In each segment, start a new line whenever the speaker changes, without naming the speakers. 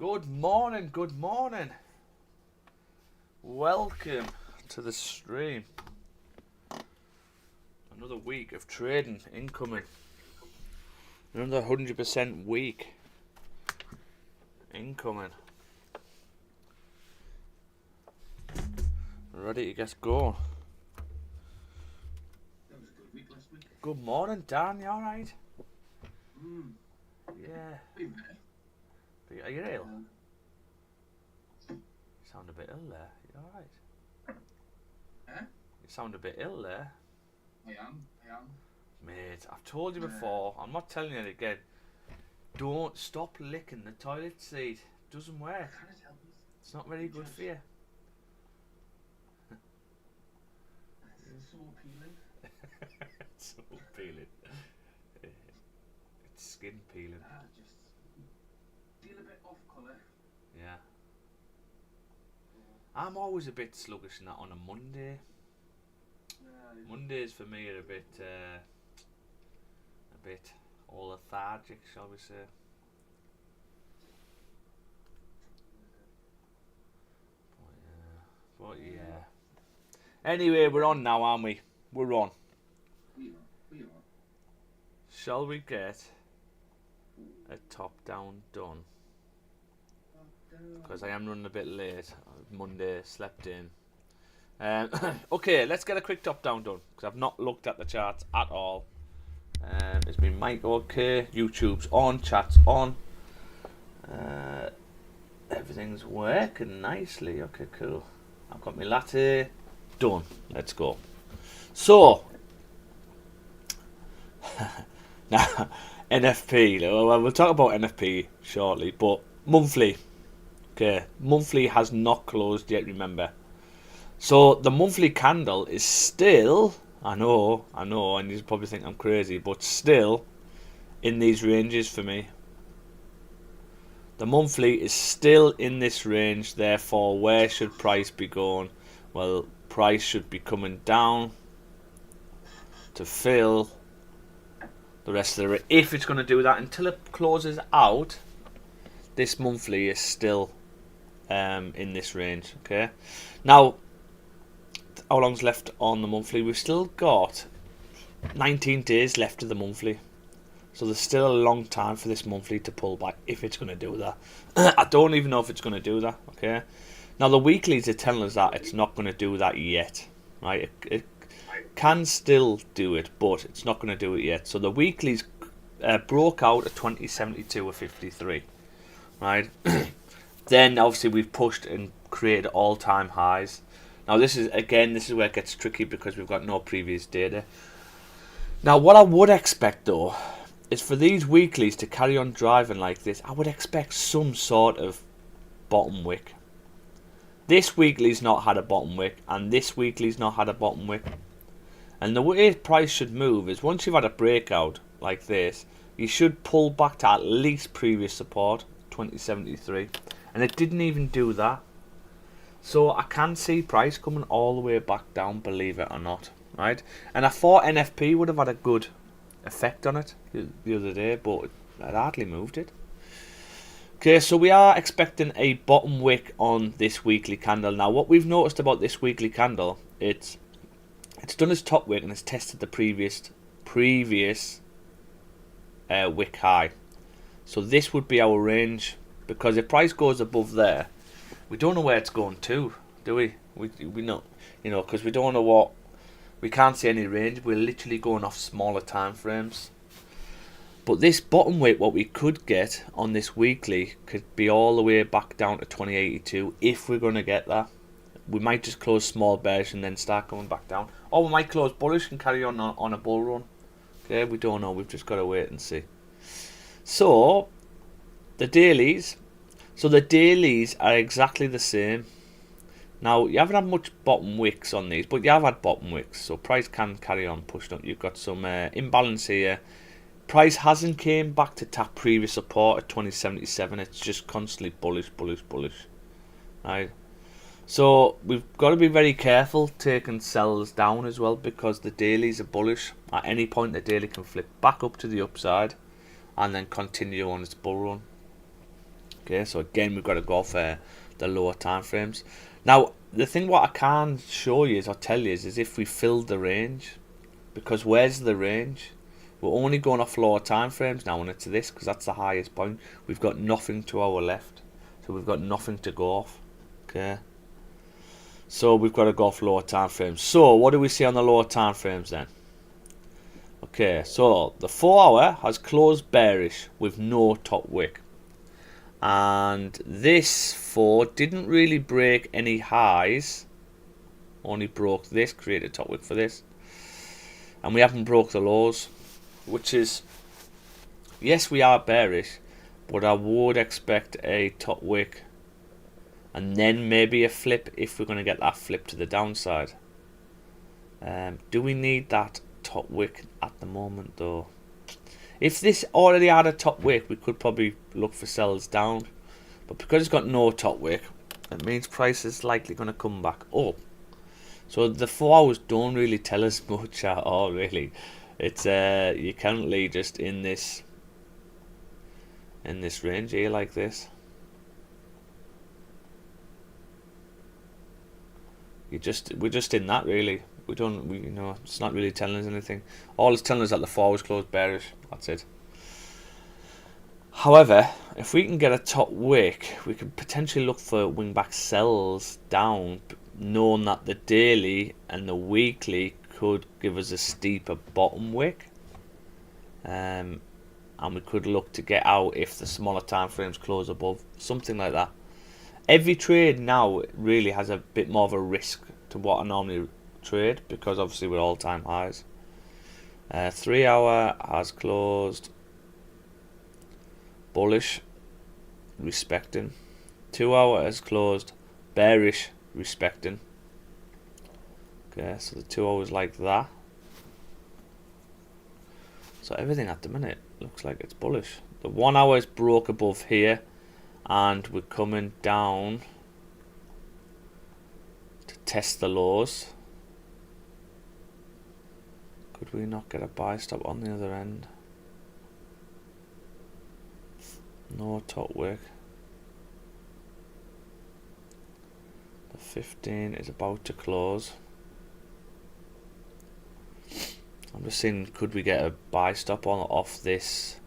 Good morning, good morning. Welcome to the stream. Another week of trading incoming. Another 100% week incoming. Ready to get going.
That was a good week last week.
Good morning, Dan. You alright? Yeah. Are you ill? You sound a bit ill there. You alright?
Eh?
You sound a bit ill there.
I am.
Mate, I've told you before, I'm not telling you it again. Don't stop licking the toilet seat. It doesn't work.
Can't help it.
It's not very good for you.
It's so appealing.
It's so peeling. It's skin peeling.
Just feel a bit off colour.
Yeah. I'm always a bit sluggish in that on a Monday. Mondays for me are a bit all lethargic, shall we say. But yeah. Anyway, we're on now, aren't we? We're on.
We are.
Shall we get a top down done? Because I am running a bit late. Monday, slept in. Okay, let's get a quick top down done, because I've not looked at the charts at all. Is my mic okay? YouTube's on, chat's on. Everything's working nicely. Okay, cool. I've got my latte done. Let's go. So now NFP. Well, we'll talk about NFP shortly, but monthly. Okay, monthly has not closed yet. Remember. So the monthly candle is still, I know, and you probably think I'm crazy, but still in these ranges for me. The monthly is still in this range, therefore where should price be going? Well, price should be coming down to fill the rest of the, if it's going to do that. Until it closes out, this monthly is still in this range. Okay, now how long's left on the monthly? We've still got 19 days left of the monthly, so there's still a long time for this monthly to pull back, if it's going to do that. I don't even know if it's going to do that. Okay, now the weeklies are telling us that it's not going to do that yet, right? It can still do it, but it's not going to do it yet. So the weeklies broke out at 2072 or 53, right? Then obviously we've pushed and created all-time highs. Now this is where it gets tricky, because we've got no previous data. Now what I would expect though is for these weeklies to carry on driving like this. I would expect some sort of bottom wick. This weekly's not had a bottom wick, and this weekly's not had a bottom wick. And the way price should move is, once you've had a breakout like this, you should pull back to at least previous support, 2073, and it didn't even do that. So I can see price coming all the way back down, believe it or not, right? And I thought NFP would have had a good effect on it the other day, but it hardly moved it. Okay, so we are expecting a bottom wick on this weekly candle. Now what we've noticed about this weekly candle, it's done its top wick and it's tested the previous wick high. So this would be our range, because if price goes above there, we don't know where it's going to, do we? We know, because we don't know what, we can't see any range. We're literally going off smaller time frames. But this bottom weight, what we could get on this weekly, could be all the way back down to 2082 if we're going to get that. We might just close small bearish and then start coming back down, or we might close bullish and carry on a bull run. Okay, we don't know. We've just got to wait and see. So the dailies. So the dailies are exactly the same. Now, you haven't had much bottom wicks on these, but you have had bottom wicks, so price can carry on pushing up. You've got some imbalance here. Price hasn't came back to tap previous support at 2077. It's just constantly bullish. Right? So we've got to be very careful taking sells down as well, because the dailies are bullish. At any point, the daily can flip back up to the upside and then continue on its bull run. Okay, so again we've got to go for the lower time frames. Now the thing what I can show you is, or tell you is if we filled the range, because where's the range? We're only going off lower time frames now, and it's this because that's the highest point. We've got nothing to our left, so we've got nothing to go off. Okay, so we've got to go off lower time frames. So what do we see on the lower time frames then? Okay, so the 4 hour has closed bearish with no top wick, and this 4 didn't really break any highs, only broke this, created top wick for this, and we haven't broke the lows, which is, yes, we are bearish, but I would expect a top wick and then maybe a flip if we're going to get that flip to the downside. Do we need that top wick at the moment though? If this already had a top wick, we could probably look for sells down, but because it's got no top wick, it means price is likely going to come back up. So the 4 hours don't really tell us much at all, really. It's you're currently just in this range here like this. We're just in that, really. You know, it's not really telling us anything. All it's telling us that the 4 hours closed bearish. That's it. However, if we can get a top wick, we could potentially look for wingback sells down, knowing that the daily and the weekly could give us a steeper bottom wick, and we could look to get out if the smaller time frames close above, something like that. Every trade now really has a bit more of a risk to what I normally trade, because obviously we're all-time highs. 3 hour has closed bullish, respecting. 2 hour has closed bearish, respecting. Okay, so the 2 hours like that. So everything at the minute looks like it's bullish. The 1 hour is broke above here, and we're coming down to test the lows. Could we not get a buy stop on the other end? No top wick. The 15 is about to close. I'm just seeing, could we get a buy stop on off this?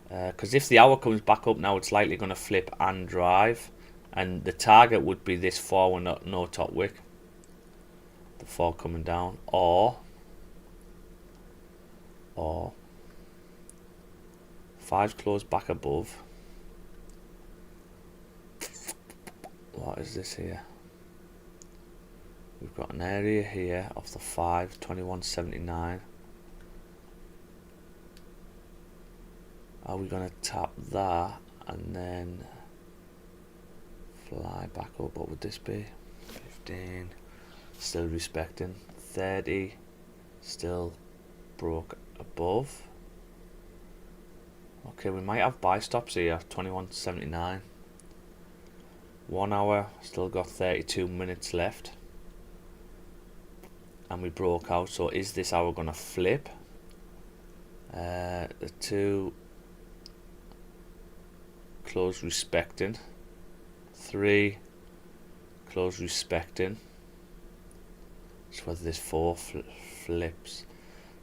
Because if the hour comes back up now, it's likely going to flip and drive, and the target would be this 4 with no top wick. The 4 coming down, or 5's closed back above. What is this here? We've got an area here of the 5, 21.79. Are we going to tap that and then fly back up? What would this be? 15, still respecting. 30, still broke above. Okay, we might have buy stops here. 21.79. 1 hour, still got 32 minutes left, and we broke out. So is this hour gonna flip? The 2 close respecting. 3 close respecting. It's whether this 4 flips.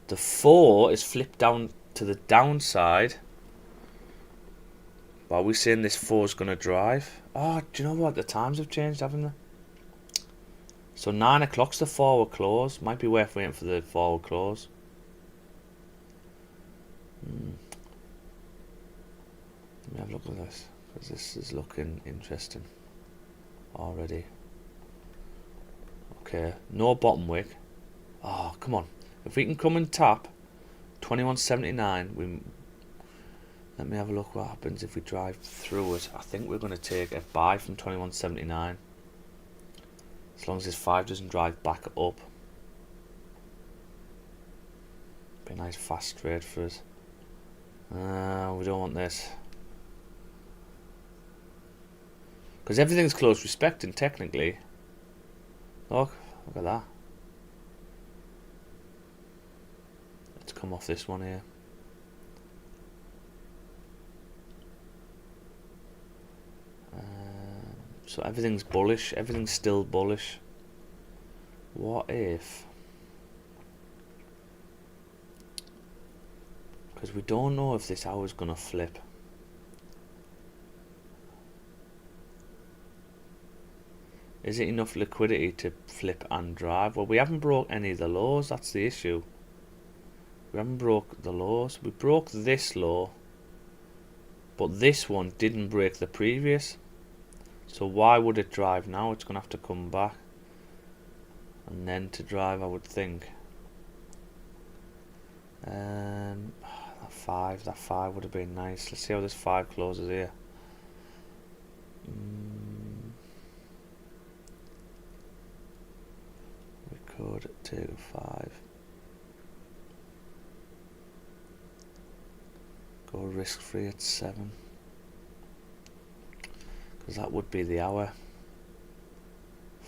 The 4 is flipped down to the downside. But are we saying this 4 is going to drive? Oh, do you know what? The times have changed, haven't they? So 9 o'clock's the forward close. Might be worth waiting for the forward close. Let me have a look at this, because this is looking interesting already. Okay, no bottom wick. Oh, come on. If we can come and tap 21.79, let me have a look what happens if we drive through it. I think we're going to take a buy from 21.79, as long as this 5 doesn't drive back up. Be a nice fast trade for us. We don't want this, because everything's close respecting technically. Look at that. Let's come off this one here. So everything's bullish. Everything's still bullish. What if? Because we don't know if this hour's going to flip. Is it enough liquidity to flip and drive? Well, we haven't broke any of the lows. That's the issue. We haven't broke the lows. We broke this low, but this one didn't break the previous. So why would it drive now? It's going to have to come back and then to drive, I would think. That five would have been nice. Let's see how this 5 closes here. We could take a 5. Go risk free at 7. Because that would be the hour.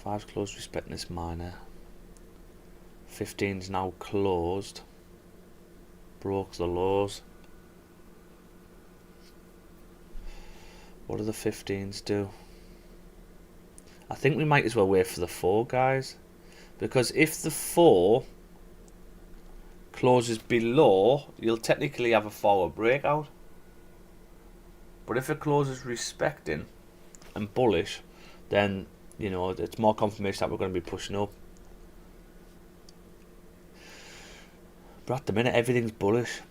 5's closed respecting this minor. 15's now closed. Broke the lows. What do the 15s do? I think we might as well wait for the 4, guys. Because if the 4 closes below, you'll technically have a forward breakout. But if it closes respecting and bullish, then, you know, it's more confirmation that we're going to be pushing up. But at the minute, everything's bullish.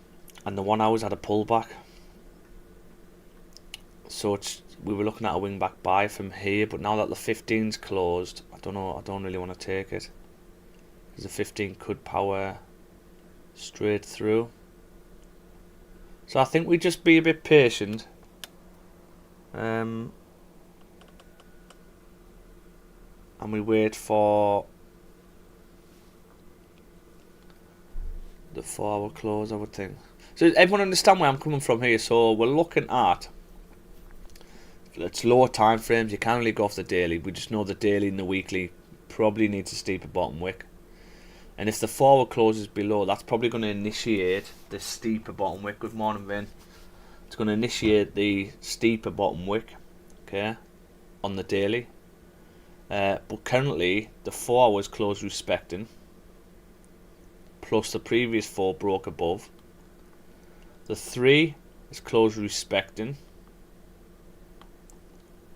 And the 1 hour's had a pullback. So we were looking at a wing back buy from here, but now that the 15's closed, I don't know, I don't really want to take it. Because the 15 could power straight through. So I think we just be a bit patient. And we wait for the 4-hour close, I would think. So everyone understand where I'm coming from here? So we're looking at, it's lower time frames. You can't really go off the daily. We just know the daily and the weekly probably needs a steeper bottom wick. And if the forward closes below, that's probably going to initiate the steeper bottom wick. Good morning, Vin. It's going to initiate the steeper bottom wick, okay, on the daily. But currently, the 4 hours closed respecting, plus the previous 4 broke above. The 3 is closed respecting,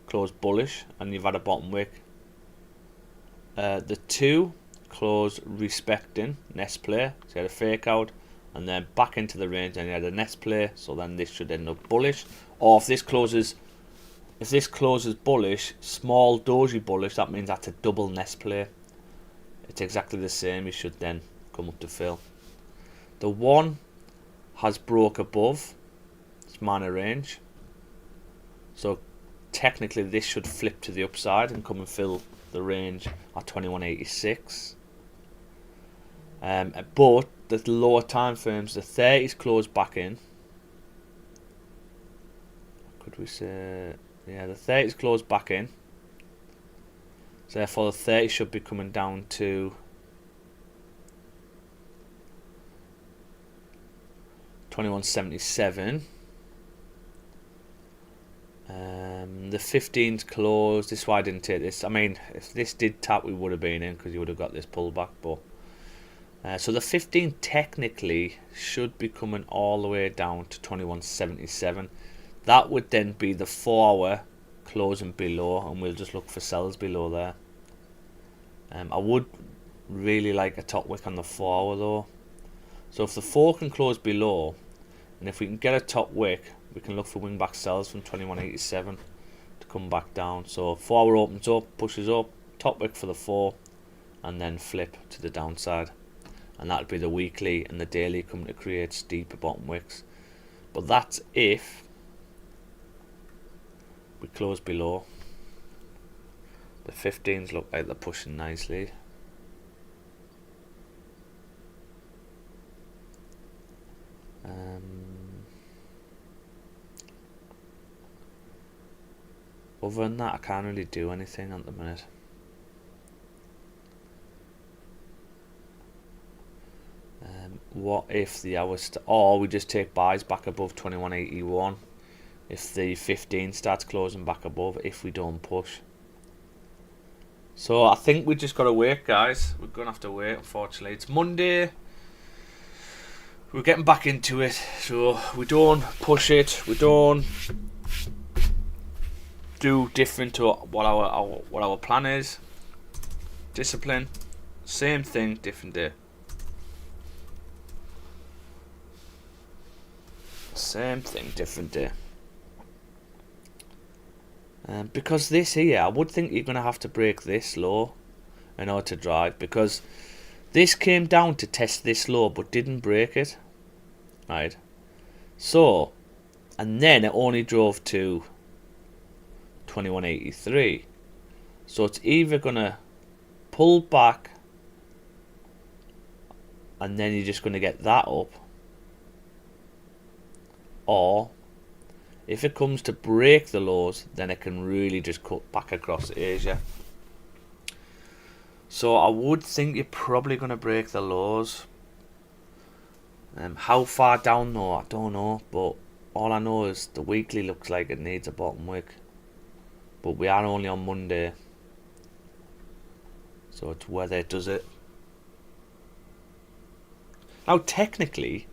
closed bullish, and you've had a bottom wick. The 2 closed respecting, nest play, so you had a fake out, and then back into the range, and you had a nest play, so then this should end up bullish. Or if this closes bullish, small doji bullish, that means that's a double nest play. It's exactly the same. You should then come up to fill. The 1 has broke above its minor range, so technically this should flip to the upside and come and fill the range at 21.86. But the lower time frames, the 30's closed back in. Could we say, yeah, the 30's closed back in. So therefore the 30 should be coming down to 21.77. The 15's closed. This is why I didn't take this. I mean, if this did tap, we would have been in because you would have got this pullback. But so the 15 technically should be coming all the way down to 21.77. That would then be the 4 hour closing below, and we'll just look for sells below there. I would really like a top wick on the 4 hour though. So if the 4 can close below, and if we can get a top wick, we can look for wing back sells from 21.87 to come back down. So 4 hour opens up, pushes up, top wick for the 4, and then flip to the downside. And that would be the weekly and the daily coming to create steeper bottom wicks. But that's if we close below. The 15s look like they're pushing nicely. Other than that, I can't really do anything at the minute. What if the hours, or we just take buys back above 21.81 if the 15 starts closing back above, if we don't push. So I think we just got to wait, guys. We're going to have to wait, unfortunately. It's Monday. We're getting back into it. So we don't push it. We don't do different to what our plan is. Discipline. Same thing, different day. Same thing, different day. Because this here, I would think you're going to have to break this low in order to drive, because this came down to test this low but didn't break it, right? So, and then it only drove to 2183. So it's either going to pull back and then you're just going to get that up, or if it comes to break the lows, then it can really just cut back across Asia. So I would think you're probably going to break the lows. How far down though, I don't know. But all I know is the weekly looks like it needs a bottom wick. But we are only on Monday. So it's whether it does it. Now technically,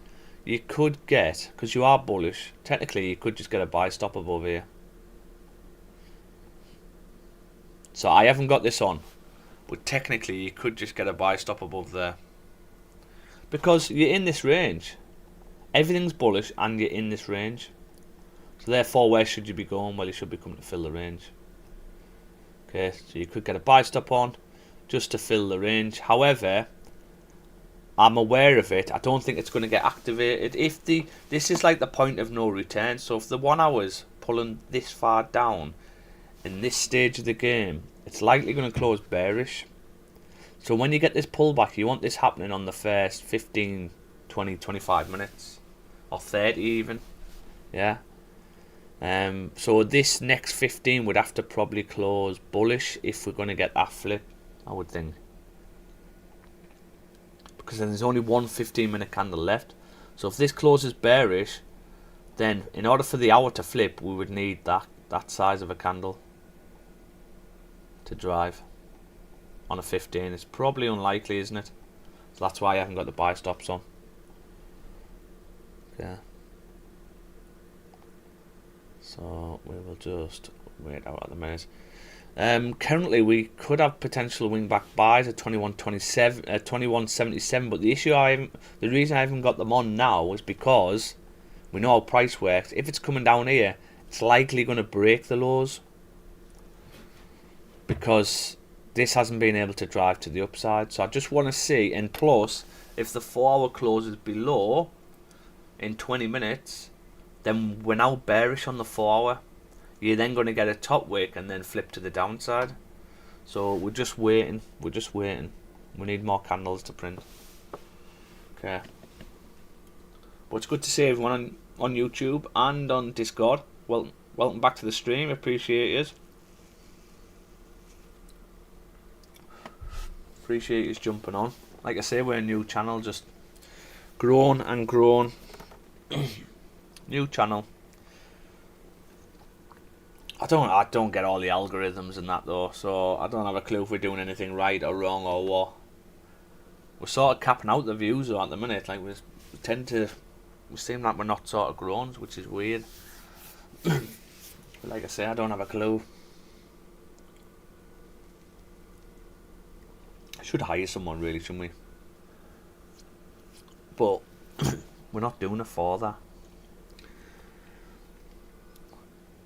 you could get, because you are bullish, technically you could just get a buy stop above here. So I haven't got this on, but technically you could just get a buy stop above there. Because you're in this range. Everything's bullish and you're in this range. So therefore, where should you be going? Well, you should be coming to fill the range. Okay, so you could get a buy stop on just to fill the range. However, I'm aware of it. I don't think it's going to get activated. If this is like the point of no return. So if the 1 hour's pulling this far down in this stage of the game, it's likely going to close bearish. So when you get this pullback, you want this happening on the first 15, 20, 25 minutes. Or 30 even. Yeah. So this next 15 would have to probably close bullish if we're going to get that flip, I would think. Because then there's only one 15-minute candle left. So if this closes bearish, then in order for the hour to flip, we would need that size of a candle to drive on a 15. It's probably unlikely, isn't it? So that's why I haven't got the buy stops on. Yeah. So we will just wait out at the minute. Currently we could have potential wing back buys at 2177, but the reason I haven't got them on now is because we know how price works. If it's coming down here, it's likely going to break the lows, because this hasn't been able to drive to the upside. So I just want to see, and plus if the 4 hour closes below in 20 minutes, then we're now bearish on the 4 hour. You're then going to get a top wick and then flip to the downside. So we're just waiting. We're just waiting. We need more candles to print. Okay. But it's good to see everyone on YouTube and on Discord. Welcome back to the stream. Appreciate it. Appreciate you jumping on. Like I say, we're a new channel, just grown and grown. New channel. I don't get all the algorithms and that though, so I don't have a clue if we're doing anything right or wrong or what. We're sort of capping out the views though at the minute. Like we seem like we're not sort of grown, which is weird. But like I say, I don't have a clue. I should hire someone really, shouldn't we? But we're not doing it for that.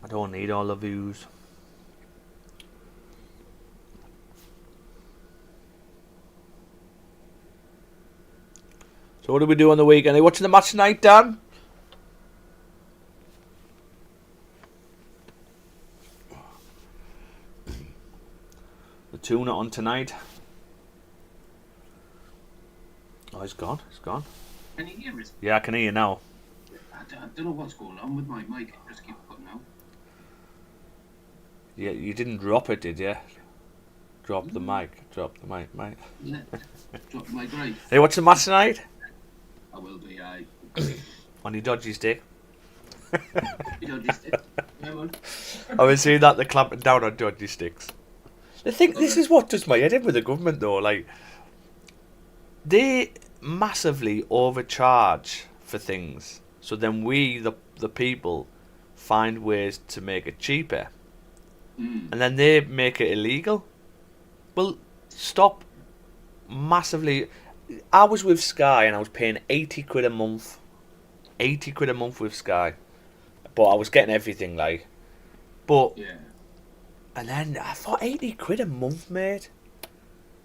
I don't need all the views. So what do we do on the weekend? Are you watching the match tonight, Dan? The tuna on tonight. Oh, he's gone. He's gone.
Can you hear us?
Yeah, I can hear you now.
I don't know what's going on with my mic. It just keeps cutting out.
Yeah, you didn't drop it, did you? Drop the mic. Drop the mic, mate.
Yeah. Drop the mic right.
Hey, what's the match tonight?
I will be.
On your dodgy stick.
You know, just yeah, man.
I've been seeing that they're clamping down on dodgy sticks. I think this is what does my head in with the government though. Like, they massively overcharge for things, so then we, the people, find ways to make it cheaper, and then they make it illegal. Well, stop massively. I was with Sky and I was paying 80 quid a month. 80 quid a month with Sky. But I was getting everything, like. But,
Yeah.
and then I thought 80 quid a month, mate.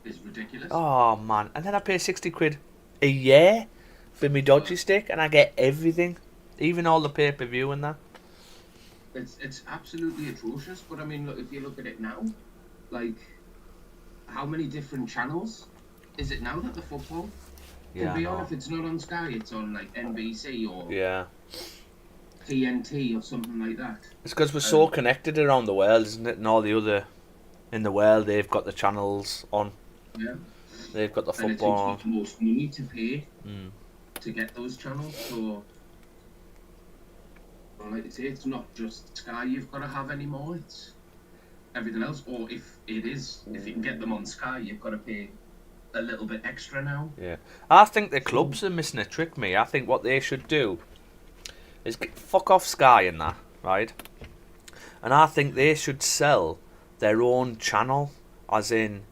It's ridiculous.
Oh, man. And then I pay 60 quid a year for my dodgy stick and I get everything. Even all the pay-per-view and that.
It's absolutely atrocious. But I mean, look, if you look at it now, like, how many different channels is it now that the football can be on? If it's not on Sky, it's on like NBC or TNT or something like that. It's
because we're so connected around the world, isn't it? And all the other in the world, they've got the channels on.
Yeah.
They've got the football on.
And it's most money to pay to get those channels. So, well, like I say, it's not just Sky you've got to have anymore. It's everything else. Or if you can get them on Sky, you've got to pay a little bit extra now.
Yeah, I think the clubs are missing a trick, me. I think what they should do is fuck off Sky and that, right? And I think they should sell their own channel, as in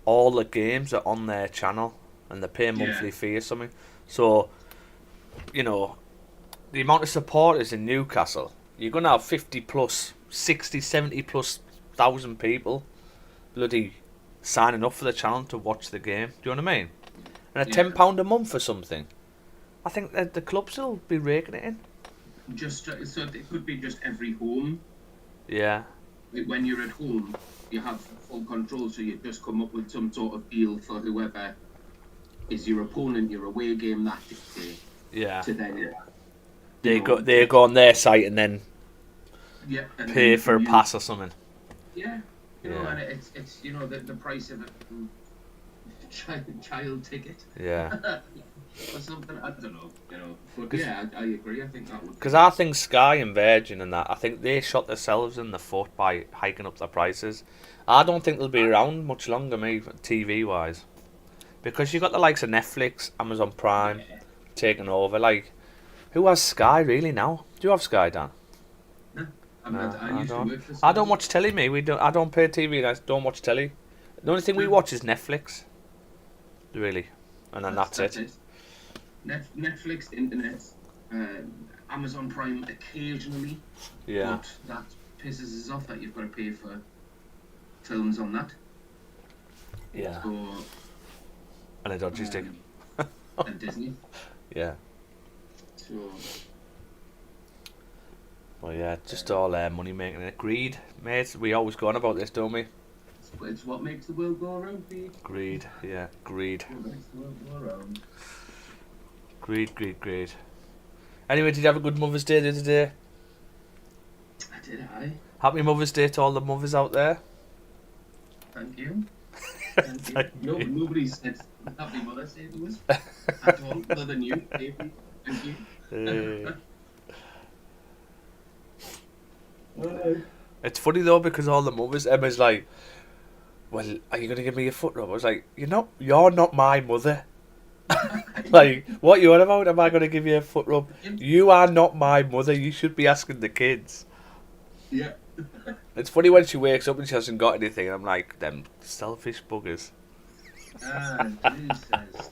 all the games are on their channel, and they pay a monthly fee or something. So, you know, the amount of supporters in Newcastle, you're going to have 50 plus, 60, 70 plus thousand people bloody signing up for the channel to watch the game. Do you know what I mean? And a £10 a month or something. I think that the clubs will be raking it in.
Just so it could be just every home.
Yeah.
When you're at home, you have full control, so you just come up with some sort of deal for whoever is your opponent, your away game that day.
Yeah.
To then
they go on their site and then
and
pay for a pass or something.
Yeah. You know, and it's you know the price of a child ticket.
Yeah.
Or something, I don't know, you know. But yeah, I agree. I think that would.
Because I think Sky and Virgin and that, I think they shot themselves in the foot by hiking up their prices. I don't think they'll be around much longer, me, TV wise, because you got the likes of Netflix, Amazon Prime, taking over. Like, who has Sky really now? Do you have Sky, Dan?
No, I used to work for Sky.
I don't watch telly, me. I don't pay TV. I don't watch telly. The only thing we watch is Netflix. Really, and then that's it.
Netflix, internet, Amazon Prime occasionally.
Yeah.
But that pisses us off that you've got to pay for films on that.
Yeah.
So,
and a dodgy stick.
And Disney.
Yeah.
So.
Well, yeah, just all money making and greed, mate. We always go on about this, don't we?
It's what makes the world go around, Pete.
Greed, yeah, greed.
What makes the world go around.
Greed. Anyway, did you have a good Mother's Day the other day?
I did, I.
Happy Mother's Day to all the mothers out there.
Thank you. Thank you. Nobody said Happy Mother's Day to us at all, other than you, baby. Thank you.
It's funny though, because all the mothers, Emma's like, well, are you going to give me a foot rub? I was like, you're not my mother. Like, what you on about? Am I going to give you a foot rub? You are not my mother. You should be asking the kids.
Yeah.
It's funny when she wakes up and she hasn't got anything, and I'm like, them selfish buggers.
Jesus.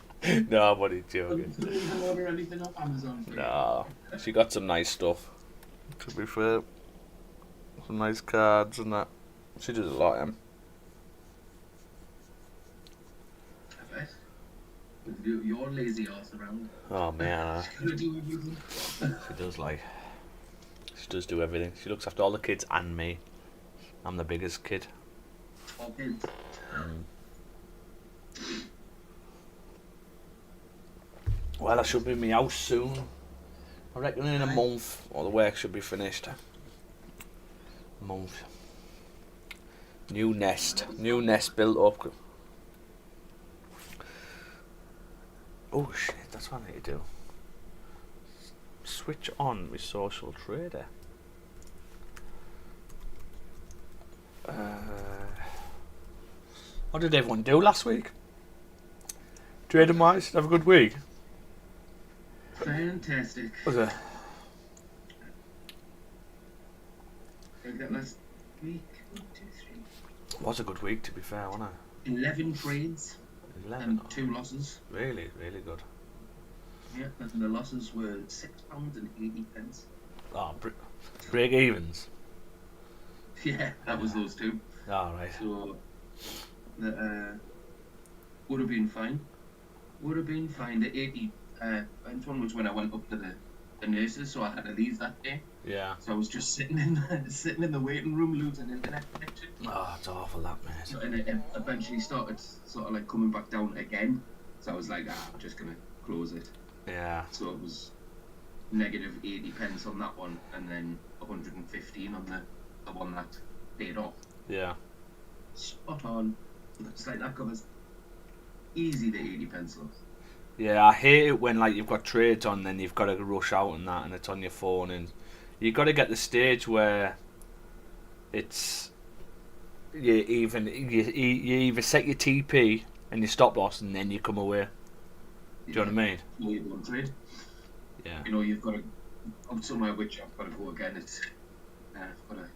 No, I'm only joking.
Couldn't even order anything off Amazon.
No, she got some nice stuff. To be fair, some nice cards and that. She does a lot, Em.
With your lazy ass around.
Oh man,
She's gonna do everything.
She does do everything. She looks after all the kids and me. I'm the biggest kid.
All kids.
Well, I should be in my house soon. I reckon in a month, all the work should be finished. A month. New nest built up. Oh shit, that's what I need to do. Switch on my social trader. What did everyone do last week? Trading wise, have a good week.
Fantastic.
Was it?
I think that last week, 1, 2, 3.
Was a good week, to be fair, wasn't it?
11 trades
11.
and 2 losses.
Really, really good.
Yeah, and the losses were £6.80.
Oh, break evens.
Yeah, that was those 2.
All right.
So that would have been fine. Would have been fine. The 80 pence one was when I went up to the nurses, so I had to leave that day.
Yeah.
So I was just sitting in the waiting room, losing internet connection.
Oh, it's awful, that, mate.
So, and it eventually started sort of like coming back down again. So I was like, I'm just gonna close it.
Yeah.
So it was negative 80 pence on that one, and then 115 on the one that paid off.
Yeah.
Spot on. It's like that covers easy the 80 pence loss.
Yeah, I hate it when like you've got trades on, then you've got to rush out and that, and it's on your phone, and you've got to get the stage where it's you either set your TP and your stop loss, and then you come away. Do you know what I mean?
You don't trade.
Yeah.
You know, you've got to go somewhere which I've got to go again. It's I've got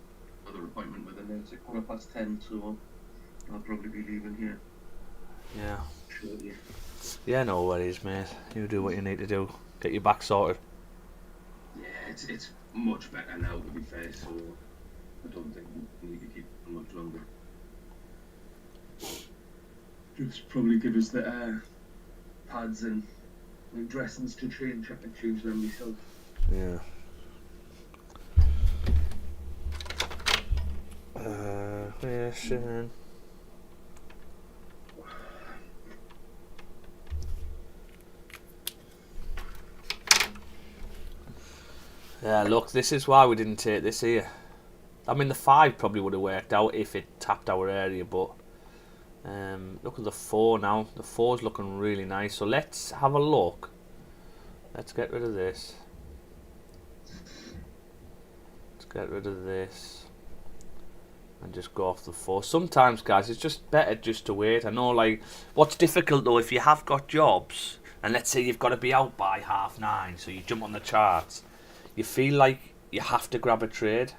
another appointment with them. It's 10:15, so I'll probably be leaving here.
Yeah.
Shortly.
Yeah, no worries, mate. You do what you need to do. Get your back sorted.
Yeah, it's much better now, to be fair, so I don't think we need to keep it much longer. Just probably give us the pads and dressings to train, try to choose them myself.
Yeah. Question. Yeah, look, this is why we didn't take this here. I mean, the 5 probably would have worked out if it tapped our area, but look at the 4 now. The 4's looking really nice. So let's have a look. Let's get rid of this. Let's get rid of this. And just go off the 4. Sometimes, guys, it's just better just to wait. I know, like, what's difficult, though, if you have got jobs, and let's say you've got to be out by 9:30, so you jump on the charts, you feel like you have to grab a trade.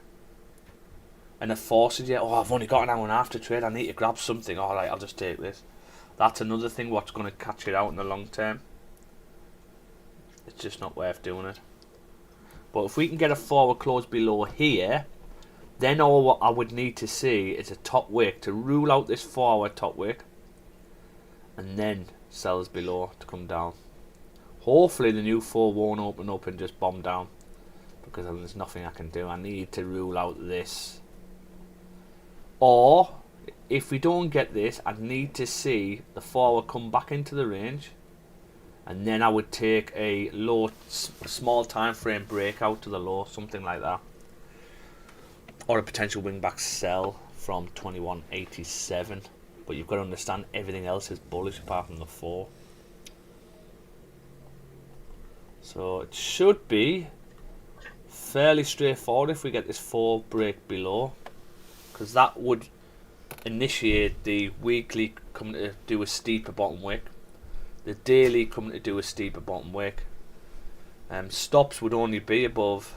And it forces you, oh, I've only got an hour and a half to trade, I need to grab something. All right, I'll just take this. That's another thing what's going to catch you out in the long term. It's just not worth doing it. But if we can get a forward close below here, then all what I would need to see is a top wick to rule out this forward top wick, and then sells below to come down. Hopefully the new 4 won't open up and just bomb down, because there's nothing I can do. I need to rule out this. Or if we don't get this, I need to see the forward come back into the range, and then I would take a low, small time frame breakout to the low, something like that. Or a potential wingback sell from 21.87. But you've got to understand everything else is bullish apart from the 4. So it should be fairly straightforward if we get this 4 break below, because that would initiate the weekly coming to do a steeper bottom wick, the daily coming to do a steeper bottom wick. Stops would only be above,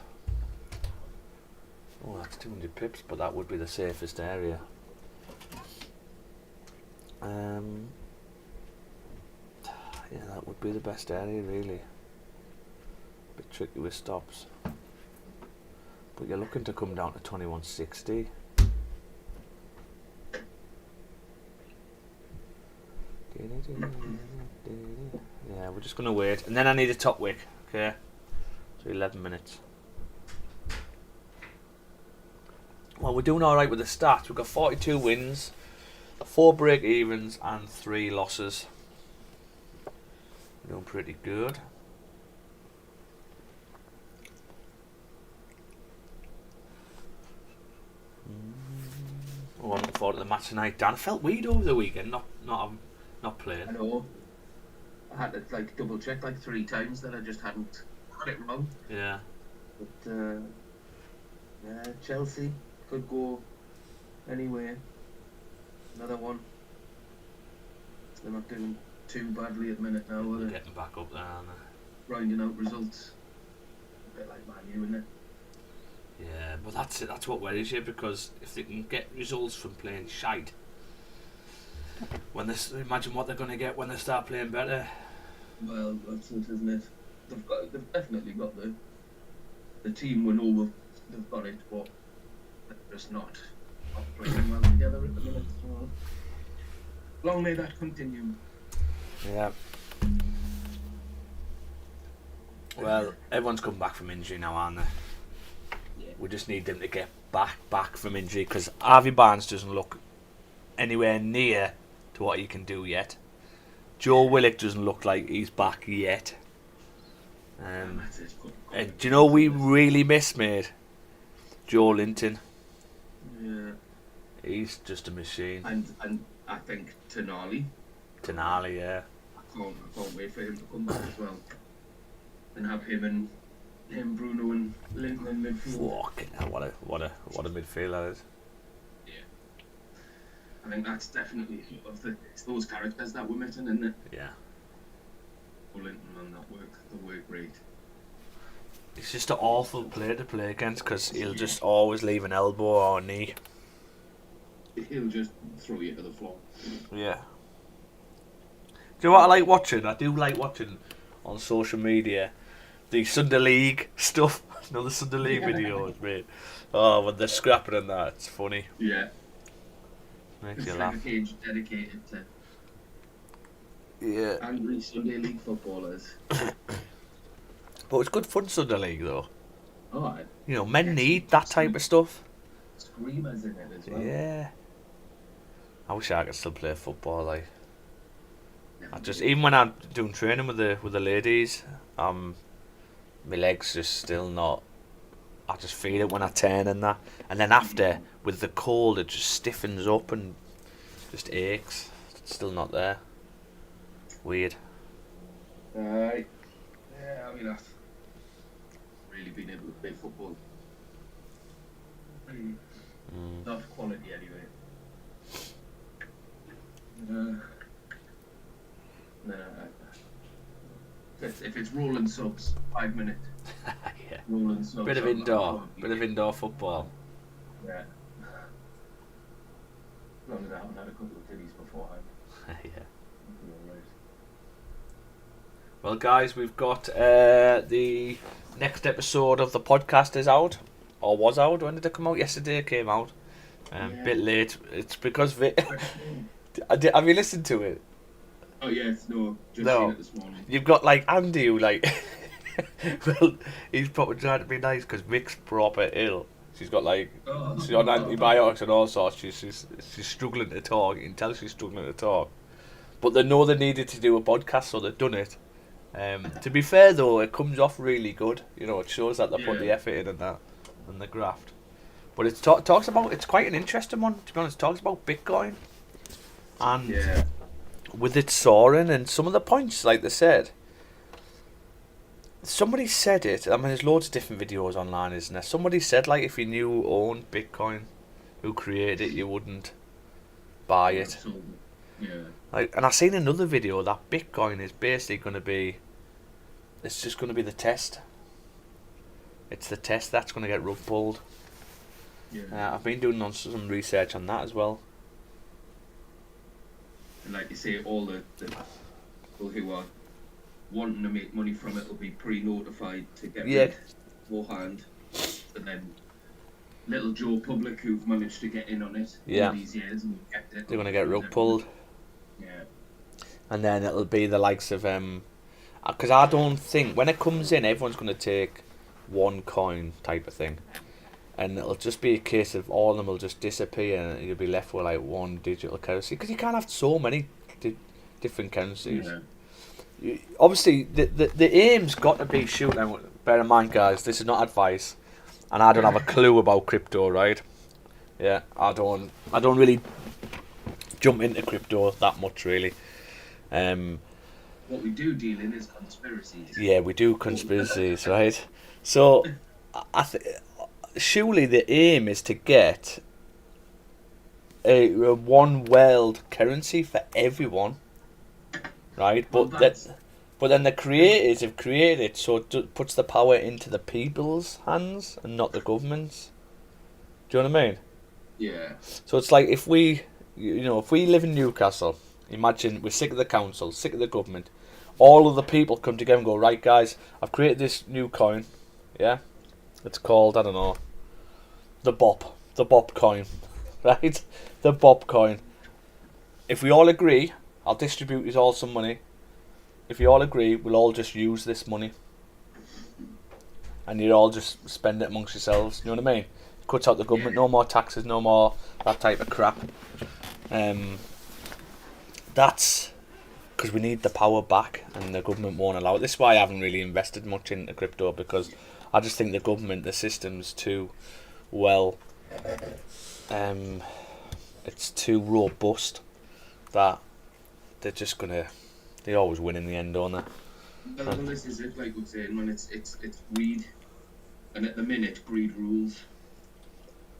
oh, that's 200 pips, but that would be the safest area. Yeah, that would be the best area, really. Bit tricky with stops, but you're looking to come down to 21.60. Yeah, we're just gonna wait, and then I need a top wick. Okay, so 11 minutes. Well, we're doing all right with the stats. We've got 42 wins, 4 break evens, and 3 losses. We're doing pretty good. Oh, I'm looking forward to the match tonight, Dan. I felt weird over the weekend, not playing.
I know. I had to like double check like 3 times that I just hadn't got it wrong.
Yeah.
But Chelsea could go anywhere. Another one. They're not doing too badly at the minute now, are
They're
they?
getting back up there, aren't they?
Grinding out results. A bit like Man U, isn't it?
Yeah, but that's it. That's what worries you, because if they can get results from playing shite, imagine what they're going to get when they start playing better.
Well, that's it, isn't it? They've definitely got the team. We know they've got it, but they're just not playing well together at the minute. So long may that continue.
Yeah. Well, everyone's come back from injury now, aren't they?
Yeah.
We just need them to get back from injury, because Harvey Barnes doesn't look anywhere near to what he can do yet. Joe Willock doesn't look like he's back yet. And do you know we really miss, mate? Joe Linton.
Yeah.
He's just a machine.
And I think Tonali,
yeah.
I can't wait for him to come back as well. And have him, Bruno and Linton in midfield.
Fucking hell, what a midfield that is.
Yeah. I think that's definitely it's those characters that we're missing, isn't it?
Yeah.
Linton and the work rate.
It's just an awful player to play against, because he'll just always leave an elbow or a knee.
He'll just throw you to the floor.
Yeah. Do you know what I like watching? I do like watching on social media the Sunday League stuff. You know, the Sunday League videos, mate. Oh, when they're scrapping and that, it's funny.
Yeah.
Makes
It's
you
like
laugh.
a page dedicated to
Yeah.
angry Sunday League footballers.
But it's good fun, Sunday League, though.
Oh,
You know, men need that type of stuff.
screamers in it as well.
Yeah. I wish I could still play football, like. Even when I'm doing training with the ladies, my legs just still not. I just feel it when I turn and that, and then after with the cold, it just stiffens up and just aches. It's still not there. Weird.
Right. Yeah, I mean, I've really been able to play football. Not quality anyway. No, if it's rolling subs, 5 minutes.
Yeah.
Rolling subs.
Bit of indoor football.
Yeah. As long as I haven't had a couple of titties beforehand.
Yeah.
All right.
Well, guys, we've got the next episode of the podcast is out, or was out. When did it come out? Yesterday it came out. Bit late. It's because have you listened to it?
Oh yes, no, just
No.
seen it this morning.
You've got like Andy, who like, well, he's probably trying to be nice because Vic's proper ill. She's got like, she's on antibiotics and all sorts. She's struggling to talk. You can tell she's struggling to talk. But they know they needed to do a podcast, so they've done it. To be fair though, it comes off really good. You know, it shows that they put the effort in and that, and the graft. But it talks about, it's quite an interesting one, to be honest. It talks about Bitcoin, and with it soaring, and some of the points, like they said. Somebody said it. I mean, there's loads of different videos online, isn't there? Somebody said, like, if you knew who owned Bitcoin, who created it, you wouldn't buy it.
Yeah.
Like, and I seen another video that Bitcoin is basically going to be, it's just going to be the test. It's the test that's going to get rug pulled.
Yeah.
I've been doing some research on that as well.
And like you say, all the people who are wanting to make money from it will be pre-notified to get rid beforehand. And then little Joe public who've managed to get in on it all these years and kept it.
They're going to get rug pulled.
Yeah.
And then it'll be the likes of, because I don't think, when it comes in, everyone's going to take one coin type of thing. And it'll just be a case of all of them will just disappear and you'll be left with like one digital currency. Because you can't have so many different currencies.
Yeah.
Obviously, the aim's got to be shooting. Bear in mind, guys, this is not advice. And I don't have a clue about crypto, right? Yeah, I don't really jump into crypto that much, really.
What we do deal in is conspiracies.
Yeah, we do conspiracies, right? So, surely the aim is to get a one world currency for everyone. right?
Well,
But then the creators have created it so it puts the power into the people's hands and not the government's. Do you know what I mean?
Yeah.
So it's like if we, if we live in Newcastle, imagine we're sick of the council, sick of the government, all of the people come together and go, right guys, I've created this new coin, yeah? It's called, I don't know, the Bop coin, right? The Bop coin. If we all agree, I'll distribute you all some money. If you all agree, we'll all just use this money. And you all just spend it amongst yourselves. You know what I mean? Cuts out the government. No more taxes. No more that type of crap. That's because we need the power back, and the government won't allow it. This is why I haven't really invested much into crypto, because I just think the government, the system's too well. It's too robust that they're just gonna. They always win in the end, don't they?
Well, this is it, like we're saying, when it's greed, and at the minute, greed rules.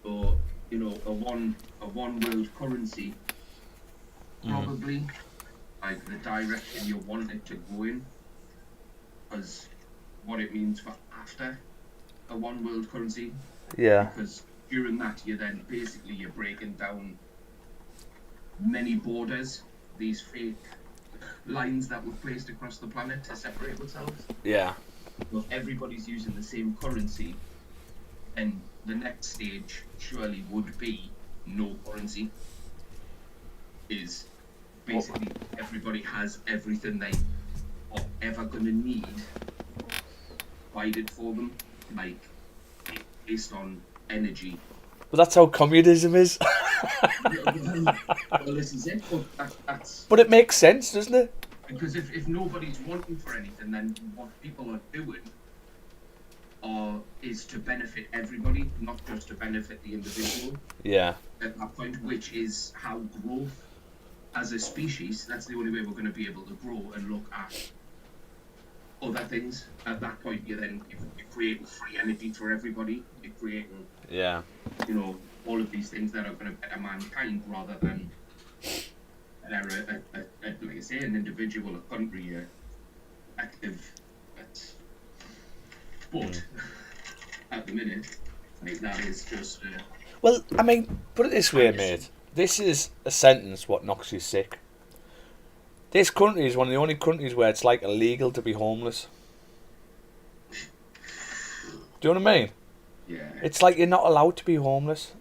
So, a one world currency, probably, like the direction you want it to go in, as what it means for after a one world currency.
Yeah.
Because during that, you're breaking down many borders, these fake lines that were placed across the planet to separate themselves.
Yeah.
Well, everybody's using the same currency, and the next stage surely would be no currency. Is basically everybody has everything they are ever going to need provided for them, like based on energy.
But that's how communism is.
Well, this is it. That's.
But it makes sense, doesn't it?
Because if nobody's wanting for anything, then what people are doing is to benefit everybody, not just to benefit the individual.
Yeah.
At that point, which is how growth as a species, that's the only way we're going to be able to grow and look at other things. At that point, you're creating free energy for everybody. You're creating, all of these things that are going to better mankind rather than, like I say, an individual, a country, active. But at the minute, I think that is just.
Well, I mean, put it this way, mate. This is a sentence what knocks you sick. This country is one of the only countries where it's like illegal to be homeless. Do you know what I mean?
Yeah.
It's like you're not allowed to be homeless.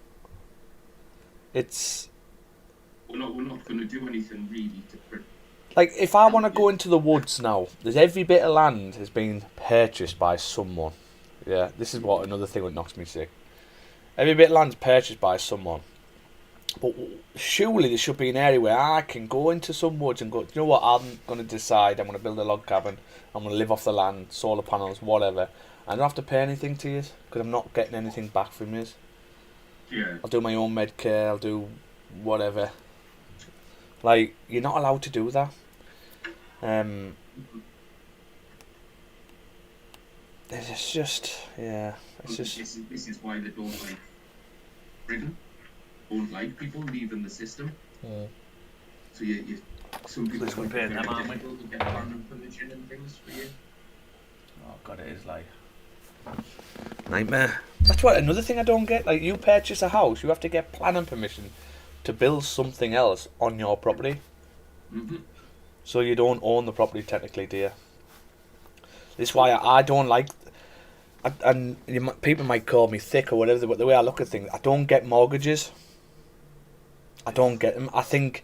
It's.
We're not going to do anything really to.
Like, if I want to go into the woods now, there's every bit of land has been purchased by someone. Yeah, this is what another thing that knocks me sick. Every bit of land's purchased by someone. But surely there should be an area where I can go into some woods and go, you know what, I'm going to decide I'm going to build a log cabin, I'm going to live off the land, solar panels, whatever. I don't have to pay anything to you because I'm not getting anything back from you.
Yeah.
I'll do my own med care, I'll do whatever. Like, you're not allowed to do that. It's just, yeah. It's just.
This is why they don't like Britain. Don't like people leaving the system.
Yeah.
So some people
Please compare them, aren't we?
to get planning permission and things for you.
Oh god, it is like nightmare. That's what another thing I don't get. Like, you purchase a house, you have to get planning permission to build something else on your property.
Mm-hmm.
So you don't own the property technically, do you? This is why I don't like. And people might call me thick or whatever, but the way I look at things, I don't get mortgages. I don't get them. I think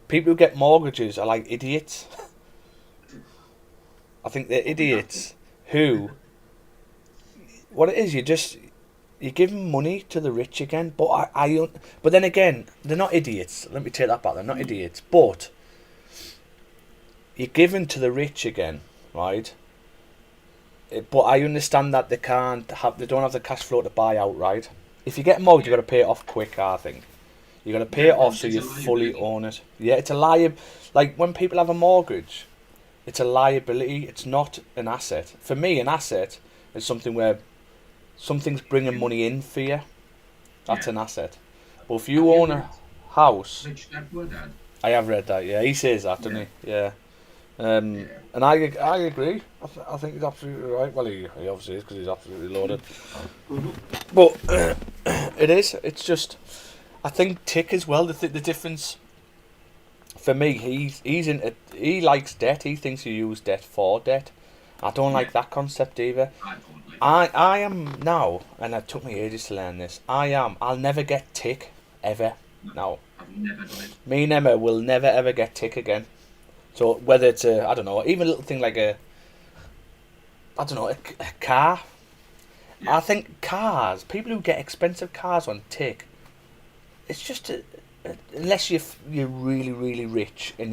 people who get mortgages are like idiots. I think they're idiots who. What it is, you're giving money to the rich again. But but then again, they're not idiots. Let me take that back. They're not idiots, but you're giving to the rich again, right? But I understand that they don't have the cash flow to buy outright. If you get a mortgage, you've got to pay it off quick, I think. You've got to pay it off so you fully own it. Yeah, it's a liability. Like, when people have a mortgage, it's a liability. It's not an asset. For me, an asset is something where something's bringing money in for you. That's an asset. But if you own a house...
Rich Dad Poor Dad.
I have read that, yeah. He says that, doesn't he? Yeah. And I agree. I think he's absolutely right. Well, he obviously is because he's absolutely loaded. But it is. It's just, I think tick as well. The difference for me, he likes debt. He thinks you use debt for debt. I don't like that concept either. I am now, and it took me ages to learn this. I'll never get tick ever. No.
I've never done it.
Me and Emma will never ever get tick again. So whether it's I don't know, even a little thing like a car. Yeah. I think cars, people who get expensive cars on tick, it's just unless you're really really rich and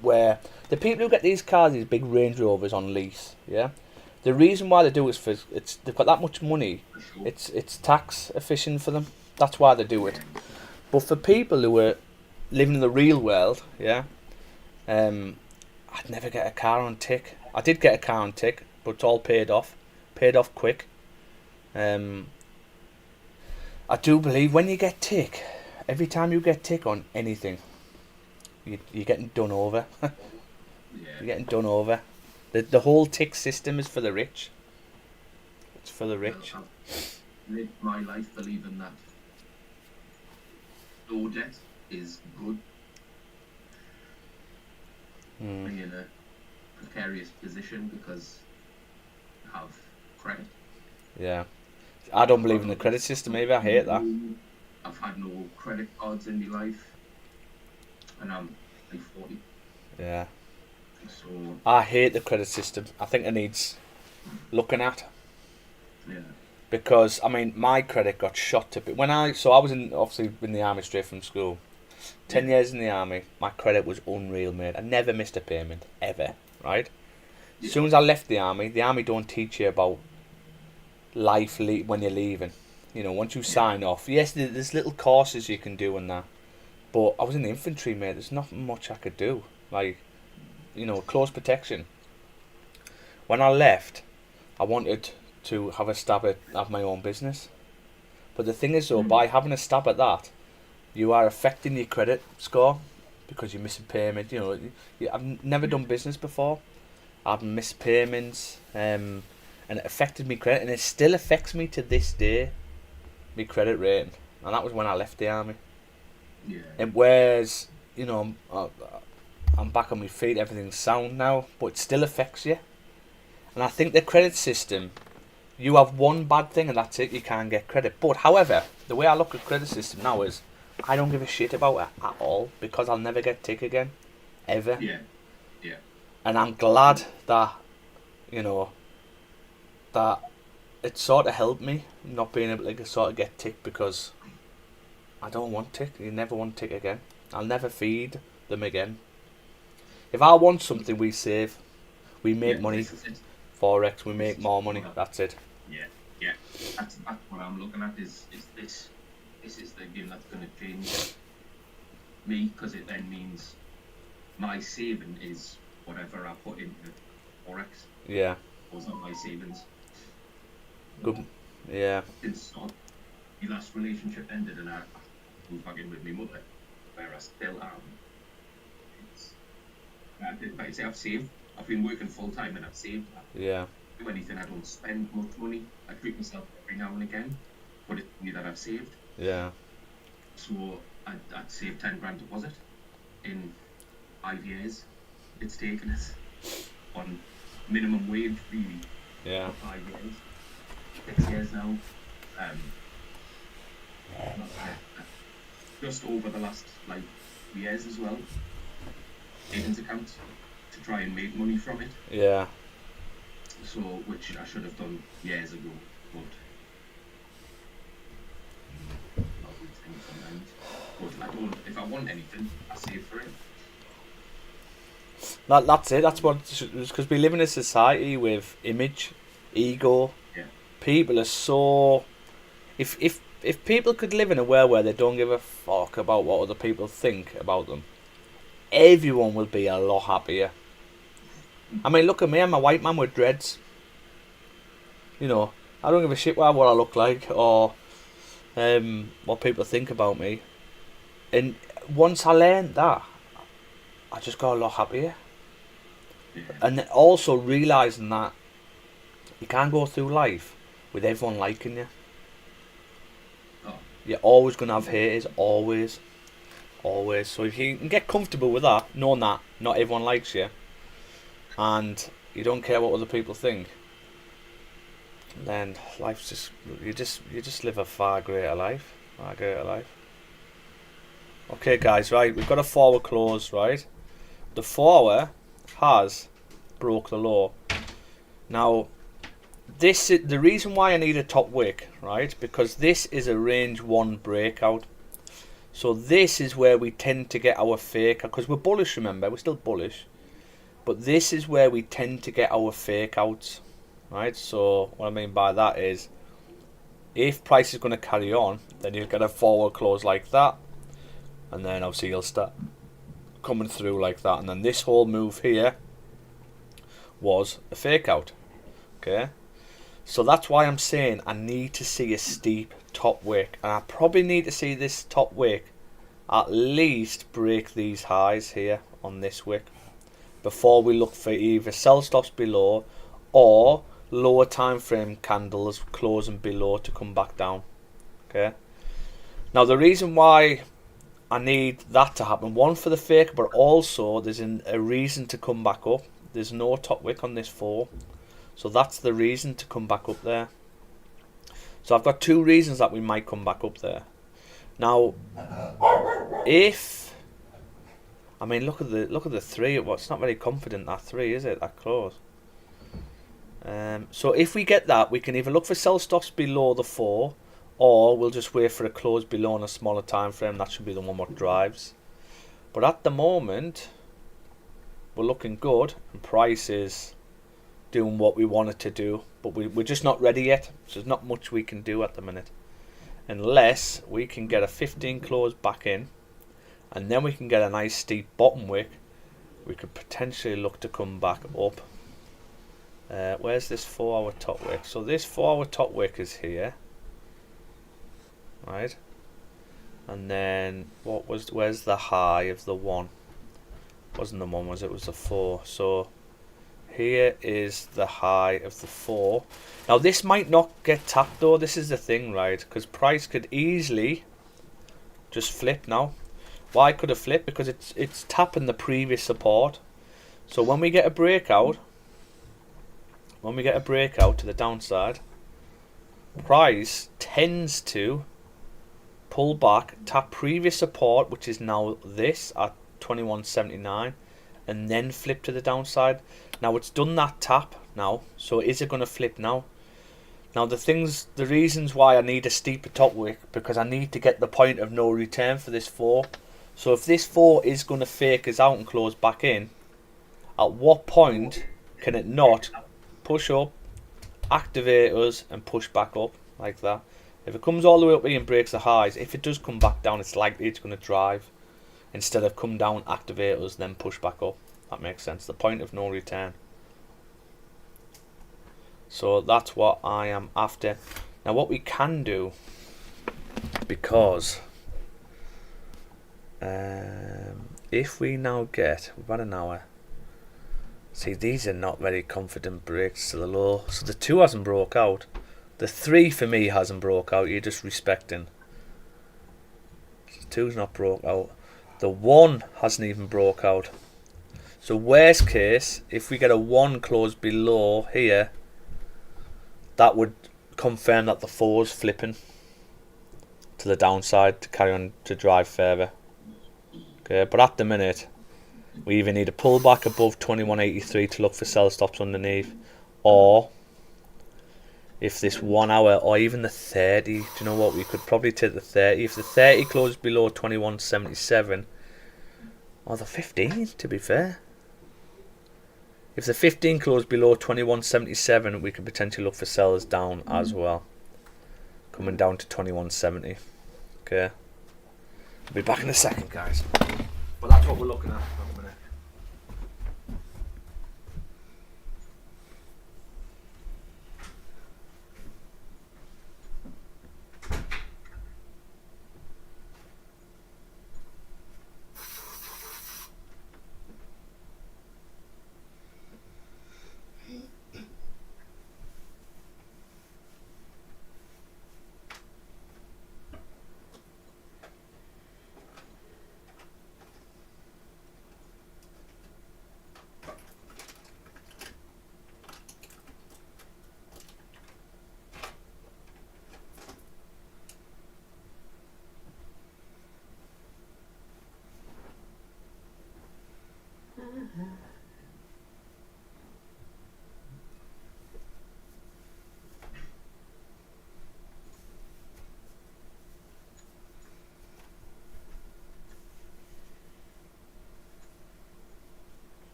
where the people who get these cars, these big Range Rovers on lease, yeah. The reason why they do is for they've got that much money.
Sure.
It's tax efficient for them. That's why they do it. But for people who are living in the real world, yeah, I'd never get a car on tick. I did get a car on tick, but it's all paid off quick. I do believe when you get tick, every time you get tick on anything, you're getting done over.
Yeah.
You're getting done over. The whole tick system is for the rich. It's for the rich.
I've lived my life believing that low debt is good. Being in a precarious position because I have credit.
Yeah. I don't believe in the credit system either. I hate that.
I've had no credit cards in my life, and I'm like 40.
Yeah.
So
I hate the credit system. I think it needs looking at.
Yeah.
Because I mean, my credit got shot to bit when I was obviously in the army straight from school. 10 years in the army, my credit was unreal, mate. I never missed a payment ever. Right. As soon as I left the army don't teach you about life when you're leaving. Once you sign off, yes, there's little courses you can do and that. But I was in the infantry, mate. There's not much I could do. Like, close protection. When I left, I wanted to have a stab at have my own business. But the thing is, though, by having a stab at that, you are affecting your credit score because you're missing payment. I've never done business before. I've missed payments, and it affected me credit, and it still affects me to this day, my credit rating. And that was when I left the army.
Yeah.
And whereas, I'm back on my feet, everything's sound now, but it still affects you. And I think the credit system, you have one bad thing and that's it, you can't get credit. But however, the way I look at credit system now is, I don't give a shit about it at all, because I'll never get tick again, ever.
Yeah, yeah.
And I'm glad that, that it sort of helped me not being able to sort of get tick, because I don't want tick. You never want tick again. I'll never feed them again. If I want something, we save. We make money. Forex, we make more money. That's it.
Yeah. That's what I'm looking at. Is this is the game that's going to change me, because it then means my saving is whatever I put into Forex.
Yeah.
Those are my savings.
Good. Yeah.
Since my last relationship ended and I moved back in with my mother, where I still am. Like I say, I've saved. I've been working full time and I've saved.
Yeah.
Do anything. I don't spend much money. I treat myself every now and again, but it's money that I've saved.
Yeah.
So I'd saved 10 grand deposit in 5 years. It's taken us on minimum wage, really.
Yeah.
For 5 years, 6 years now. Just over the last years as well. Savings account to try and make money from it.
Yeah.
So, which I should have done years ago, but I don't. If I want anything, I save for it.
That's it. That's what. Because we live in a society with image, ego.
Yeah.
People are so. If people could live in a world where they don't give a fuck about what other people think about them, everyone will be a lot happier. I mean, look at me. I'm a white man with dreads. I don't give a shit what I look like or what people think about me. And once I learned that, I just got a lot happier. And then also realising that you can't go through life with everyone liking you.
Oh.
You're always going to have haters, always. Always. So if you can get comfortable with that, knowing that not everyone likes you, and you don't care what other people think, then life's just you just live a far greater life. Far greater life. Okay guys, right, we've got a forward close, right? The forward has broke the low. Now this is the reason why I need a top wick, right? Because this is a range 1 breakout. So this is where we tend to get our fake, because we're bullish, remember, we're still bullish. But this is where we tend to get our fake outs, right? So what I mean by that is, if price is going to carry on, then you'll get a forward close like that. And then obviously you'll start coming through like that. And then this whole move here was a fake out, okay? So that's why I'm saying I need to see a steep top wick, and I probably need to see this top wick at least break these highs here on this wick before we look for either sell stops below or lower time frame candles closing below to come back down. Okay, now the reason why I need that to happen, one, for the fake, but also there's a reason to come back up. There's no top wick on this 4. So that's the reason to come back up there. So I've got 2 reasons that we might come back up there. Now, if I mean, look at the 3. It's not very confident, that 3, is it? That close. So if we get that, we can either look for sell stops below the 4, or we'll just wait for a close below on a smaller time frame. That should be the one what drives. But at the moment, we're looking good, and price is doing what we want it to do, but we're just not ready yet. So there's not much we can do at the minute, unless we can get a 15 close back in, and then we can get a nice steep bottom wick. We could potentially look to come back up. Where's this 4-hour top wick? So this 4-hour top wick is here, right? And then where's the high of the 1? Wasn't the 1, was it? It was the 4. So here is the high of the 4. Now this might not get tapped though. This is the thing, right? Because price could easily just flip now. Why could it flip? Because it's tapping the previous support. So when we get a breakout, to the downside, price tends to pull back, tap previous support, which is now this at 21.79, and then flip to the downside. Now it's done that tap now, so is it going to flip now? Now the reasons why I need a steeper top wick, because I need to get the point of no return for this 4. So if this 4 is going to fake us out and close back in, at what point can it not push up, activate us, and push back up like that? If it comes all the way up here and breaks the highs, if it does come back down, it's likely it's going to drive instead of come down, activate us, then push back up. That makes sense. The point of no return. So that's what I am after. Now what we can do, because if we now get about an hour, see, these are not very confident breaks to the low. So the 2 hasn't broke out. The 3 for me hasn't broke out. You're just respecting. The 2's not broke out. The 1 hasn't even broke out. So worst case, if we get a 1 close below here, that would confirm that the 4's flipping to the downside to carry on to drive further. Okay, but at the minute, we either need a pullback above 21.83 to look for sell stops underneath, or if this 1 hour or even the 30, do you know what, we could probably take the 30. If the 30 closes below 21.77, or the 15 to be fair, if the 15 closed below 21.77, we could potentially look for sellers down as well, coming down to 21.70. Okay, I'll be back in a second, guys, but that's what we're looking at.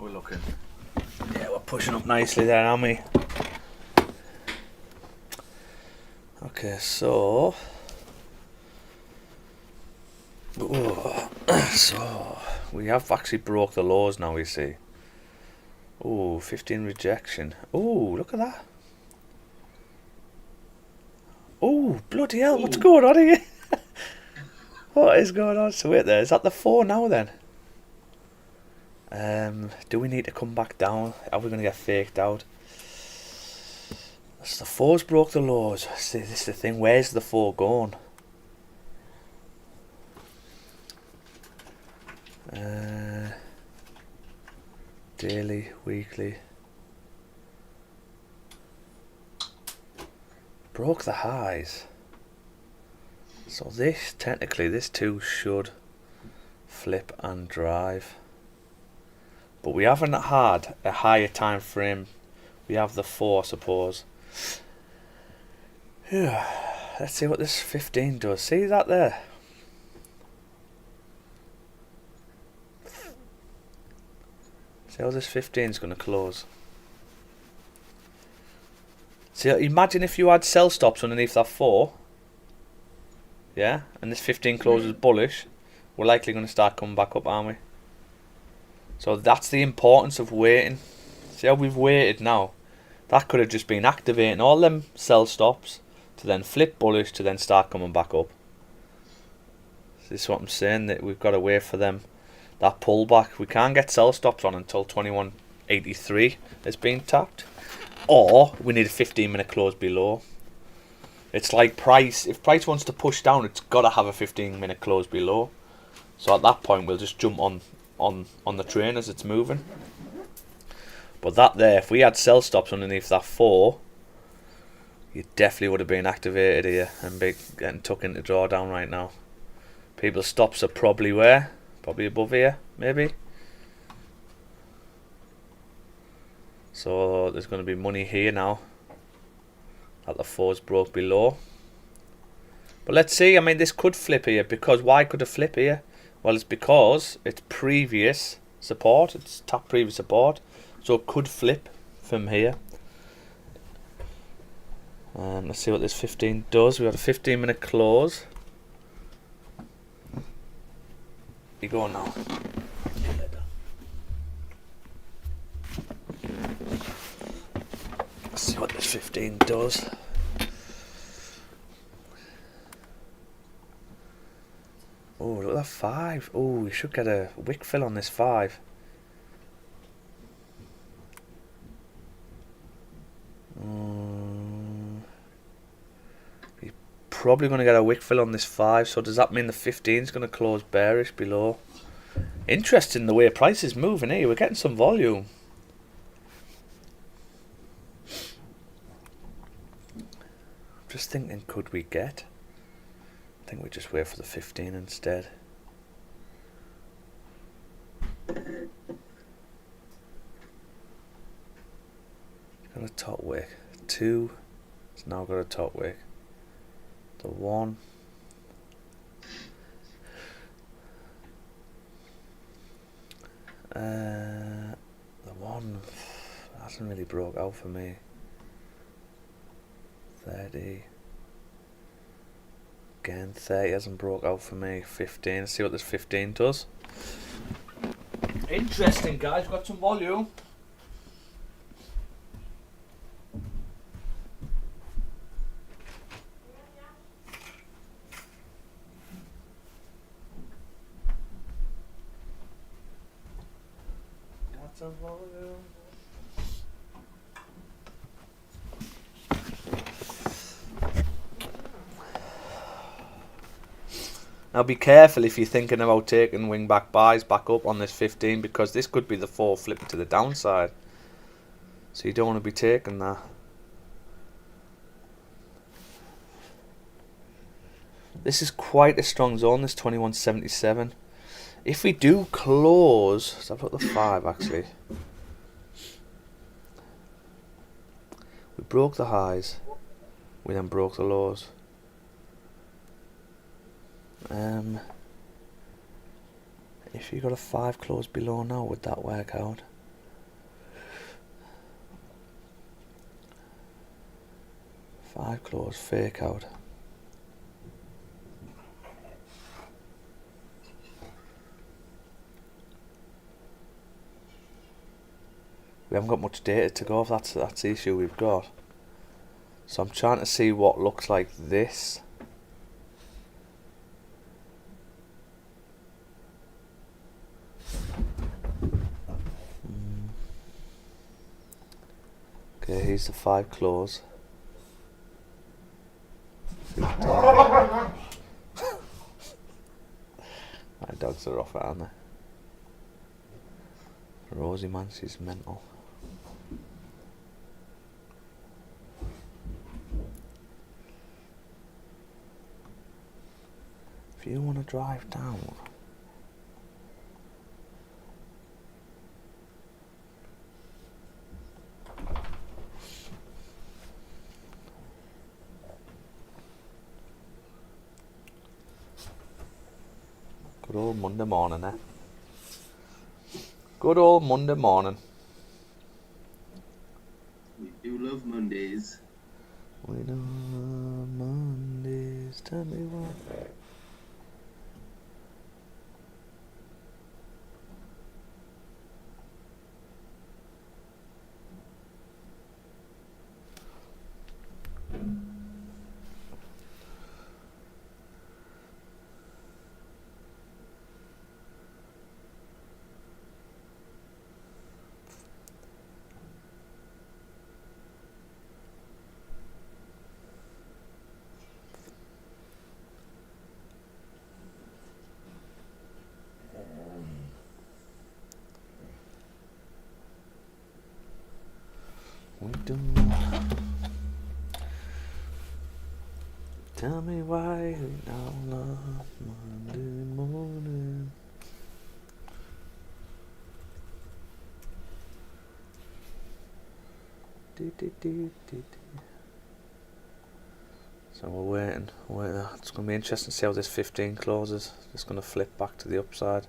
We're looking. Yeah, we're pushing up nicely there, aren't we? Okay, so... so we have actually broke the lows now, we see. Oh, 15 rejection. Oh, look at that. Oh, bloody hell, what's going on here? What is going on? So wait there, is that the 4 now then? Do we need to come back down? Are we going to get faked out? So the 4's broke the lows. See, this is the thing, where's the 4 going? Daily, weekly. Broke the highs. So this, technically, this too should flip and drive. But we haven't had a higher time frame. We have the 4, I suppose. Yeah. Let's see what this 15 does. See that there? See how this 15 is going to close. See, imagine if you had sell stops underneath that 4. Yeah, and this 15 closes bullish. We're likely going to start coming back up, aren't we? So that's the importance of waiting. See how we've waited now? That could have just been activating all them sell stops to then flip bullish to then start coming back up. This is what I'm saying, that we've got to wait for them. That pullback, we can't get sell stops on until 21.83 has been tapped, or we need a 15-minute close below. It's like price. If price wants to push down, it's got to have a 15-minute close below. So at that point, we'll just jump on the train as it's moving. But that there, if we had sell stops underneath that 4, you definitely would have been activated here and be getting tucked into drawdown right now. People's stops are probably where? Probably above here, maybe. So there's going to be money here now that the 4's broke below. But let's see, I mean, this could flip here, because why could it flip here? Well, it's because it's previous support, it's tapped previous support, so it could flip from here. Let's see what this 15 does. We've got a 15-minute close. You go now. Let's see what this 15 does. Oh, look at that 5. Oh, we should get a wick fill on this 5. You're probably going to get a wick fill on this 5. So does that mean the 15 is going to close bearish below? Interesting the way price is moving here. We're getting some volume. Just thinking, could we get? I think we just wait for the 15 instead. Got a top wick. 2. It's now got a top wick. The 1. The 1 hasn't really broke out for me. 30. Again, 30 hasn't broke out for me. 15. Let's see what this 15 does. Interesting, guys. We've got some volume. Got some volume. Now be careful if you're thinking about taking wing back buys back up on this 15, because this could be the 4 flipping to the downside. So you don't want to be taking that. This is quite a strong zone, this 21.77. If we do close, so I've got the 5 actually. We broke the highs. We then broke the lows. If you got a 5 close below now, would that work out? 5 close, fake out. We haven't got much data to go off, that's the issue we've got. So I'm trying to see what looks like this. Okay, here's the 5 close. My dogs are off it, aren't they? Rosie, man, she's mental. If you want to drive down, good old Monday morning, eh? Good old Monday morning.
We do love Mondays.
We do love Mondays. Tell me why. We do. Tell me why we don't love Monday morning. So we're waiting. It's going to be interesting to see how this 15 closes. It's going to flip back to the upside.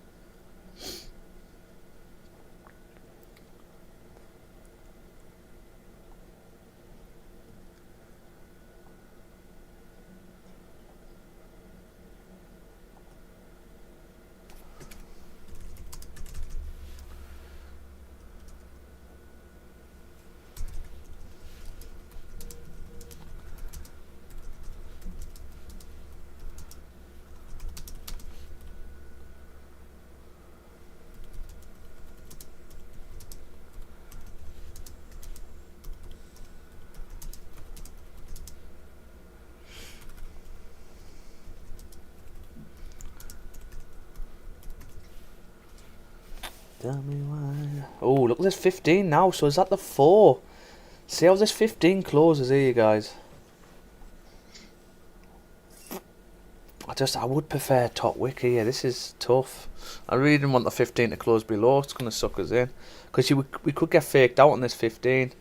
Tell me why. Oh, look at this 15 now. So is that the 4? See how this 15 closes here, you guys. I would prefer top wick here. This is tough. I really didn't want the 15 to close below. It's going to suck us in. Because we could get faked out on this 15.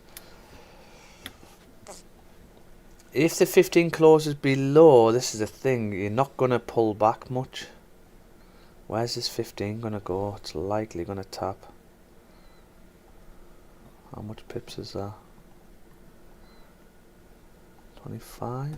If the 15 closes below, this is the thing. You're not going to pull back much. Where's this 15 going to go? It's likely going to tap. How much pips is that? 25?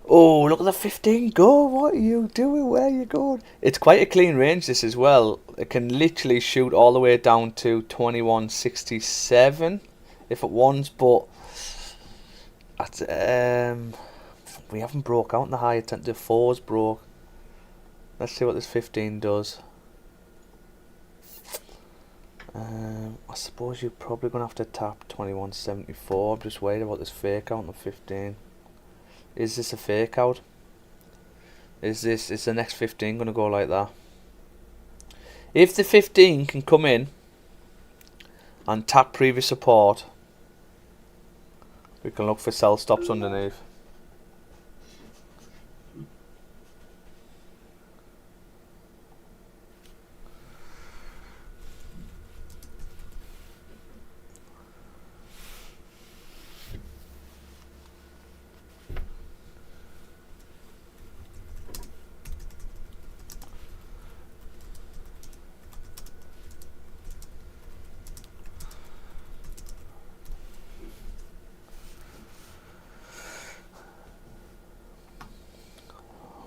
Oh, look at the 15 go. What are you doing? Where are you going? It's quite a clean range, this as well. It can literally shoot all the way down to 2167 if it wants, but at, we haven't broke out in the high. The 4's broke. Let's see what this 15 does. I suppose you're probably going to have to tap 2174. I'm just worried about this fake out on the 15. Is this a fake out? Is the next 15 going to go like that? If the 15 can come in and tap previous support, we can look for sell stops underneath.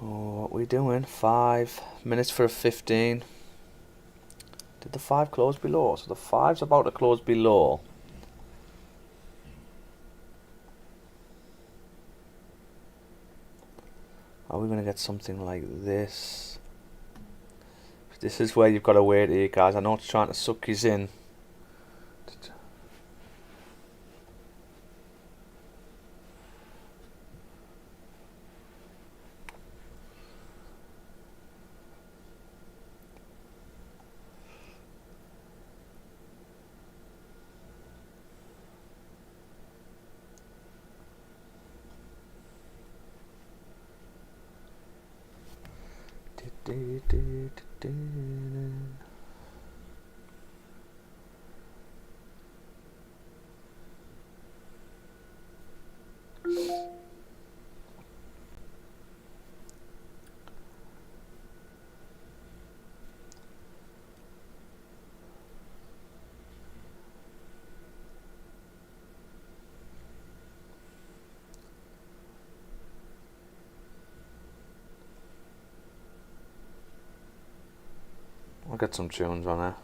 What we doing? 5 minutes for a 15. Did the 5 close below? So the 5's about to close below. Are we going to get something like this? This is where you've got to wait here, guys. I know it's trying to suck you in. I'll get some tunes on there.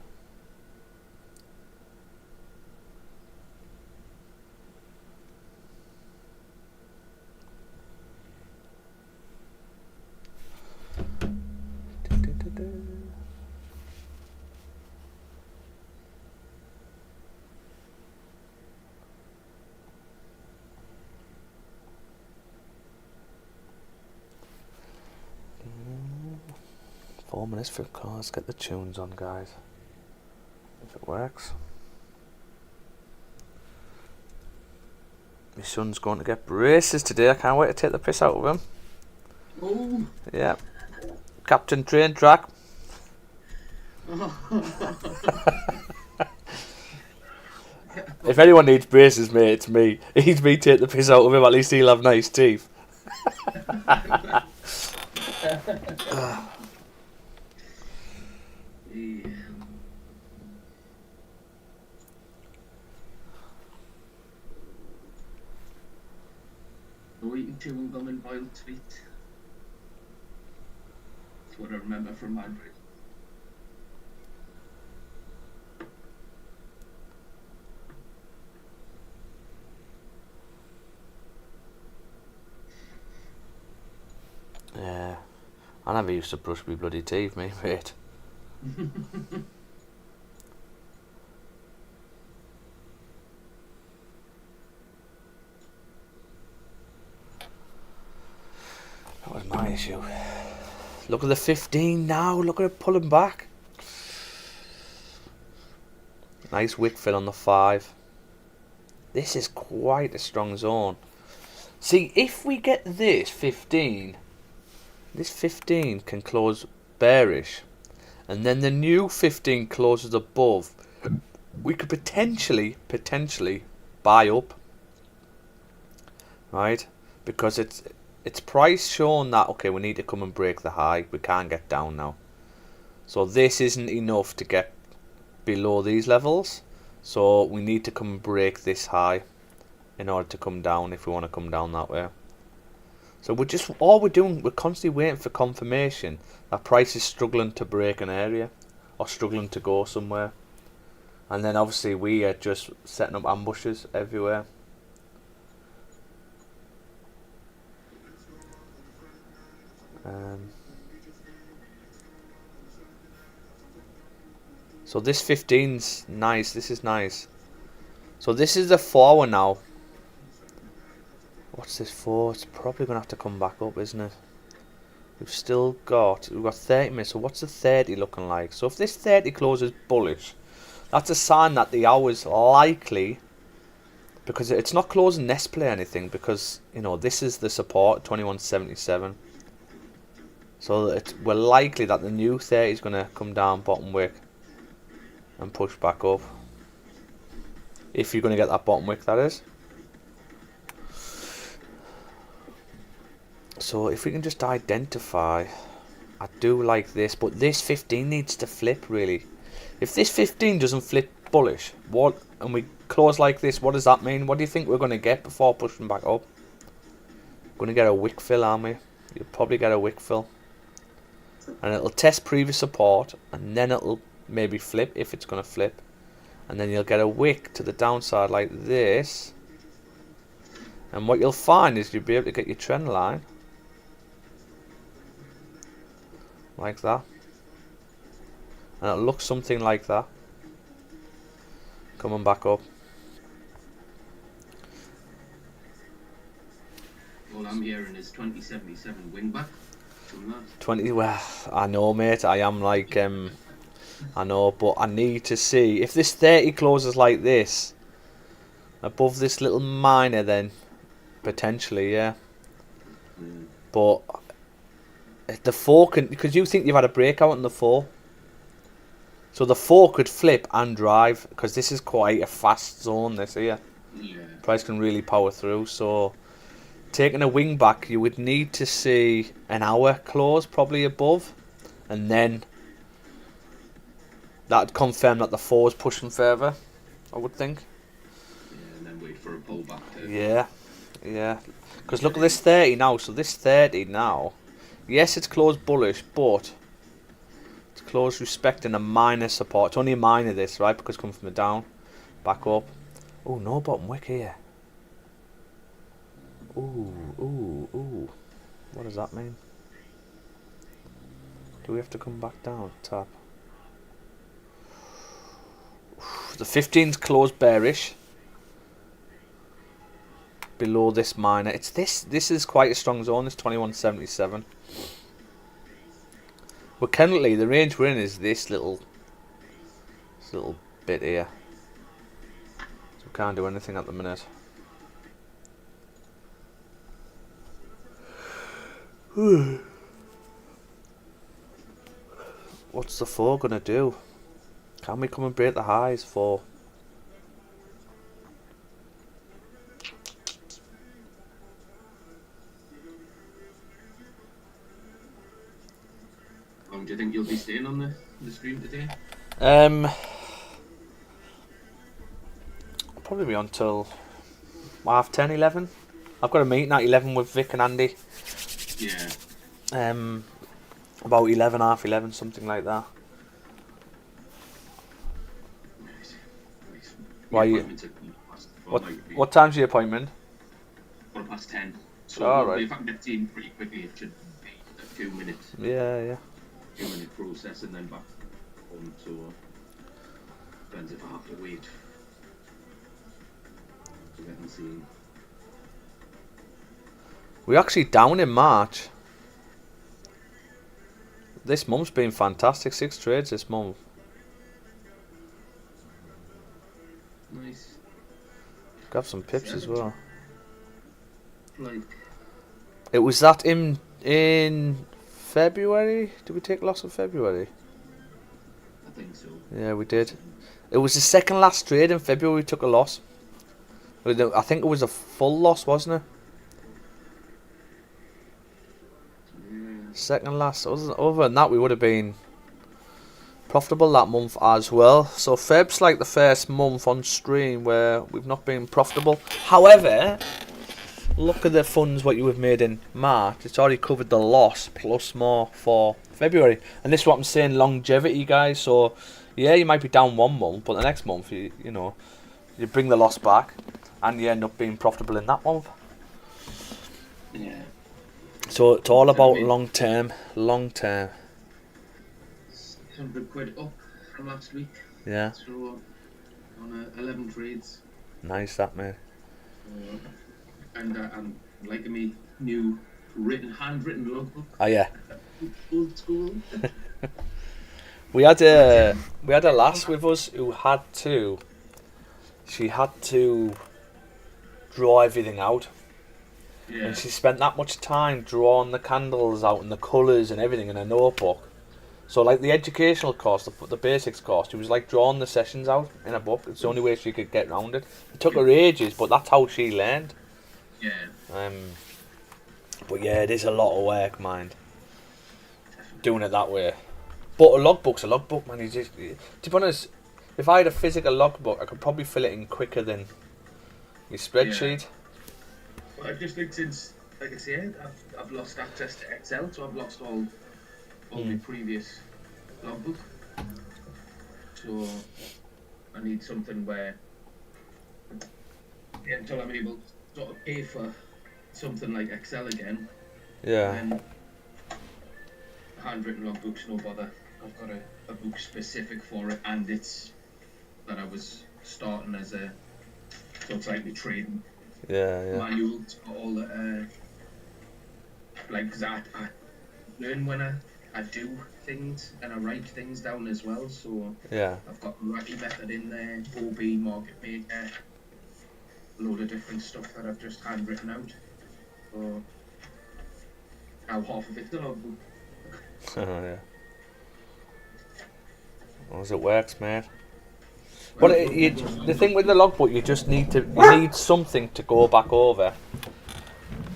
Minutes for cars. Get the tunes on, guys. If it works. My son's going to get braces today. I can't wait to take the piss out of him.
Oh.
Yeah. Captain Train Track. If anyone needs braces, mate, it's me. He's me take the piss out of him. At least he'll have nice teeth.
Eating chewing gum and boiled sweet. That's what I remember from my brain.
Yeah, I never used to brush my bloody teeth, me, mate. That was my issue. Look at the 15 now. Look at it pulling back. Nice wick fill on the 5. This is quite a strong zone. See, if we get this 15, this 15 can close bearish, and then the new 15 closes above, we could potentially buy up, right? Because it's price showing that, okay, we need to come and break the high. We can't get down now. So this isn't enough to get below these levels. So we need to come and break this high in order to come down if we want to come down that way. So all we're doing, we're constantly waiting for confirmation that price is struggling to break an area or struggling to go somewhere. And then obviously we are just setting up ambushes everywhere. So this 15's nice. This is nice. So this is the 4 now. What's this for? It's probably gonna have to come back up, isn't it? We've got 30 minutes. So what's the 30 looking like? So if this 30 closes bullish, that's a sign that the hour's likely, because it's not closing nest play or anything, because you know this is the support 2177. So we're likely that the new 30 is gonna come down bottom wick and push back up. If you're gonna get that bottom wick, that is. So if we can just identify, I do like this, but this 15 needs to flip really. If this 15 doesn't flip bullish, and we close like this, what does that mean? What do you think we're gonna get before pushing back up? Gonna get a wick fill, aren't we? You'll probably get a wick fill, and it'll test previous support, and then it'll maybe flip if it's gonna flip, and then you'll get a wick to the downside like this. And what you'll find is you'll be able to get your trend line like that, and it'll look something like that coming back up.
All I'm hearing is 2077 wing back from that.
20, well, I know mate, I am like I know, but I need to see if this 30 closes like this above this little minor, then potentially, yeah. But the 4 can, because you think you've had a breakout on the 4, so the 4 could flip and drive, because this is quite a fast zone, this here.
Yeah.
Price can really power through. So taking a wing back, you would need to see an hour close probably above, and then that'd confirm that the 4 is pushing further, I would think.
Yeah, and then wait for a pullback.
Yeah. Because look at this 30 now. So this 30 now, yes, it's closed bullish, but it's closed respecting a minor support. It's only a minor this, right? Because it's coming from the down, back up. Oh, no bottom wick here. Ooh. What does that mean? Do we have to come back down? Tap. The 15's closed bearish below this minor. It's this is quite a strong zone, this 2177. But currently the range we're in is this little bit here. So we can't do anything at the minute. What's the 4 gonna do? Can we come and break the highs for?
Do you think you'll be staying on the stream today?
I'll probably be on till 10:30, 11. I've got a meeting at 11 with Vic and Andy.
Yeah.
About 11, 11, something like that. Why you? What time's your appointment?
10:15. So
alright.
if I can get in pretty quickly, it should be a few minutes.
Yeah.
2-minute process and then back home. So depends if I have to wait to get and see.
We're actually down in March. This month's been fantastic. 6 trades this month.
Nice.
Got some pips as well.
Like,
it was that in February. Did we take loss in February?
I think so.
Yeah, we did. It was the second last trade in February we took a loss. I think it was a full loss, wasn't it?
Yeah.
Second last. Other than that, we would have been profitable that month as well. So Feb's like the first month on stream where we've not been profitable. However, look at the funds what you have made in March. It's already covered the loss plus more for February. And this is what I'm saying, longevity, guys. So yeah, you might be down 1 month, but the next month you know, you bring the loss back and you end up being profitable in that month.
Yeah.
So it's all about long term.
100 quid up from last week.
Yeah.
So on 11 trades.
Nice that, mate.
And I'm liking me new handwritten logbook.
Oh yeah.
Old school.
We had a lass with us who had to. She had to draw everything out.
Yeah.
And she spent that much time drawing the candles out and the colours and everything in a notebook. So like the educational course, the basics course, she was like drawing the sessions out in a book. It's the only way she could get around it. It took her ages, but that's how she learned.
Yeah.
But yeah, it is a lot of work, mind. Doing it that way. But a logbook's a logbook, man. To be honest, if I had a physical logbook, I could probably fill it in quicker than your spreadsheet.
Yeah. Well, I just think since, like I said, I've lost access to Excel, so I've lost all my previous logbook. So I need something where, until I'm able to sort of pay for something like Excel again.
Yeah.
Then handwritten logbooks, no bother. I've got a book specific for it, and it's that I was starting as a, so it's like the trading manual to all the like, because I learn when I do things and I write things down as well. So
yeah,
I've got Ratty method in there, OB market maker, a load of different stuff that I've just handwritten out. So now half of it's the logbook.
Oh yeah. As it works, mate. Well, the thing with the logbook, you need something to go back over.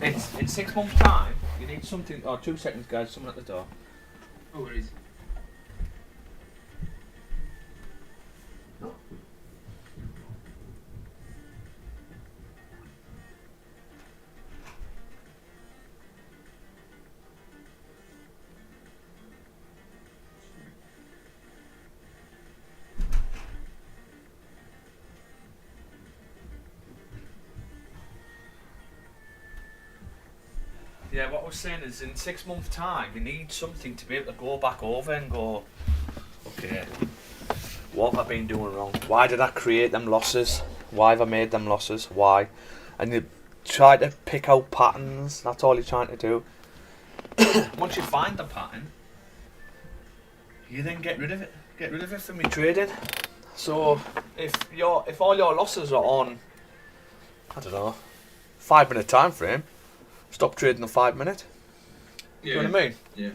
It's in 6 months' time. You need something. Oh, 2 seconds, guys. Someone at the door.
No worries.
Yeah, what I was saying is in 6 months' time, you need something to be able to go back over and go, okay, what have I been doing wrong? Why did I create them losses? Why have I made them losses? Why? And you try to pick out patterns. That's all you're trying to do. Once you find the pattern, you then get rid of it. Get rid of it from your trading. So if all your losses are on, I don't know, 5-minute time frame, stop trading the 5 minute.
Yeah.
You know what I mean?
Yeah.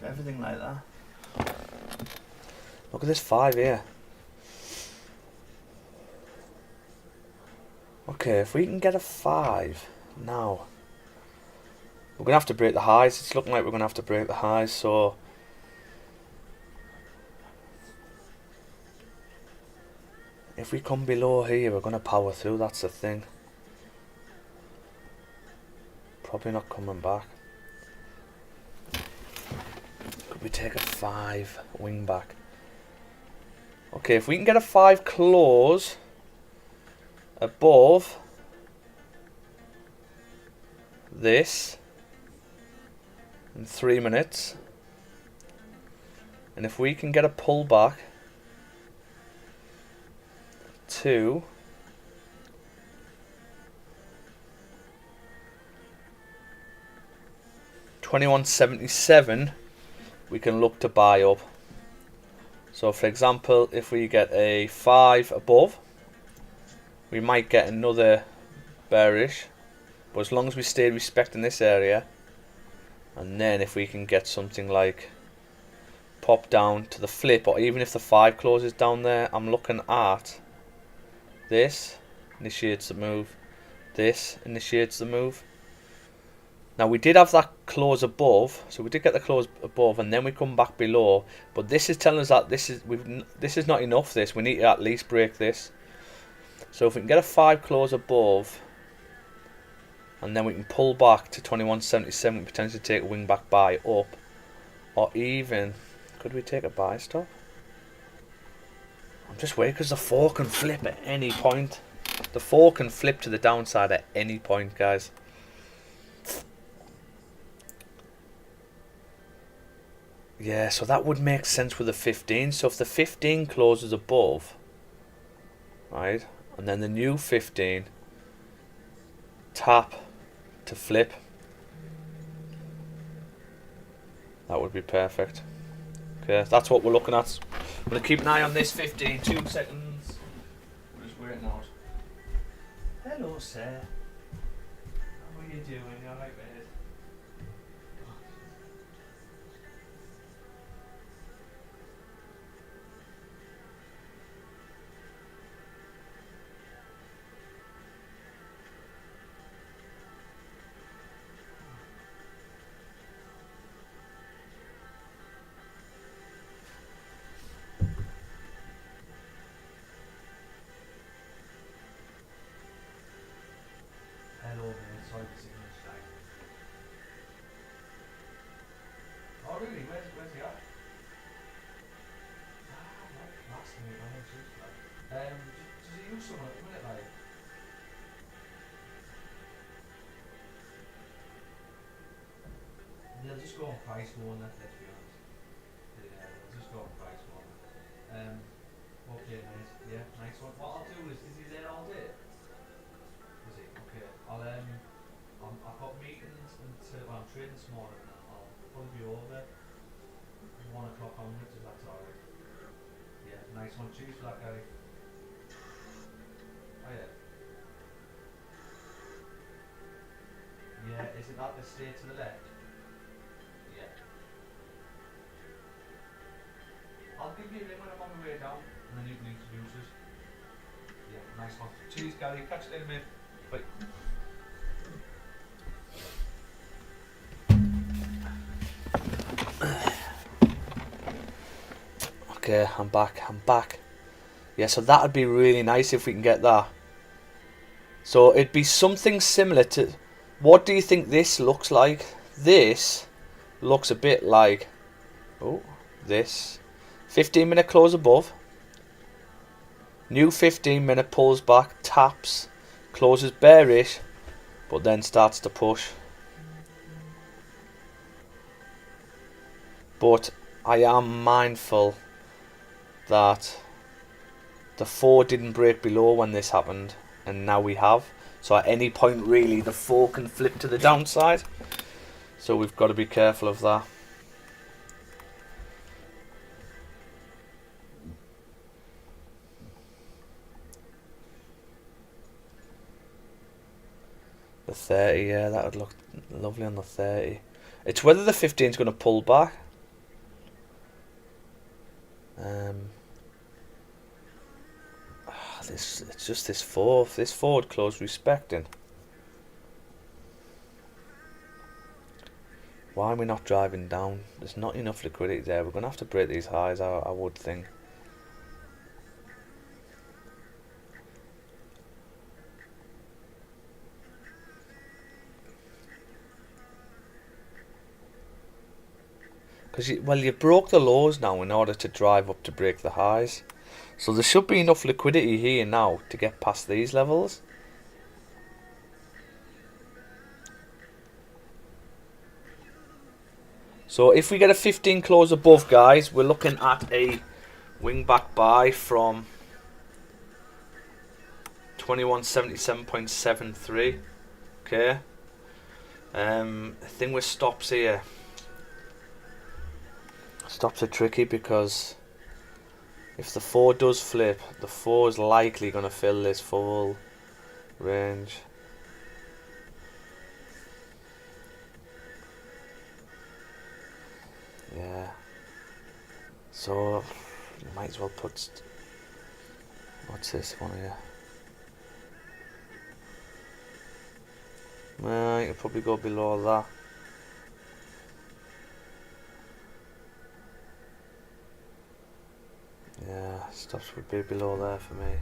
Everything like that. Look at this 5 here. Okay, if we can get a 5 now, we're gonna have to break the highs. It's looking like we're gonna have to break the highs. So if we come below here, we're gonna power through. That's the thing. Probably not coming back. Could we take a 5 wing back? Okay, if we can get a 5 close above this in 3 minutes, and if we can get a pullback to 21.77, we can look to buy up. So for example, if we get a 5 above, we might get another bearish, but as long as we stay respecting this area, and then if we can get something like pop down to the flip, or even if the 5 closes down there, I'm looking at this initiates the move, this initiates the move, Now we did have that close above, so we did get the close above, and then we come back below. But this is telling us that this is not enough. We need to at least break this. So if we can get a 5 close above, and then we can pull back to 21.77, potentially take a wing back buy up, or even could we take a buy stop? I'm just waiting because the 4 can flip at any point. The 4 can flip to the downside at any point, guys. Yeah, so that would make sense with the 15. So if the 15 closes above, right, and then the new 15 tap to flip, that would be perfect. Okay, that's what we're looking at. I'm going to keep an eye on this 15. 2 seconds. We're just waiting out. Hello, sir. How are you doing? You alright, mate? Hello, mate. Sorry for seeing you tonight. Oh, really? Where's he at? Ah, right. Last minute, man. Does he use someone at the minute, like? They'll just go on price more than that, let's be honest. Yeah, they'll just go on price more. Okay, mate. Yeah, nice one. What I'll do is he there all day? Is he? Okay. I've got meetings until, well, I'm trading this morning, and I'll probably be over 1 o'clock onwards, if that's alright. Yeah, nice one. Cheers for that, Gary. Oh yeah. Yeah, is it that the stay to the left? Yeah. I'll give you a ring when I'm on my way down, and then you can introduce us. Yeah, nice one. Cheers, Gary. Catch you later, mate. Bye. Okay, I'm back. Yeah, so that would be really nice if we can get that. So it'd be something similar to, what do you think this looks like? This looks a bit like, oh, this 15-minute close above, new 15-minute pulls back, taps, closes bearish, but then starts to push. But I am mindful that the 4 didn't break below when this happened, and now we have. So at any point really the 4 can flip to the downside, so we've got to be careful of that. The 30, yeah, that would look lovely on the 30. It's whether the 15 is going to pull back. It's just this 4. This forward close respecting. Why are we not driving down? There's not enough liquidity there. We're going to have to break these highs, I would think. Because you broke the lows now in order to drive up to break the highs. So there should be enough liquidity here now to get past these levels. So if we get a 15 close above, guys, we're looking at a wing back buy from 2177.73. Okay. The thing with stops here. Stops are tricky because if the 4 does flip, the 4 is likely going to fill this full range. Yeah. So you might as well put, what's this one here? 290 will probably go below that. Yeah, stops would be below there for me.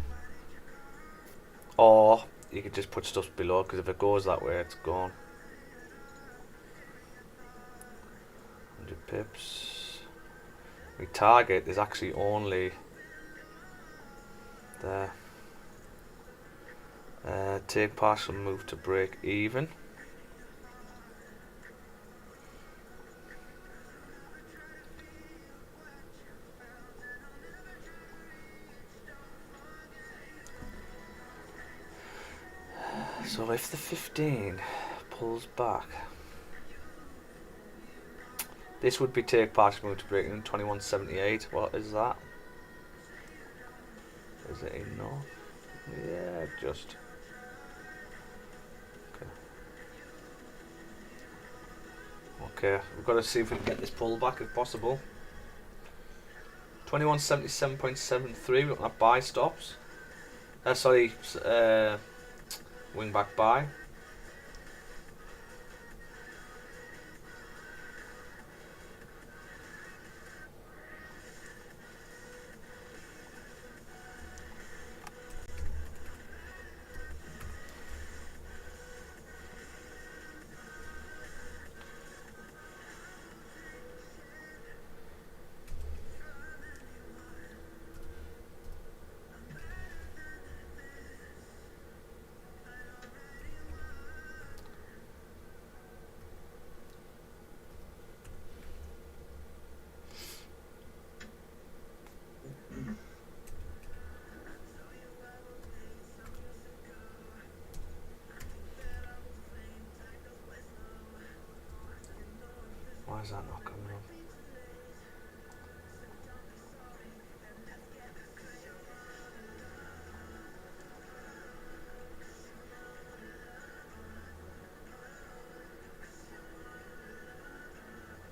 Or you could just put stuff below, because if it goes that way, it's gone. 100 pips. My target is actually only there. Take partial move to break even. So if the 15 pulls back, this would be take partial move to break even. 2178. What is that? Is it enough? Yeah, just. Okay, we've got to see if we can get this pullback if possible. 2177.73. We've got buy stops. Sorry, wing back buy. Why is that not coming up?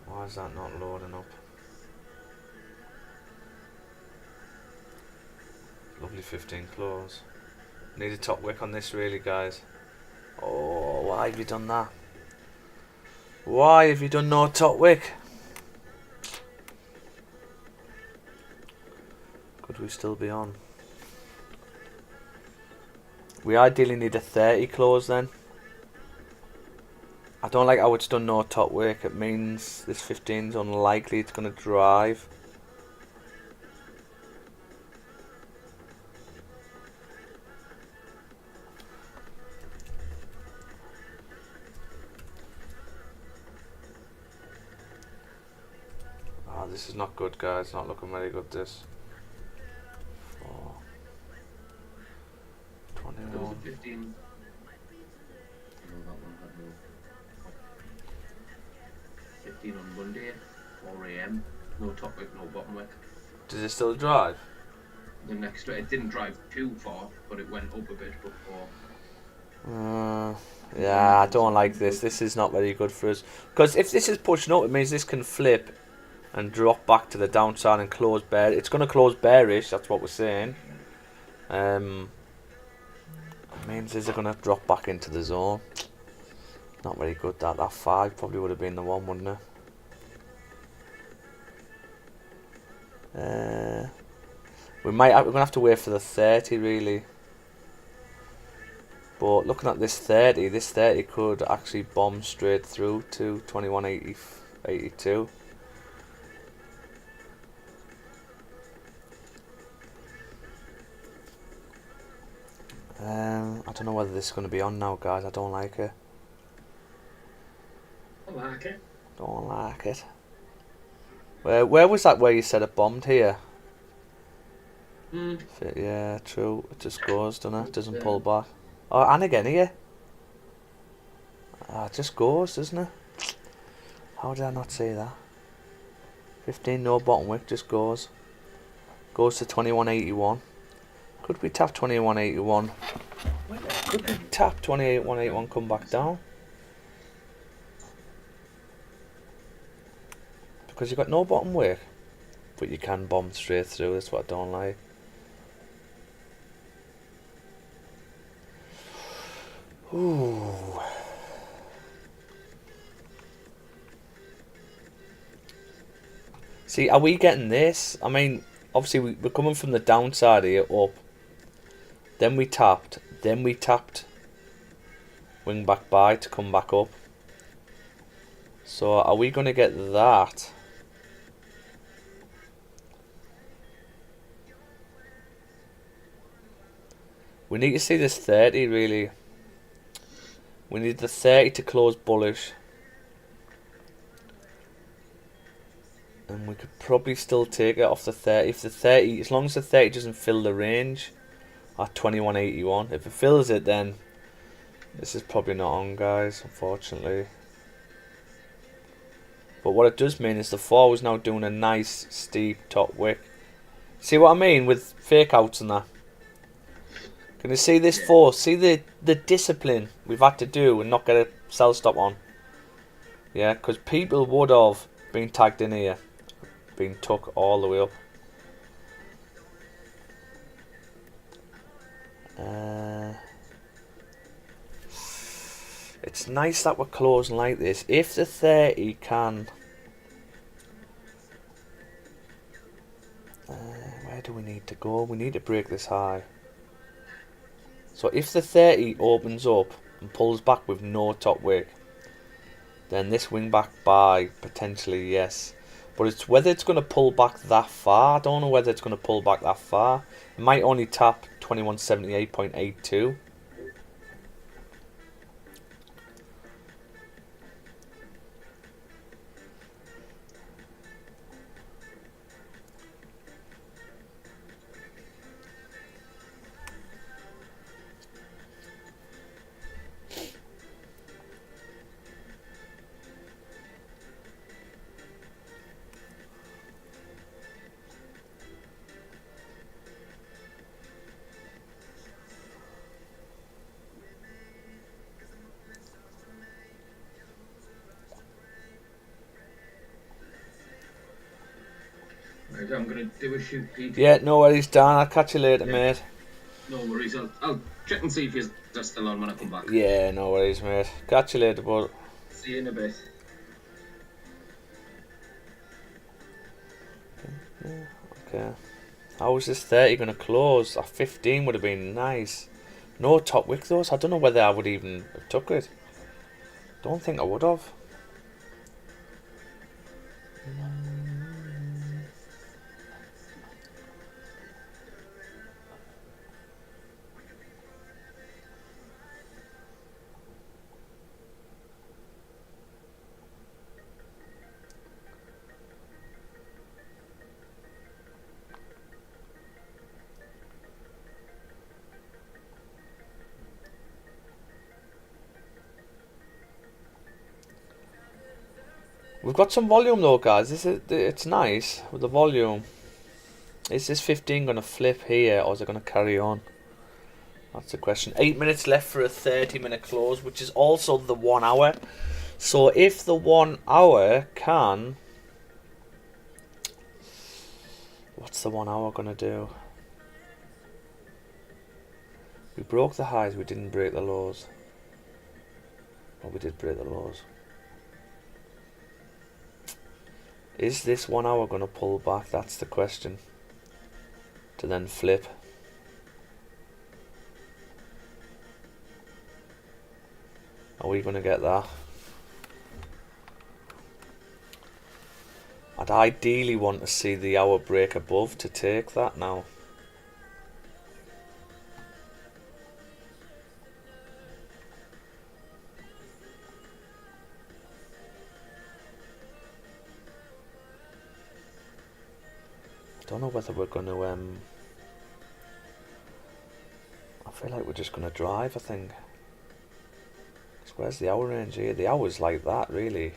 Why is that not loading up? Lovely 15 close. Need a top wick on this really, guys. Oh, why have you done that? Why have you done no top wick? Could we still be on? We ideally need a 30 close then. I don't like how it's done no top wick. It means this 15 is unlikely it's going to drive. This is not good, guys. Not looking very good, this. 4, 21.
15. No, that one had no. 15 on Monday, 4 AM. No top wick, no bottom wick.
Does it still drive?
The next, it didn't drive too far, but it went up a bit before.
Yeah, I don't like this. This is not very good for us. Because if this is pushing up, it means this can flip and drop back to the downside and close bear. It's going to close bearish, that's what we're saying. It means is it going to drop back into the zone. Not very good. That 5 probably would have been the one, wouldn't it? We're gonna have to wait for the 30 really. But looking at this 30 could actually bomb straight through to 2182. I don't know whether this is going to be on now, guys. I don't like it.
I like it.
Don't like it. Where was that where you said it bombed here? Yeah, true. It just goes, doesn't it? Doesn't pull back. Oh, and again here. It just goes, doesn't it? How did I not see that? 15 no bottom wick, just goes. Goes to 2181. Could we tap 2181? Could we tap 2181, come back down? Because you've got no bottom wick, but you can bomb straight through. That's what I don't like. Ooh. See, are we getting this? I mean, obviously we're coming from the downside here, up. Then we tapped. Then we tapped. Wing back buy to come back up. So are we going to get that? We need to see this 30 really. We need the 30 to close bullish. And we could probably still take it off the 30. If the 30, as long as the 30 doesn't fill the range at 21.81. If it fills it, then this is probably not on, guys, unfortunately. But what it does mean is the 4 is now doing a nice steep top wick. See what I mean with fake outs and that? Can you see this 4? See the discipline we've had to do and not get a sell stop on? Yeah, because people would have been tagged in here, been took all the way up. It's nice that we're closing like this. If the 30 can... where do we need to go? We need to break this high. So if the 30 opens up and pulls back with no top wick, then this wing back buy, potentially, yes. But it's whether it's going to pull back that far. I don't know whether it's going to pull back that far. It might only tap 2178.82.
Right, I'm going to do a shoot, Pete.
Yeah, no worries, Dan. I'll catch you later, mate.
No worries. I'll check and see if you're still on when I come back.
Yeah, no worries, mate. Catch you later, bud.
See you in a bit.
Okay. How is this 30 going to close? A 15 would have been nice. No top wick, though, so I don't know whether I would even have took it. Don't think I would have. We've got some volume though, guys. It's nice with the volume. Is this 15 going to flip here, or is it going to carry on? That's the question. 8 minutes left for a 30-minute close, which is also the 1 hour. So if the 1 hour can... What's the 1 hour going to do? We broke the highs, we didn't break the lows. Well, we did break the lows. Is this 1 hour going to pull back? That's the question. To then flip. Are we going to get that? I'd ideally want to see the hour break above to take that now. I don't know whether we're going to I feel like we're just going to drive, I think. 'Cause where's the hour range here? The hour's like that, really.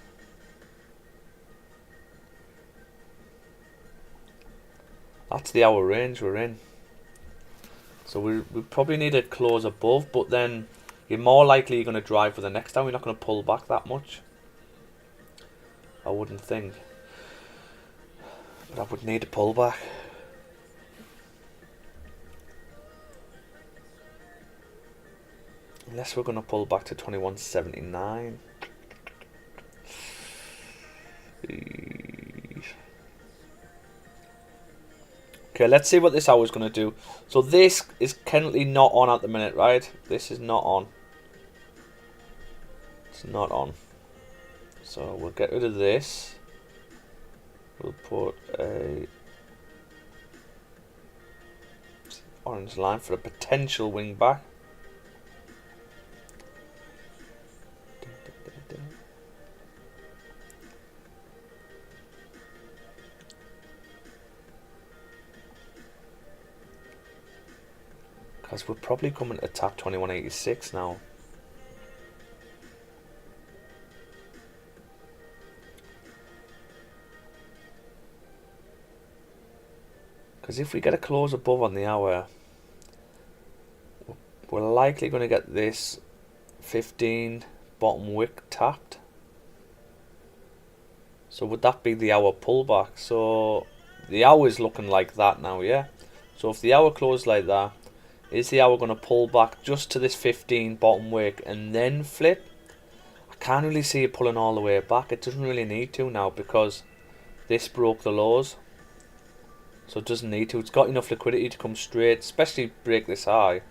That's the hour range we're in. So we probably need to close above, but then you're more likely you're going to drive for the next hour. You're not going to pull back that much, I wouldn't think. But I would need to pull back. Unless we're going to pull back to 2179. Okay, let's see what this hour is going to do. So this is currently not on at the minute, right? This is not on. It's not on. So we'll get rid of this. We'll put a orange line for a potential wing back. Because we're probably coming to tap 2186 now. Because if we get a close above on the hour, we're likely going to get this 15 bottom wick tapped. So would that be the hour pullback? So the hour is looking like that now, yeah? So if the hour closed like that, is the hour going to pull back just to this 15 bottom wick and then flip? I can't really see it pulling all the way back. It doesn't really need to now because this broke the lows. So it doesn't need to. It's got enough liquidity to come straight, especially break this high.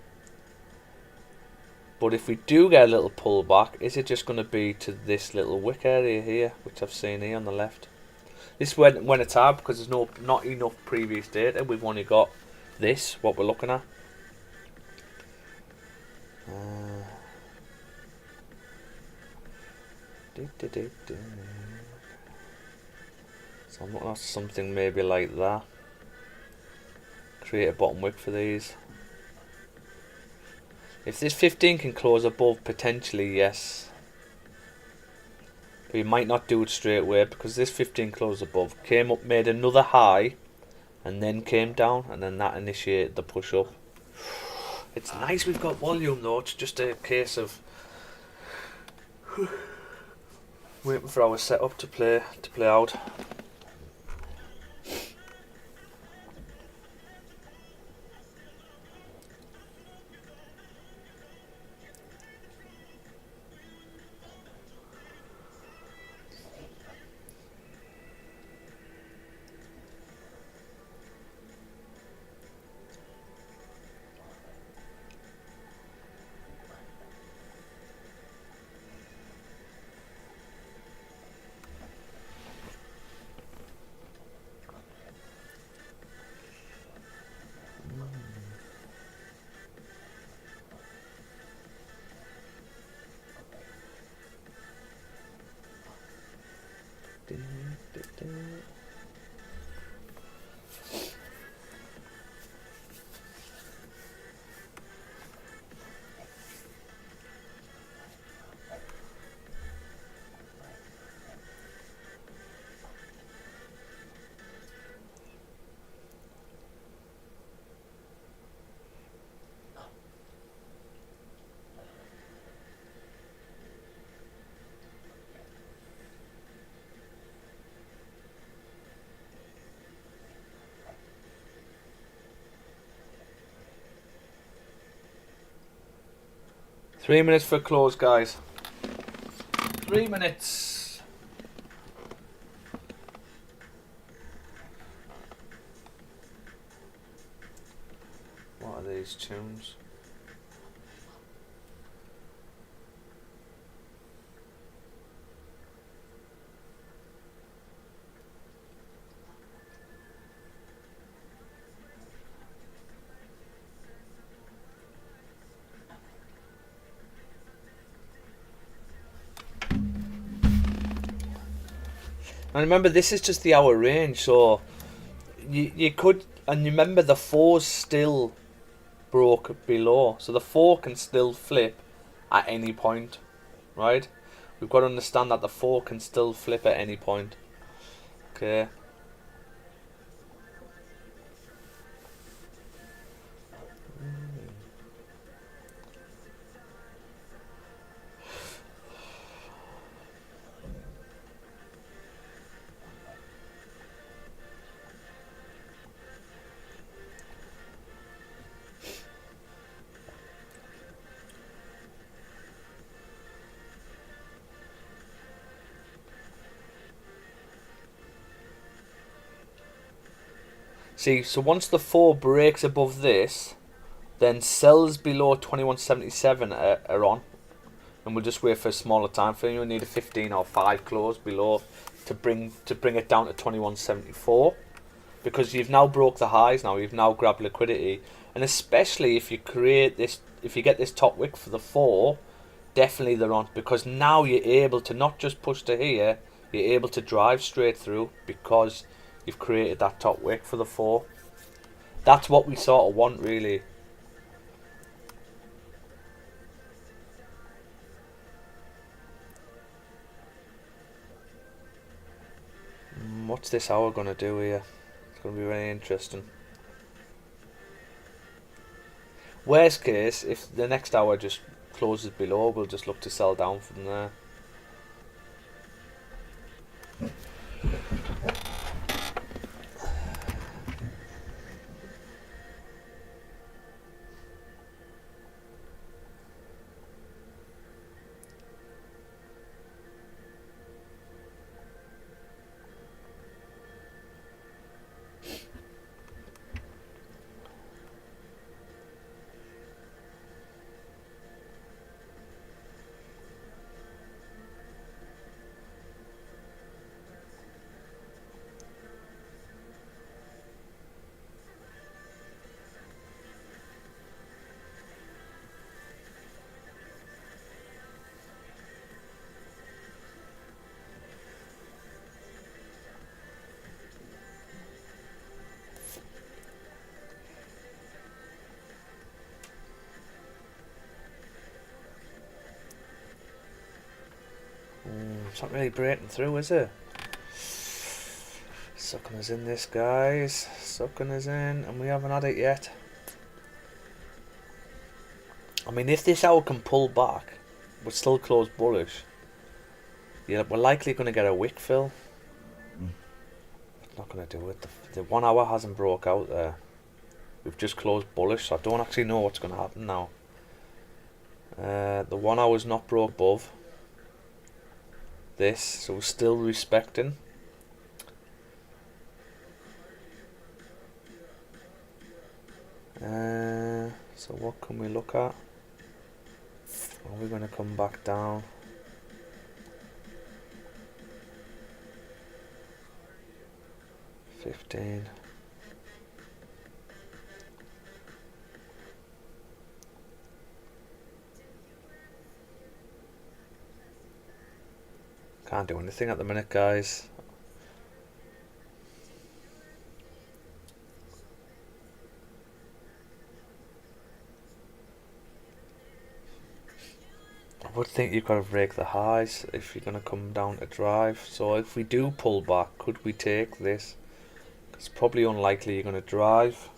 But if we do get a little pullback, is it just going to be to this little wick area here, which I've seen here on the left? This when it's hard because there's not enough previous data. We've only got this, what we're looking at. So I'm looking at something maybe like that. Create a bottom wick for these. If this 15 can close above, potentially yes. But you might not do it straight away because this 15 closed above, came up, made another high, and then came down, and then that initiated the push up. It's nice we've got volume though. It's just a case of waiting for our setup to play out. Three minutes for close, guys. 3 minutes. What are these tunes? And remember, this is just the hour range, so you could, and remember the 4's still broke below, so the 4 can still flip at any point, right? We've got to understand that the 4 can still flip at any point. Okay. See, so once the 4 breaks above this, then sells below 2177 are on, and we'll just wait for a smaller time frame. You'll need a 15 or 5 close below to bring it down to 2174, because you've now broke the highs. Now you've now grabbed liquidity, and especially if you create this, if you get this top wick for the 4, definitely they're on, because now you're able to not just push to here, you're able to drive straight through because you've created that top wick for the 4. That's what we sort of want, really. What's this hour going to do here? It's going to be very interesting. Worst case, if the next hour just closes below, we'll just look to sell down from there. It's not really breaking through, is it? Sucking us in this, guys. Sucking us in, and we haven't had it yet. I mean, if this hour can pull back, but still close bullish, yeah, we're likely going to get a wick fill. It's not going to do it. The 1 hour hasn't broke out there. We've just closed bullish, so I don't actually know what's going to happen now. The 1 hour's not broke above this, so we're still respecting. So what can we look at? Are we going to come back down? $15. Can't do anything at the minute, guys. I would think you've got to break the highs if you're going to come down to drive. So if we do pull back, could we take this? It's probably unlikely you're going to drive.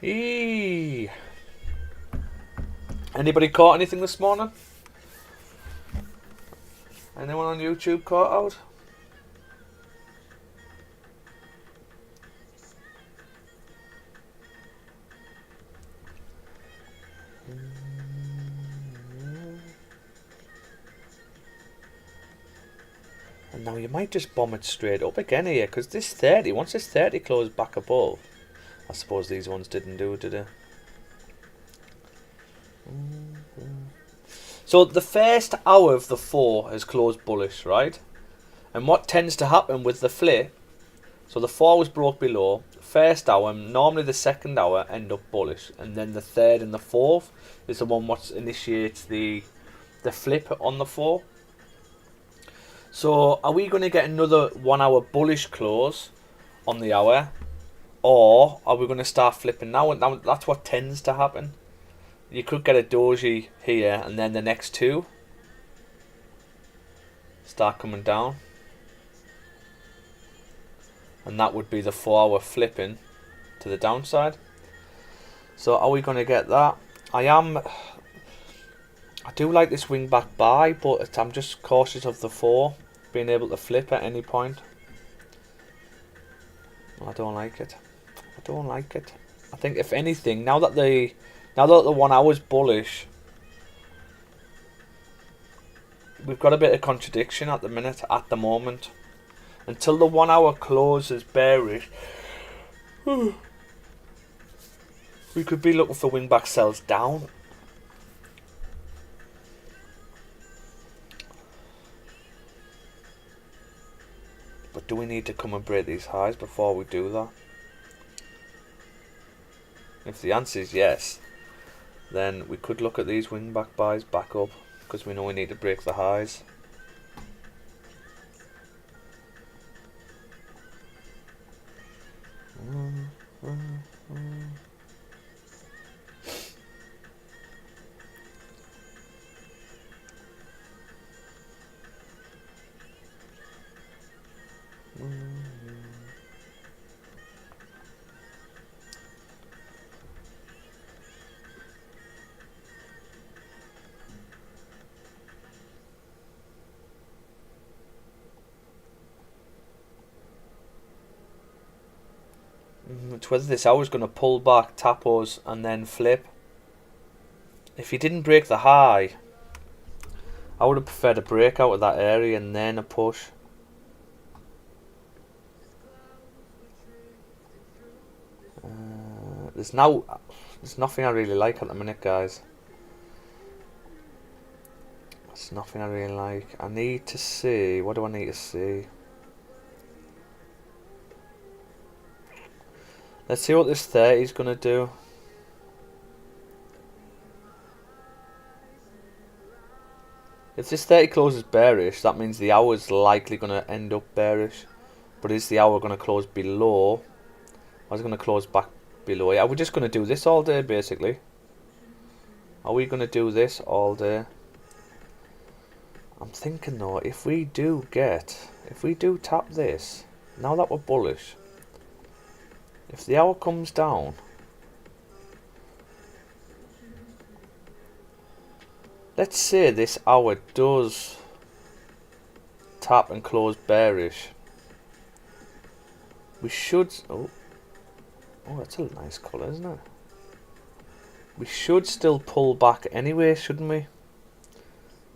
Eee. Anybody caught anything this morning? Anyone on YouTube caught out? And now you might just bomb it straight up again here, because this 30, once this 30 closed back above, I suppose these ones didn't do it, did they? So the first hour of the 4 has closed bullish, right? And what tends to happen with the flip, so the 4 was broke below, first hour, normally the second hour end up bullish, and then the third and the fourth is the one what initiates the flip on the 4. So are we going to get another 1 hour bullish close on the hour, or are we going to start flipping now? And that's what tends to happen. You could get a doji here, and then the next 2 start coming down, and that would be the 4 hour flipping to the downside. So are we going to get that? I do like this wing back buy, but I'm just cautious of the 4 being able to flip at any point. I don't like it. I don't like it. I think if anything, now that the 1 hour's bullish, we've got a bit of contradiction at the minute, at the moment. Until the 1 hour closes bearish, we could be looking for wing back sells down. But do we need to come and break these highs before we do that? If the answer is yes, then we could look at these wing back buys back up, because we know we need to break the highs. It's whether this hour is going to pull back, tap us, and then flip. If he didn't break the high, I would have preferred a breakout of that area and then a push. There's nothing I really like at the minute, guys. There's nothing I really like. I need to see. What do I need to see? Let's see what this 30 is going to do. If this 30 closes bearish, that means the hour is likely going to end up bearish. But is the hour going to close below? Or is it going to close back below? Yeah, we're just going to do this all day, basically. Are we going to do this all day? I'm thinking though, if we do tap this, now that we're bullish, if the hour comes down, let's say this hour does tap and close bearish, we should, oh that's a nice colour, isn't it? We should still pull back anyway, shouldn't we?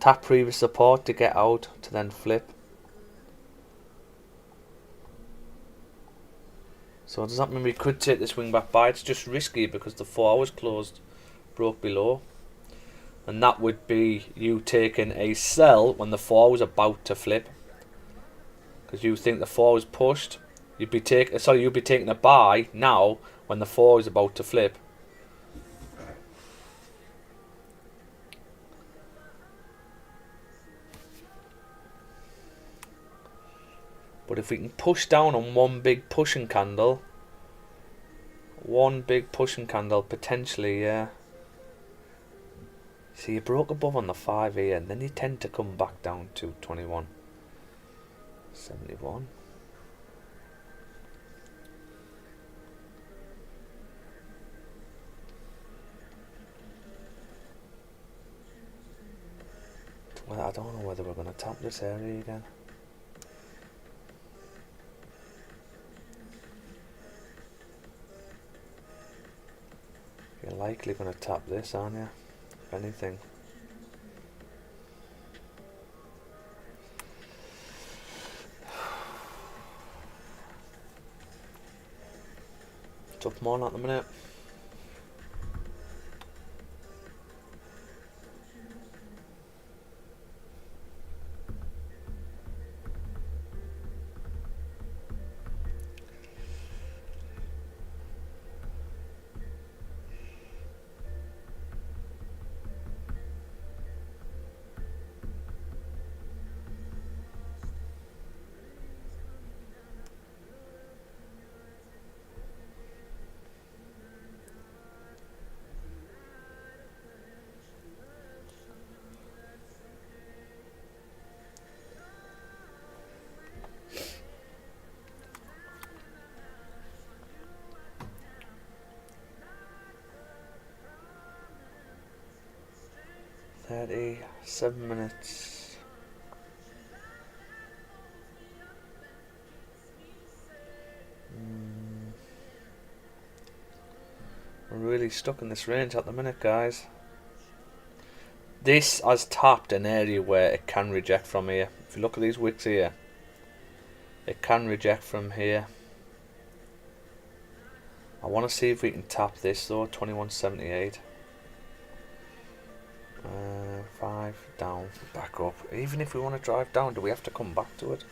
Tap previous support to get out, to then flip. So does that mean we could take this wing back buy? It's just risky because the 4 hours closed, broke below. And that would be you taking a sell when the 4 hours about to flip. Because you think the 4 hours pushed, you'd be taking a buy now when the 4 hours about to flip. But if we can push down on one big pushing candle, potentially, yeah. See, you broke above on the 5 here, and then you tend to come back down to 21.71. Well, I don't know whether we're going to tap this area again. You're likely going to tap this, aren't you? If anything. Tough morning at the minute. Seven minutes. We're really stuck in this range at the minute, guys. This has tapped an area where it can reject from here. If you look at these wicks here, it can reject from here. I want to see if we can tap this though, 2178. 5 down, back up. Even if we want to drive down, do we have to come back to it?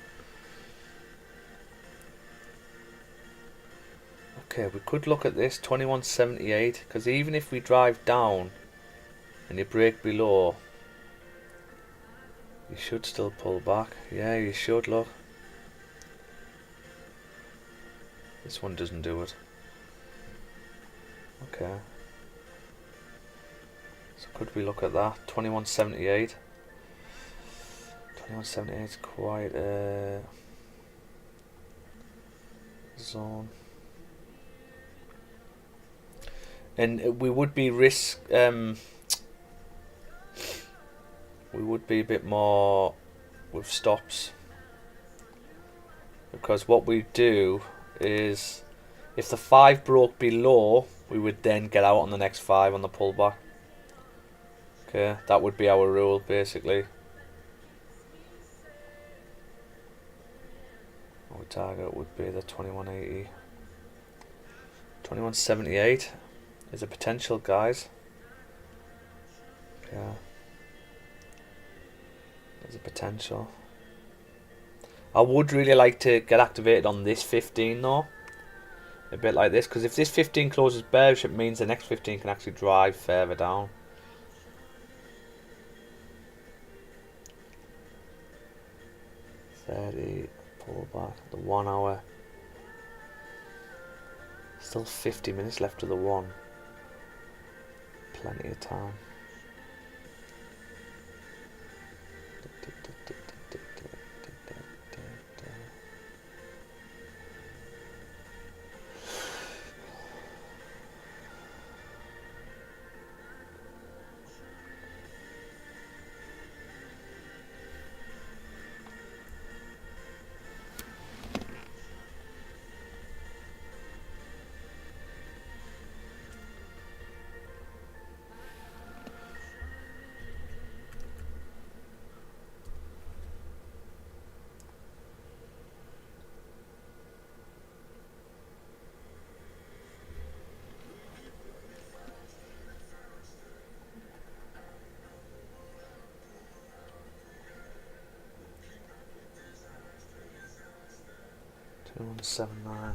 Okay, we could look at this 2178, because even if we drive down and you break below, you should still pull back. Yeah, you should. Look, this one doesn't do it. Okay, so could we look at that 2178? 2178 is quite a zone. And we would be we would be a bit more with stops, because what we do is if the 5 broke below, we would then get out on the next 5 on the pullback. Okay, that would be our rule basically. Our target would be the 2180. 2178 is a potential, guys. Yeah, there's a potential. I would really like to get activated on this 15 though, a bit like this, because if this 15 closes bearish, it means the next 15 can actually drive further down. Pull back the 1 hour. Still 50 minutes left to the 1. Plenty of time. One 7-9.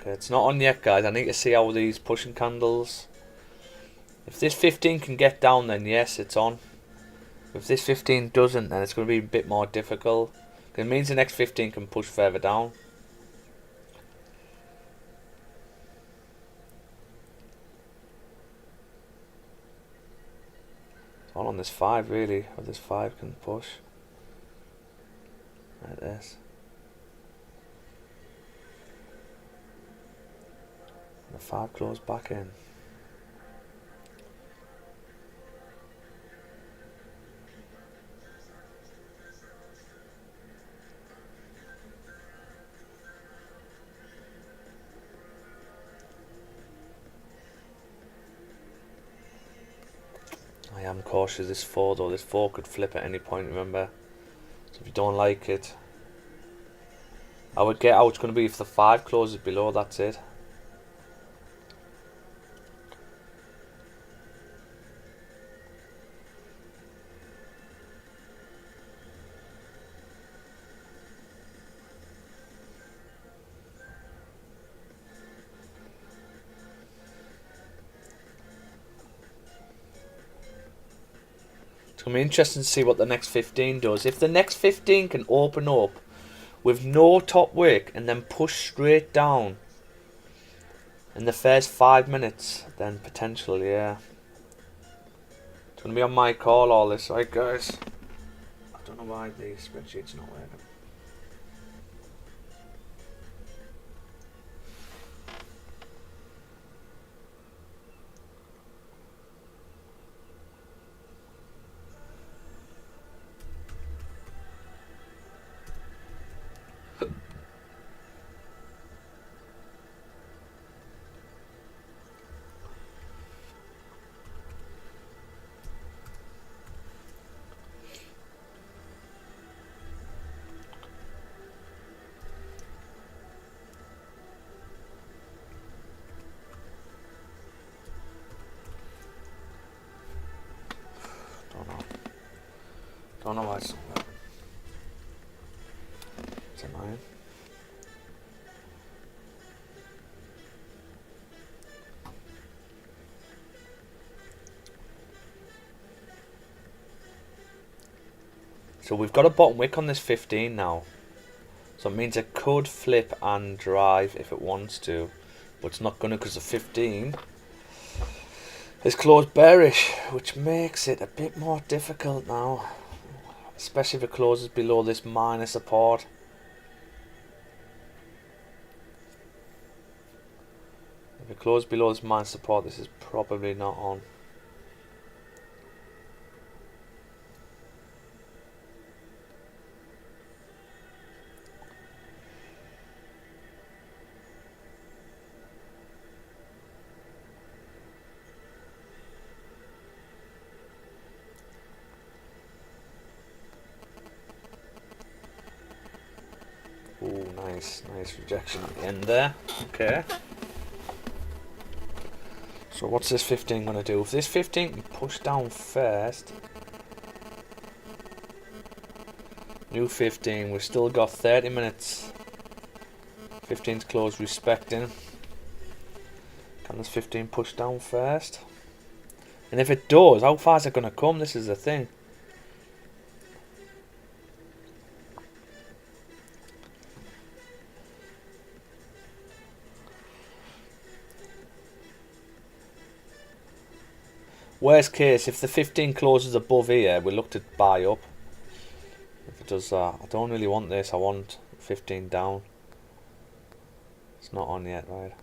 Okay, it's not on yet, guys. I need to see how these pushing candles. If this 15 can get down, then yes, it's on. If this 15 doesn't, then it's going to be a bit more difficult. It means the next 15 can push further down. It's all on this 5 really, or this 5 can push. Like this. And the 5 close back in. I am cautious. This 4 though, this 4 could flip at any point, remember. So if you don't like it, I would get how it's going to be if the 5 closes below, that's it. It's going to be interesting to see what the next 15 does. If the next 15 can open up with no top wick and then push straight down in the first 5 minutes, then potentially, yeah. It's going to be on my call, all this, right, guys? I don't know why the spreadsheet's not working. Don't know why it's not working. It's annoying. So we've got a bottom wick on this 15 now. So it means it could flip and drive if it wants to. But it's not going to because the 15 is closed bearish, which makes it a bit more difficult now. Especially if it closes below this minor support. If it closes below this minor support, this is probably not on. Ooh, nice rejection at the end there. Okay. So what's this 15 going to do? If this 15 can push down first, new 15, we've still got 30 minutes. 15's closed, respecting. Can this 15 push down first? And if it does, how far is it going to come? This is the thing. Worst case, if the 15 closes above here, we look to buy up. If it does that, I don't really want this. I want 15 down. It's not on yet, right?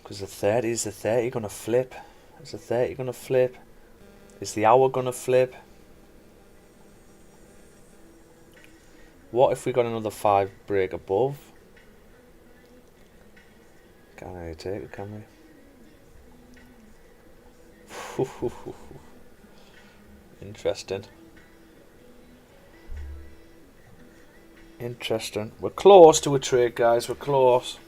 Because the 30 is the 30 going to flip? Is the 30 going to flip? Is the hour going to flip? What if we got another 5 break above? Can't really take it, can we? Interesting. Interesting. We're close to a trade, guys. We're close.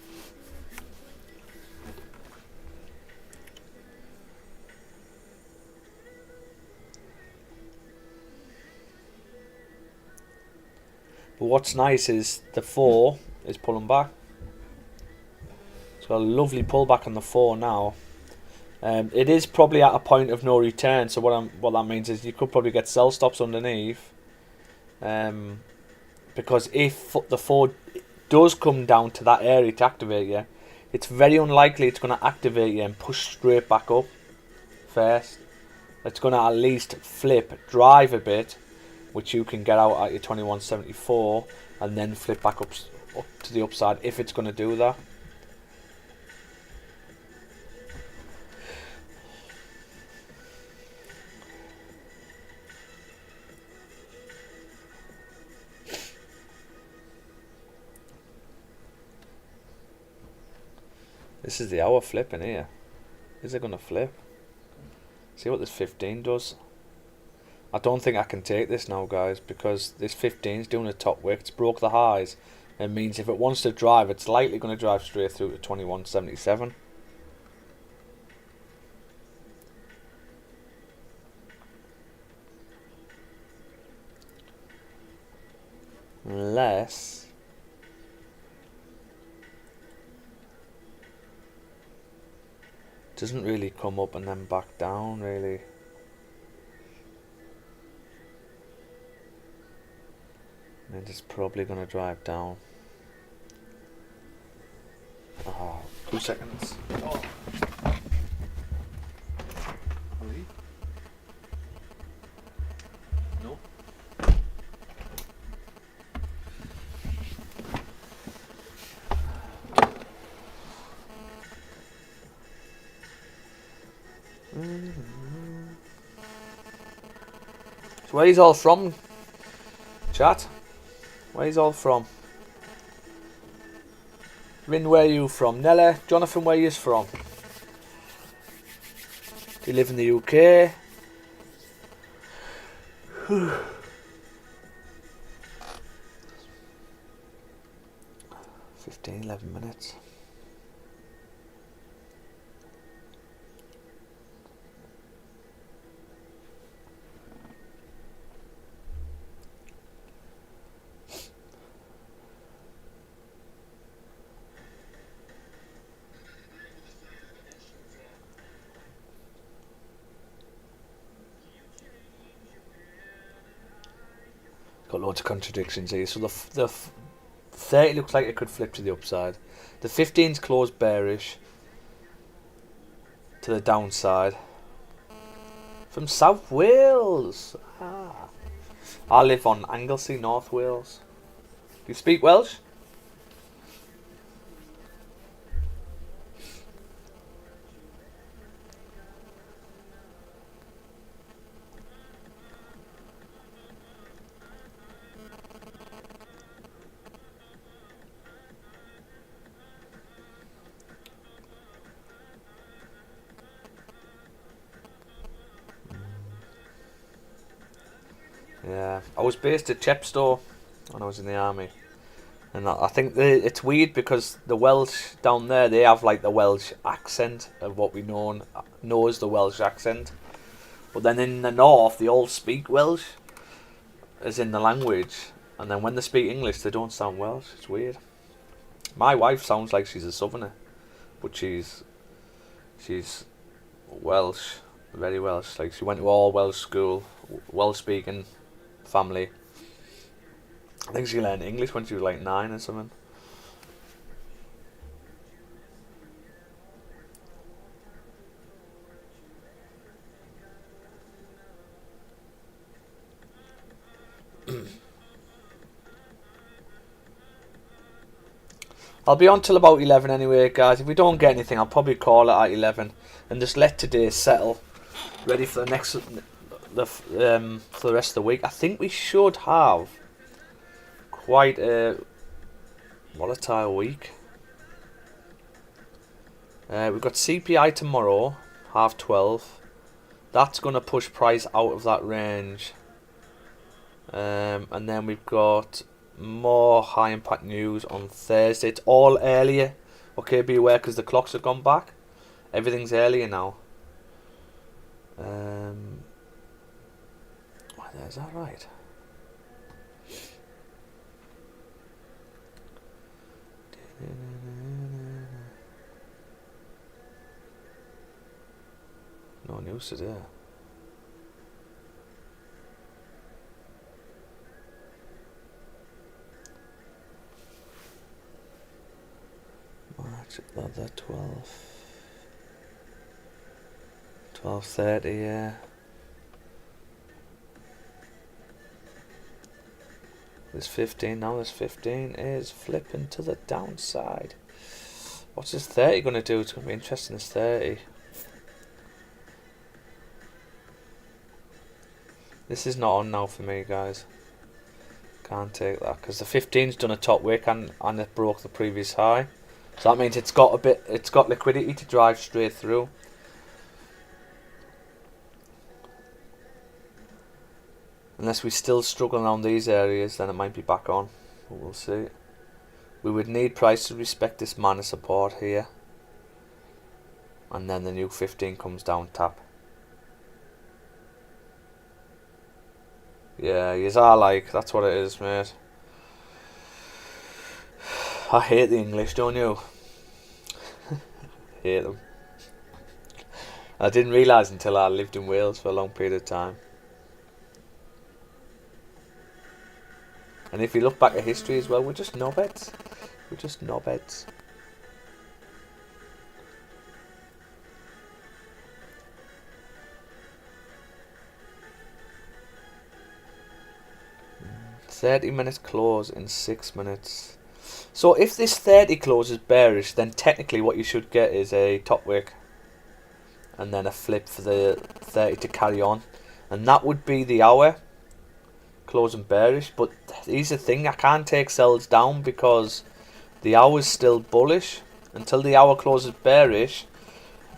But what's nice is the 4 is pulling back. It's got a lovely pullback on the 4 now. It is probably at a point of no return. So what that means is you could probably get sell stops underneath. Because if the 4 does come down to that area to activate you, it's very unlikely it's going to activate you and push straight back up first. It's going to at least flip, drive a bit, which you can get out at your 21.74, and then flip back up to the upside if it's going to do that. This is the hour flipping here. Is it going to flip? See what this 15 does. I don't think I can take this now, guys, because this 15 is doing a top wick. It's broke the highs. It means if it wants to drive, it's likely going to drive straight through to 21.77. Unless Doesn't really come up and then back down, really. And it's probably going to drive down. Oh, 2 seconds. Oh. No. So where he's all from, chat? Where he's all from? Rin, where are you from? Nella, Jonathan, where are you from? Do you live in the UK? 11 minutes. Got loads of contradictions here. So the 30 looks like it could flip to the upside. The 15's closed bearish to the downside. From South Wales. Ah. I live on Anglesey, North Wales. Do you speak Welsh? Yeah, I was based at Chepstow when I was in the army, and I think it's weird because the Welsh down there, they have like the Welsh accent of what we know as the Welsh accent, but then in the north they all speak Welsh as in the language, and then when they speak English they don't sound Welsh. It's weird. My wife sounds like she's a southerner, but she's Welsh, very Welsh. Like she went to all Welsh school, Welsh speaking family. I think she learned English when she was like 9 or something. I'll be on till about 11 anyway, guys. If we don't get anything, I'll probably call it at 11 and just let today settle, ready for the next for the rest of the week. I think we should have quite a volatile week. We've got CPI tomorrow, 12:30. That's going to push price out of that range. And then we've got more high impact news on Thursday. It's all earlier. Okay, be aware because the clocks have gone back. Everything's earlier now. Is that right? No news today. March the 12:30, yeah. This 15 now. This 15 is flipping to the downside. What's this 30 going to do? It's going to be interesting. This 30. This is not on now for me, guys. Can't take that because the 15's done a top wick and it broke the previous high. So that means it's got liquidity to drive straight through. Unless we still struggle around these areas, then it might be back on. But we'll see. We would need price to respect this minor support here. And then the new 15 comes down tap. Yeah, yous are like, that's what it is, mate. I hate the English, don't you? Hate them. I didn't realise until I lived in Wales for a long period of time. And if you look back at history as well, we're just knobheads. We're just knobheads. $30 close in 6 minutes. So if this 30 closes bearish, then technically what you should get is a top wick and then a flip for the 30 to carry on, and that would be the hour closing bearish. But here's the thing, I can't take sells down because the hour's still bullish. Until the hour closes bearish,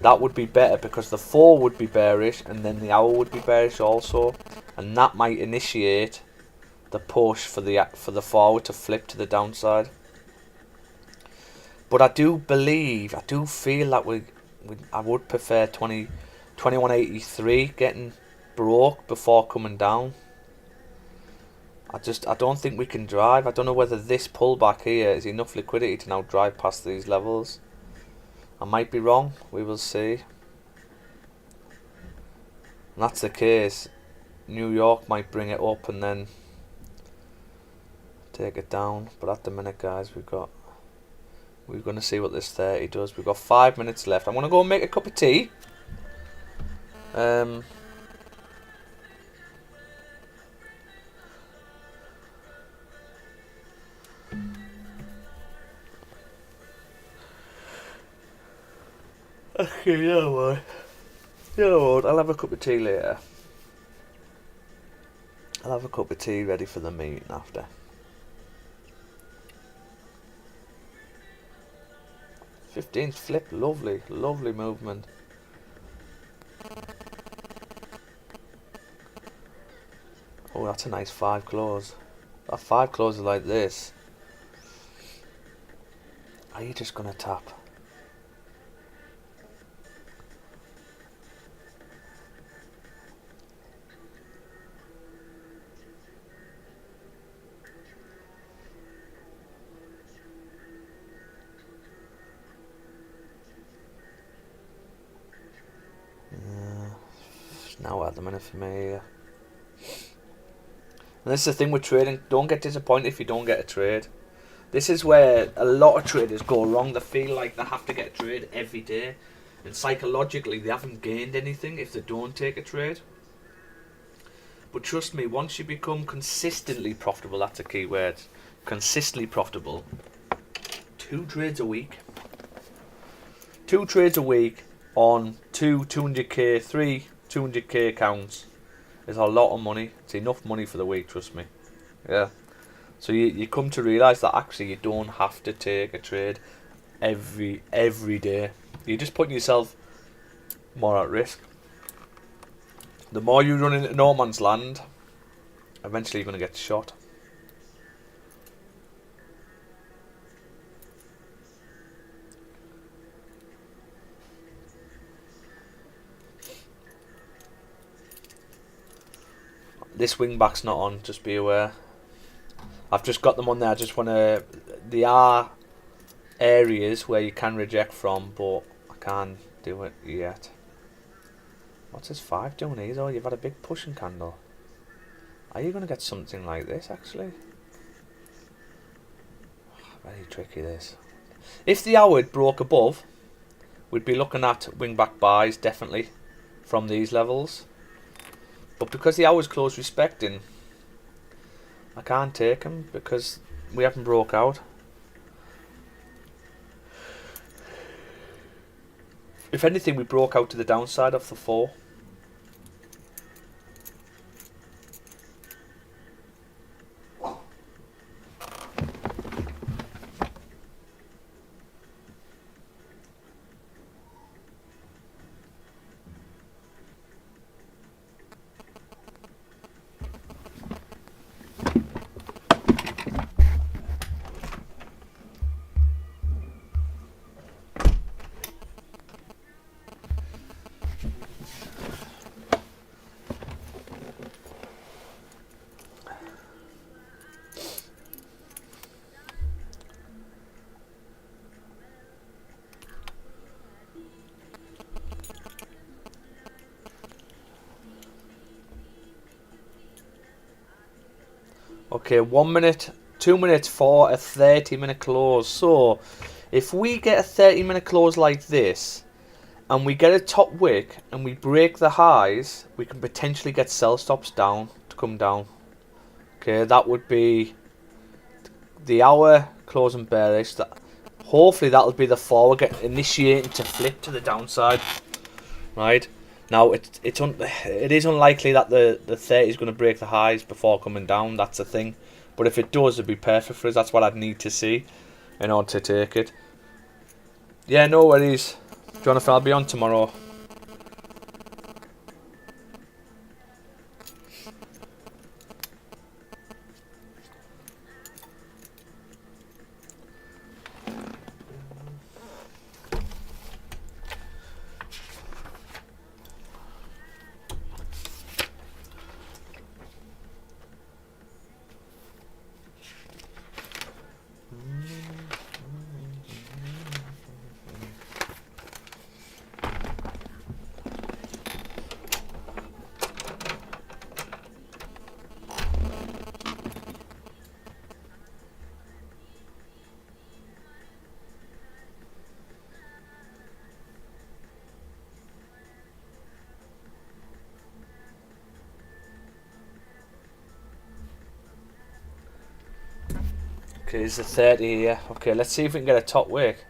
that would be better because the 4 would be bearish and then the hour would be bearish also, and that might initiate the push for the 4 to flip to the downside. But I do feel that I would prefer 2183 getting broke before coming down. I don't think we can drive. I don't know whether this pullback here is enough liquidity to now drive past these levels. I might be wrong. We will see. And that's the case. New York might bring it up and then take it down. But at the minute, guys, we're going to see what this 30 does. We've got 5 minutes left. I'm going to go and make a cup of tea. Okay, you know what? I'll have a cup of tea later. I'll have a cup of tea ready for the meeting after. 15th flip, lovely movement. Oh, that's a nice 5 close. That 5 closes like this. Are you just gonna tap? Now at the minute for me. And this is the thing with trading. Don't get disappointed if you don't get a trade. This is where a lot of traders go wrong. They feel like they have to get a trade every day, and psychologically they haven't gained anything if they don't take a trade. But trust me, once you become consistently profitable, that's a key word, consistently profitable, 2 trades a week. 2 trades a week on 200k, 3 200k accounts is a lot of money. It's enough money for the week, trust me. Yeah. So you come to realise that actually you don't have to take a trade every day. You're just putting yourself more at risk. The more you run into no man's land, eventually you're going to get shot. This wing back's not on, just be aware. I've just got them on there. I just want to... There are areas where you can reject from, but I can't do it yet. What's this 5 doing here? Oh, you've had a big pushing candle. Are you going to get something like this, actually? Very tricky, this. If the hour broke above, we'd be looking at wing back buys, definitely, from these levels. But because the hour's close respecting, I can't take them because we haven't broke out. If anything, we broke out to the downside of the 4. Okay, 1 minute, 2 minutes for a 30-minute close. So, if we get a 30-minute close like this, and we get a top wick, and we break the highs, we can potentially get sell stops down to come down. Okay, that would be the hour closing bearish. Hopefully that'll be the forward initiating to flip to the downside. Right. Now it is unlikely that the 30 is going to break the highs before coming down. That's the thing. But if it does, it'd be perfect for us. That's what I'd need to see in order to take it. Yeah, no worries, Jonathan. I'll be on tomorrow. Okay, it's the 30 here. Okay, let's see if we can get a top wick.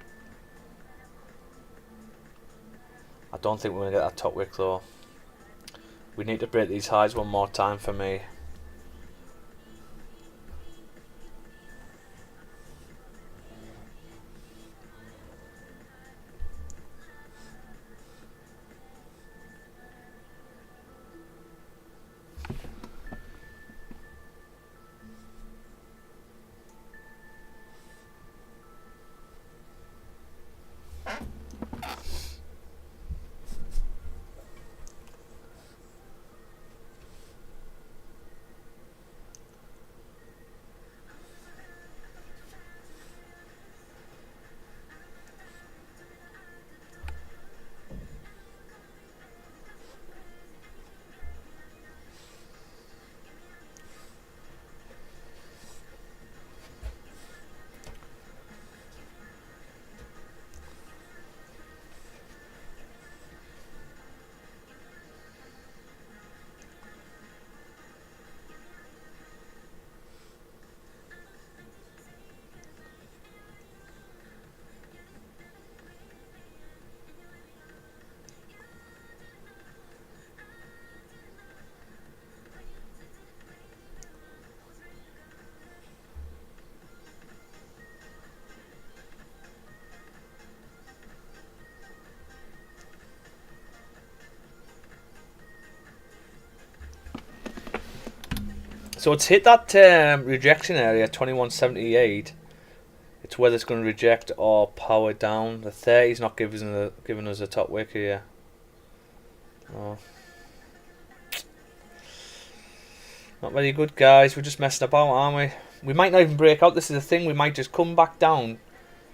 I don't think we're going to get that top wick though. We need to break these highs one more time for me. So it's hit that rejection area, 2178. It's whether it's going to reject or power down. The 30 is not giving us a top wick here. Oh. Not very good, guys. We're just messing about, aren't we? We might not even break out. This is the thing. We might just come back down,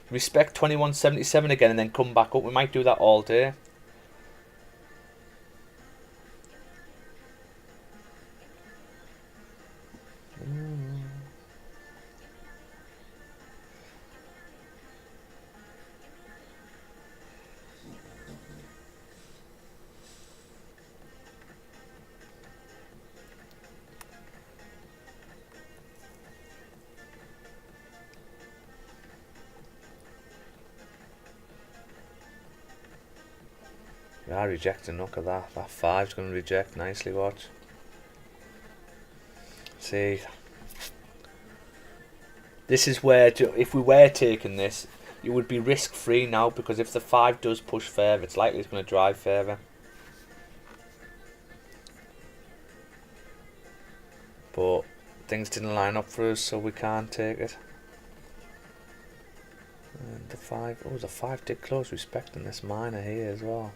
respect 2177 again, and then come back up. We might do that all day. We are rejecting. Look at that. That 5's going to reject nicely. Watch. See. This is where, if we were taking this, you would be risk free now, because if the 5 does push further, it's likely it's going to drive further. But things didn't line up for us, so we can't take it. And the 5, oh, the 5 did close respecting this minor here as well.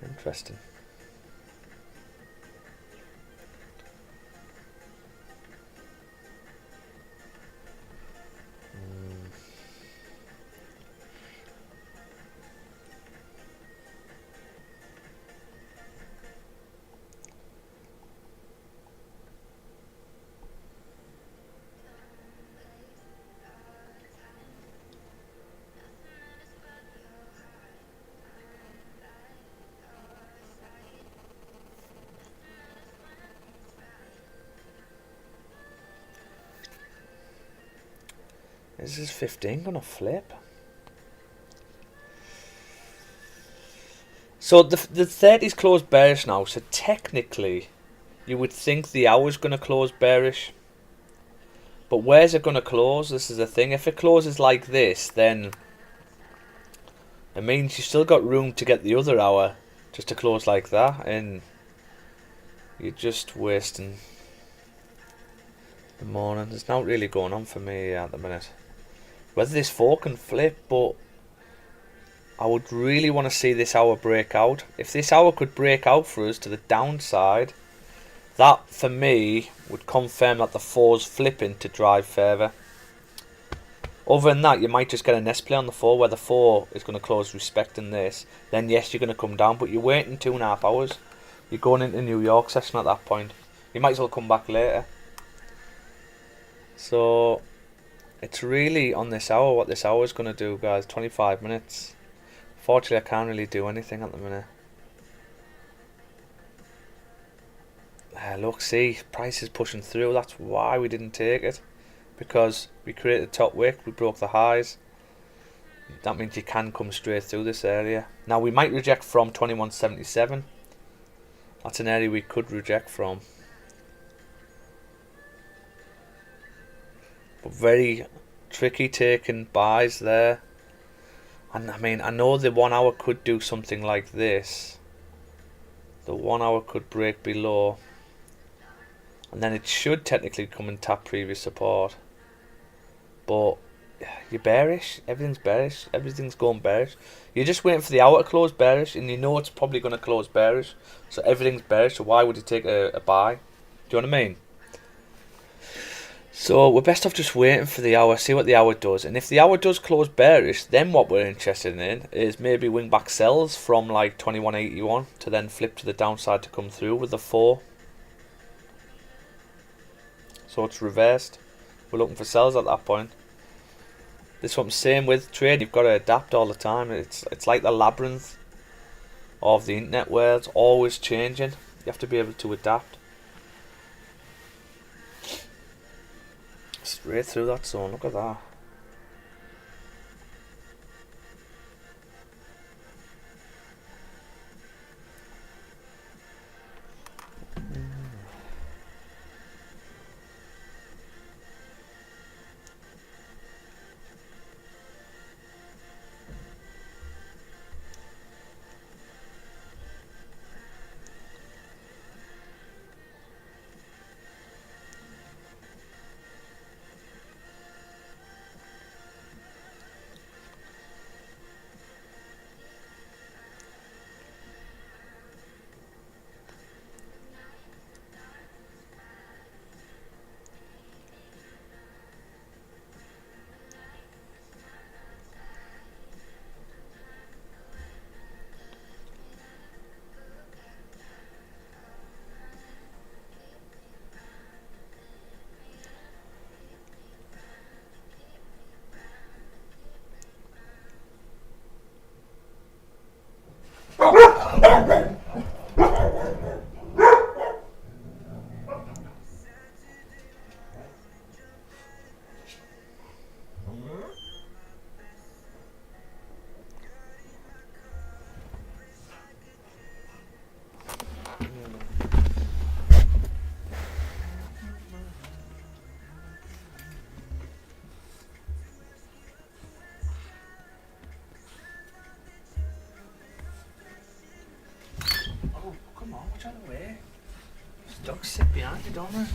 Interesting. Is this 15 gonna flip? So the 30's closed bearish now, so technically you would think the hour's gonna close bearish. But where's it gonna close? This is the thing. If it closes like this, then it means you still got room to get the other hour just to close like that, and you're just wasting the morning. There's not really going on for me at the minute. Whether this 4 can flip, but I would really want to see this hour break out. If this hour could break out for us to the downside, that for me would confirm that the 4's flipping to drive further. Other than that, you might just get an S play on the 4 where the 4 is going to close respecting this. Then yes, you're going to come down, but you're waiting 2.5 hours. You're going into New York session at that point. You might as well come back later. So it's really on this hour what this hour is going to do, guys. 25 minutes. Fortunately, I can't really do anything at the minute. Look, see, price is pushing through. That's why we didn't take it. Because we created the top wick, we broke the highs. That means you can come straight through this area. Now we might reject from 2177. That's an area we could reject from. But very tricky taking buys there. And I mean, I know the 1 hour could do something like this. The 1 hour could break below. And then it should technically come and tap previous support. But you're bearish. Everything's bearish. Everything's going bearish. You're just waiting for the hour to close bearish, and you know it's probably going to close bearish. So everything's bearish. So why would you take a buy? Do you know what I mean? So we're best off just waiting for the hour, see what the hour does. And if the hour does close bearish, then what we're interested in is maybe wing back sells from like 2181 to then flip to the downside to come through with the 4. So it's reversed. We're looking for sells at that point. This is what I'm saying with trade. You've got to adapt all the time. It's like the labyrinth of the internet where it's always changing. You have to be able to adapt. Straight through that zone. Look at that. Watch out of the way. Dogs sit behind you, don't they?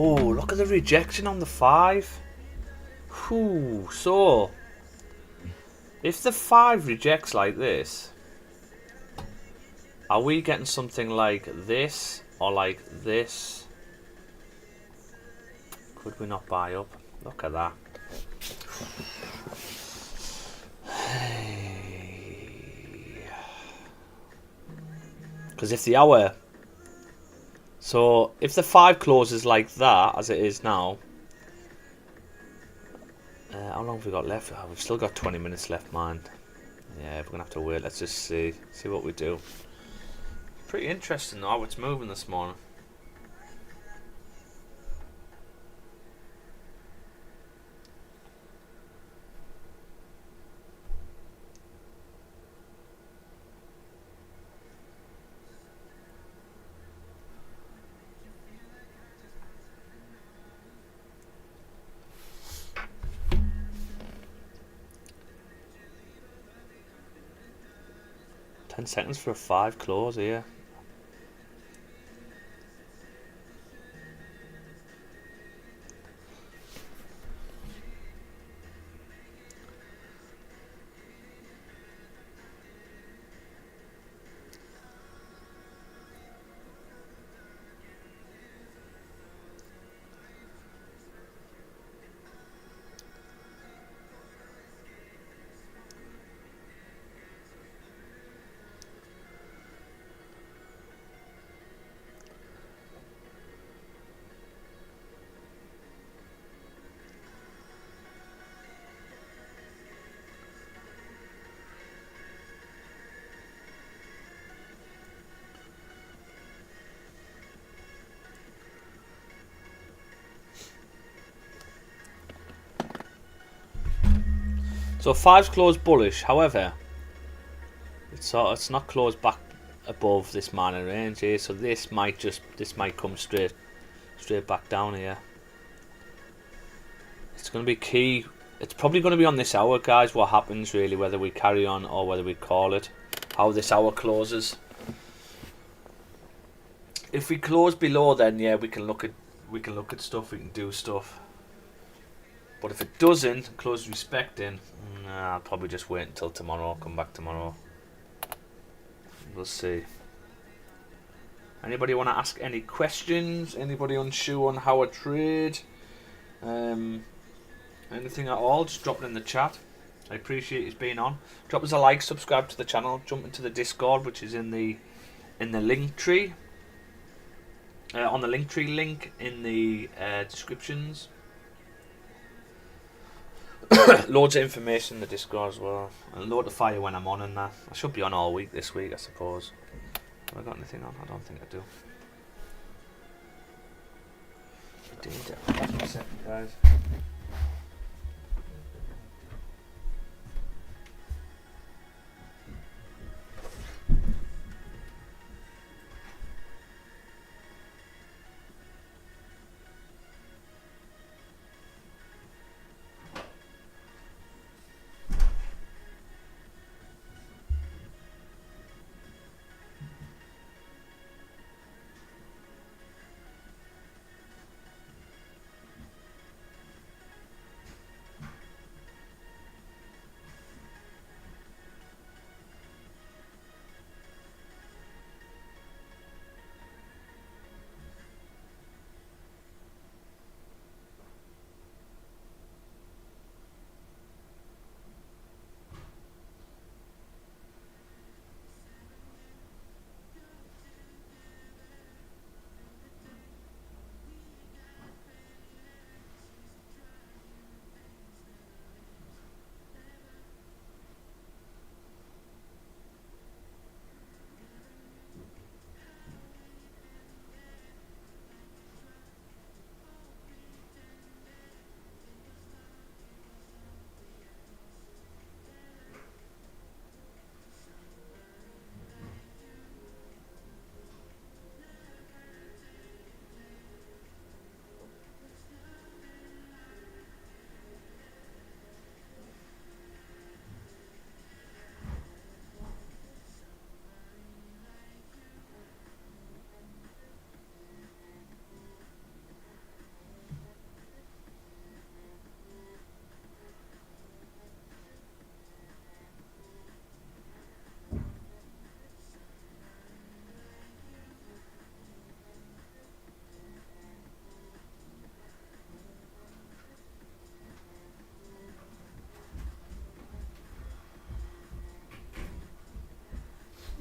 Oh, look at the rejection on the 5. Whew. So, if the 5 rejects like this, are we getting something like this or like this? Could we not buy up? Look at that. Because if the hour... So, if the 5 closes like that, as it is now... how long have we got left? Oh, we've still got 20 minutes left, man. Yeah, we're going to have to wait. Let's just see what we do. Pretty interesting though, how it's moving this morning. $10 for a 5 close here. So 5's closed bullish, however, it's not closed back above this minor range here, so this might come straight back down here. It's going to be key. It's probably going to be on this hour, guys, what happens really, whether we carry on or whether we call it, how this hour closes. If we close below, then yeah, we can look at stuff, we can do stuff. But if it doesn't, close respecting, I'll probably just wait until tomorrow, come back tomorrow. We'll see. Anybody want to ask any questions? Anybody unsure on how I trade? Anything at all, just drop it in the chat. I appreciate you being on. Drop us a like, subscribe to the channel, jump into the Discord, which is in the link tree. On the link tree link in the descriptions. Loads of information in the Discord as well. And notify you when I'm on and that. I should be on all week this week, I suppose. Have I got anything on? I don't think I do. Just a second, guys.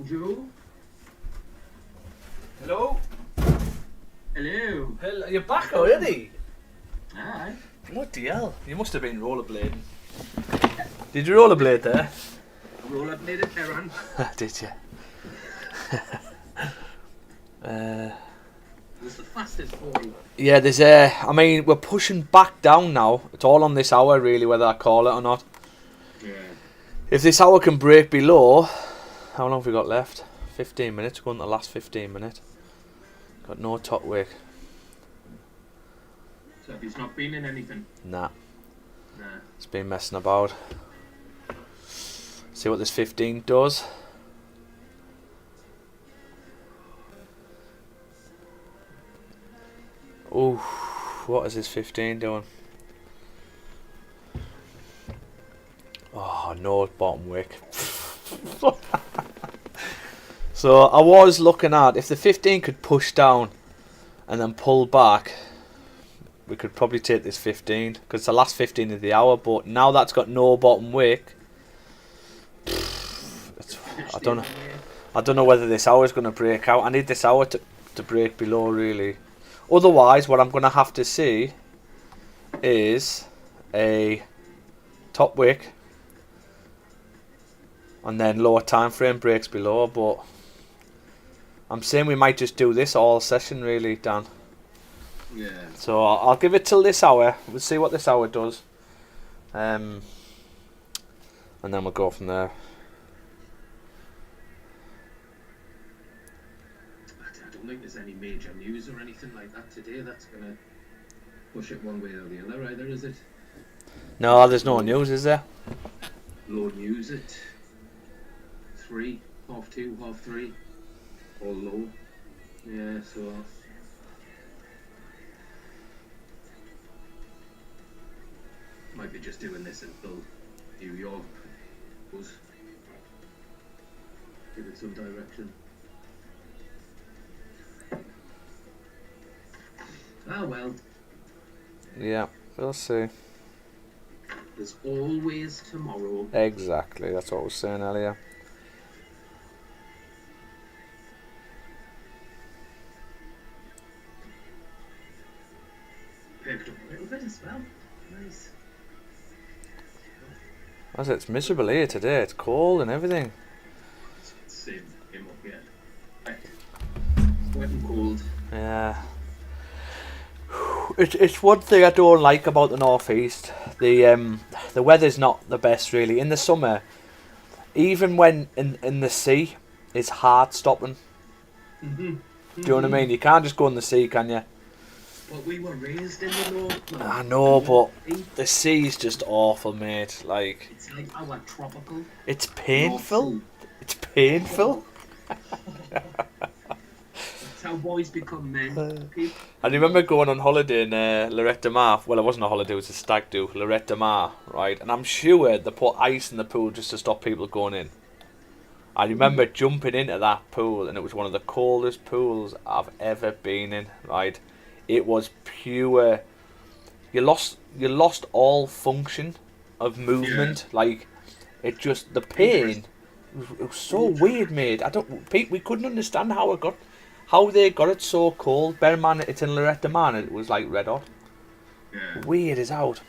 Joe?
Hello?
Hello.
Hello, you're back already?
Aye.
What the hell? You must have been rollerblading. Did you rollerblade there?
Rollerbladed there, Ron.
Did you?
It's the fastest boy.
Yeah, there's I mean, we're pushing back down now. It's all on this hour, really, whether I call it or not.
Yeah.
If this hour can break below, how long have we got left? 15 minutes. We're going to the last 15 minutes. Got no top wick.
So he's not been in anything?
Nah.
Nah.
It's been messing about. See what this 15 does. Ooh, what is this 15 doing? Oh, no bottom wick. So I was looking at if the 15 could push down and then pull back, we could probably take this 15 because it's the last 15 of the hour. But now that's got no bottom wick, I don't know whether this hour is going to break out. I need this hour to break below, really. Otherwise, what I'm going to have to see is a top wick and then lower time frame breaks below. But I'm saying we might just do this all session, really, Dan.
Yeah.
So I'll give it till this hour. We'll see what this hour does, and then we'll go from there.
I don't think there's any major news or anything like that today that's gonna push it one way or the other, either, is it?
No, there's no news, is there?
Low news at 3, 2:30, 3:30, all low. Yeah, so might be just doing this until New York goes. Give it some direction. Ah well.
Yeah, we'll see.
There's always tomorrow.
Exactly, that's what I was saying earlier.
Picked up a little bit as well. Nice.
As it's miserable here today. It's cold and everything.
Same him up here. Right. Wet and cold.
Yeah. It's one thing I don't like about the northeast. The weather's not the best, really. In the summer, even when in the sea, it's hard stopping.
Mm-hmm.
Do you know what I mean? You can't just go in the sea, can you?
But we were raised in the north. Man.
I know, but the sea's just awful, mate. Like,
it's like our tropical.
It's painful. It's painful.
That's how boys become men.
I remember going on holiday in Lorette de Mar. Well, it wasn't a holiday; it was a stag do. Lorette de Mar, right? And I'm sure they put ice in the pool just to stop people going in. I remember jumping into that pool, and it was one of the coldest pools I've ever been in. Right? It was pure. You lost all function of movement. Yeah. Like, it just the pain. It was so weird, mate. We couldn't understand how they got it so cold. Bear in mind, it's in Lorette de Mar, and it was like red hot.
Yeah.
Weird as out.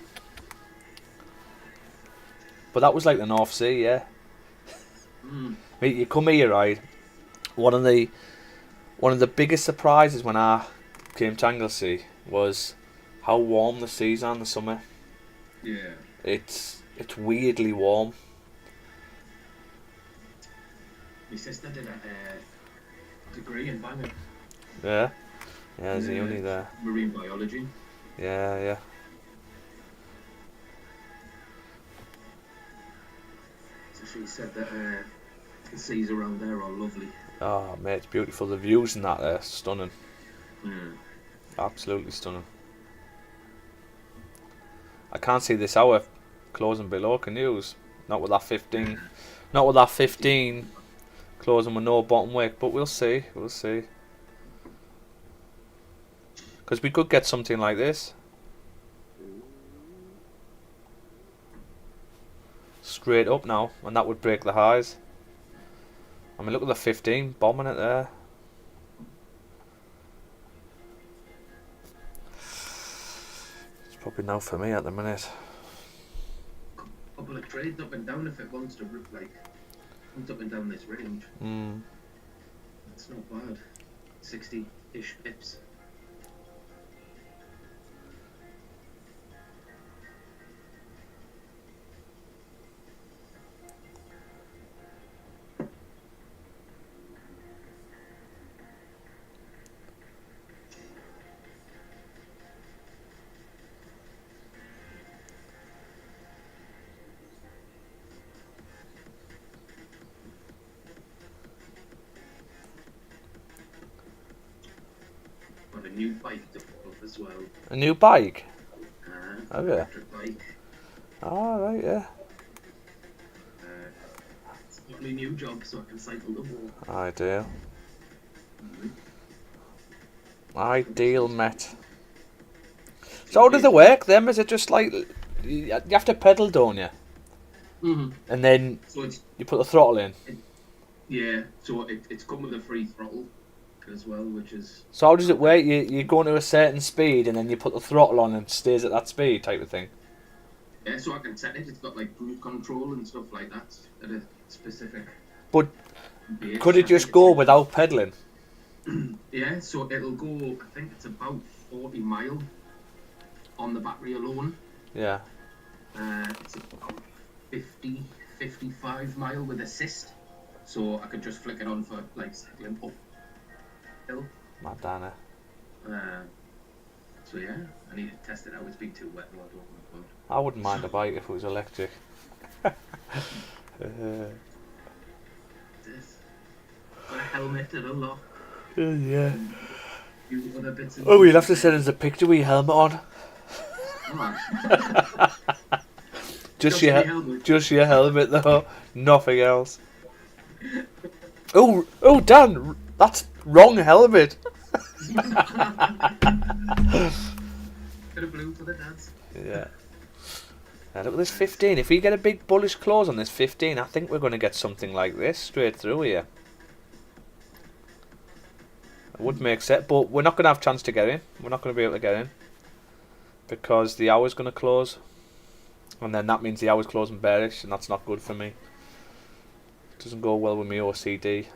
But that was like the North Sea, yeah. Mate, you come here, right? One of the biggest surprises when I came to Anglesey was how warm the seas are in the summer.
Yeah.
It's weirdly warm.
My sister did a degree in Bangor.
Yeah. Yeah, there's a uni there.
Marine biology.
Yeah.
So she said that the seas around there are lovely.
Oh, mate, it's beautiful. The views in that are stunning.
Mm.
Absolutely stunning. I can't see this hour closing below, can you? Not with that 15. Not with that 15 closing with no bottom wick, but we'll see. We'll see. Because we could get something like this. Straight up now, and that would break the highs. I mean, look at the 15 bombing it there. It's probably no for me at the minute.
Couple of trades up and down if it wants to like up and down this range. It's not bad. 60-ish pips. A new bike to put up as well.
A new bike?
Okay. Electric bike.
Oh, right, yeah.
It's got my new job so I can cycle the wall.
Ideal. Ideal, mate. So how does it work then? Is it just like, you have to pedal, don't you? And then
so
you put the throttle in?
Yeah, so it's come with a free throttle as well, which is...
So how does it work? You go into a certain speed and then you put the throttle on and it stays at that speed type of thing?
Yeah, so I can set it. It's got like cruise control and stuff like that at a specific...
But
base.
could it just go without pedaling?
Yeah, so it'll go, I think it's about 40 mile on the battery alone.
Yeah.
It's about 50, 55 mile with assist. So I could just flick it on for like cycling up hill.
Madonna.
So yeah, I need to test it out. It's been too wet though, I don't want to.
I wouldn't mind a bike if it was electric.
This. Got a helmet and a lock.
Yeah.
Few other bits and
Oh, you'll have to send us a picture with your helmet on. Just your helmet though, nothing else. Oh, Dan, that's wrong helmet.
Bit of blue for the dads.
Yeah. Now look at this 15. If we get a big bullish close on this 15, I think we're going to get something like this straight through here. It would make sense, but we're not going to have a chance to get in. We're not going to be able to get in because the hour's going to close, and then that means the hour's closing bearish, and that's not good for me. It doesn't go well with me OCD.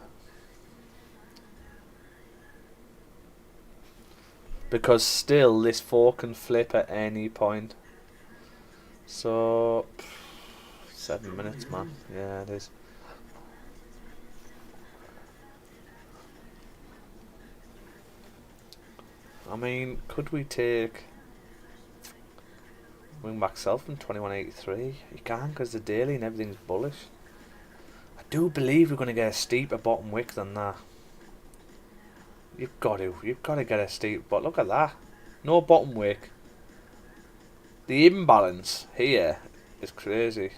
Because still, this 4 can flip at any point. So, 7 minutes, man. Yeah, it is. I mean, could we take wing back sell from 21.83? You can, because the daily and everything's bullish. I do believe we're going to get a steeper bottom wick than that. You've got to get a steep, but look at that. No bottom wick. The imbalance here is crazy.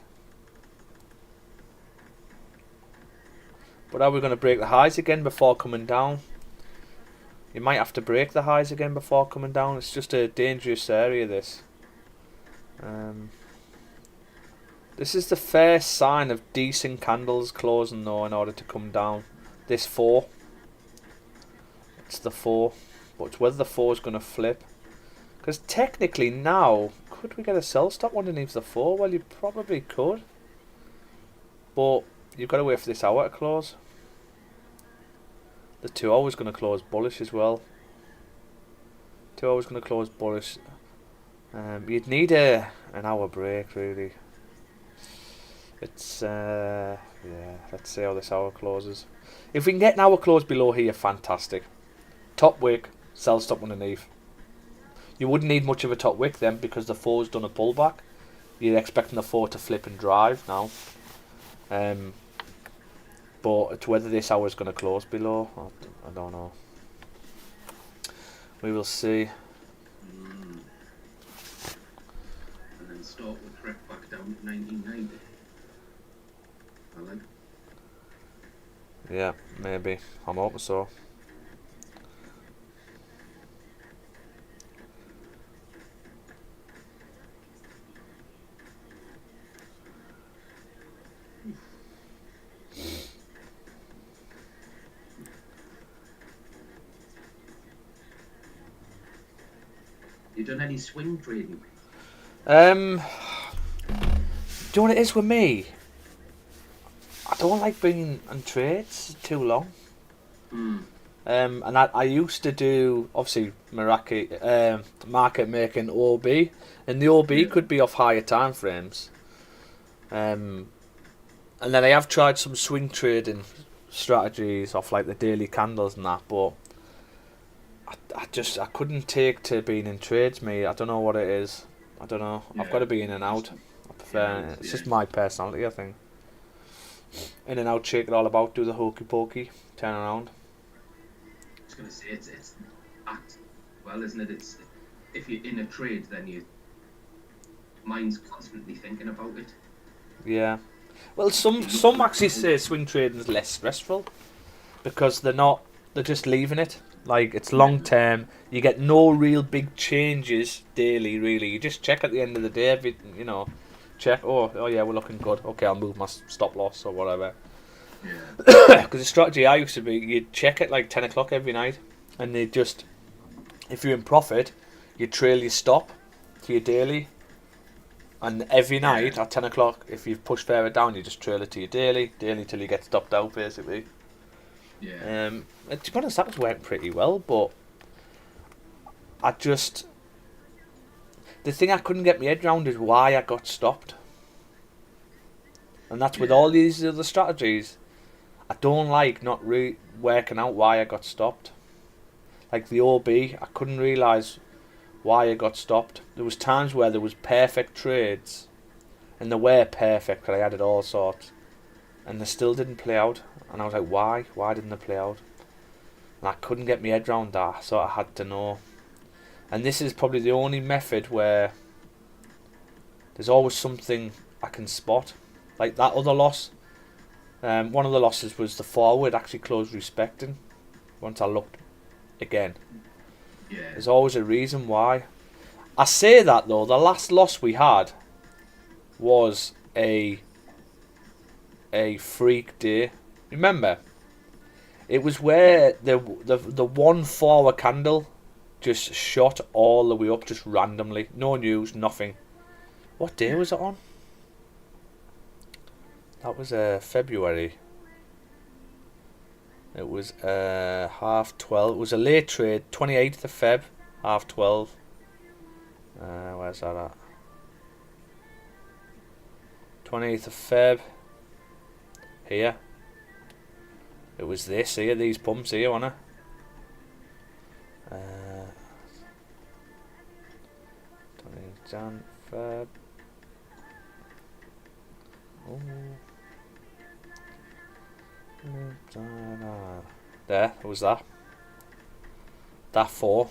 But are we going to break the highs again before coming down? You might have to break the highs again before coming down. It's just a dangerous area, this. This is the first sign of decent candles closing though in order to come down. This 4. It's the 4. But it's whether the 4 is going to flip. Because technically now, could we get a sell stop underneath the 4? Well, you probably could. But you've got to wait for this hour to close. The 2 hour is going to close bullish as well. 2 hours going to close bullish. You'd need an hour break really. It's yeah. Let's see how this hour closes. If we can get an hour close below here, fantastic. Top wick, sell stop underneath. You wouldn't need much of a top wick then because the 4's done a pullback. You're expecting the 4 to flip and drive now. But it's whether this hour is going to close below. I don't know. We will see.
And then start with correct back down to 1990. I like.
Yeah, maybe. I'm hoping so.
You done any swing trading?
Do you know what it is with me? I don't like being on trades too long. And I used to do, obviously, market making OB, and the OB could be off higher time frames. And then I have tried some swing trading strategies off like the daily candles and that, but I couldn't take to being in trades, mate. I don't know what it is. I don't know.
Yeah.
I've got to be in and out. I prefer it's just my personality, I think. In and out, shake it all about, do the hokey pokey, turn around.
I was gonna say it's act well, isn't it? It's if you're in a trade, then your mind's constantly thinking about it.
Yeah. Well, some actually say swing trading is less stressful because they're just leaving it. Like, it's long term. You get no real big changes daily, really. You just check at the end of the day, check. Oh yeah, we're looking good. Okay, I'll move my stop loss or whatever.
Yeah.
Because the strategy I used to be, you'd check at like 10 o'clock every night, and they just, if you're in profit, you trail your stop to your daily. And every night at 10 o'clock, if you've pushed further down, you just trail it to your daily till you get stopped out, basically.
Yeah.
To be honest, that was working pretty well, but the thing I couldn't get my head around is why I got stopped. And that's with all these other strategies. I don't like not working out why I got stopped. Like the OB, I couldn't realise why I got stopped. There was times where there was perfect trades, and they were perfect because I added all sorts, and they still didn't play out. And I was like, why? Why didn't they play out? And I couldn't get my head around that, so I had to know. And this is probably the only method where there's always something I can spot. Like that other loss. One of the losses was the forward actually closed respecting. Once I looked again.
Yeah.
There's always a reason why. I say that though, the last loss we had was a freak day. Remember? It was where the one forward candle just shot all the way up just randomly. No news, nothing. What day was it on? That was February. It was 12:30. It was a late trade, 28th of Feb, 12:30. Where's that at? 28th of Feb. Here. It was this here, these pumps here, wasn't it? 28th Jan, Feb. Oh. There, was that. That 4.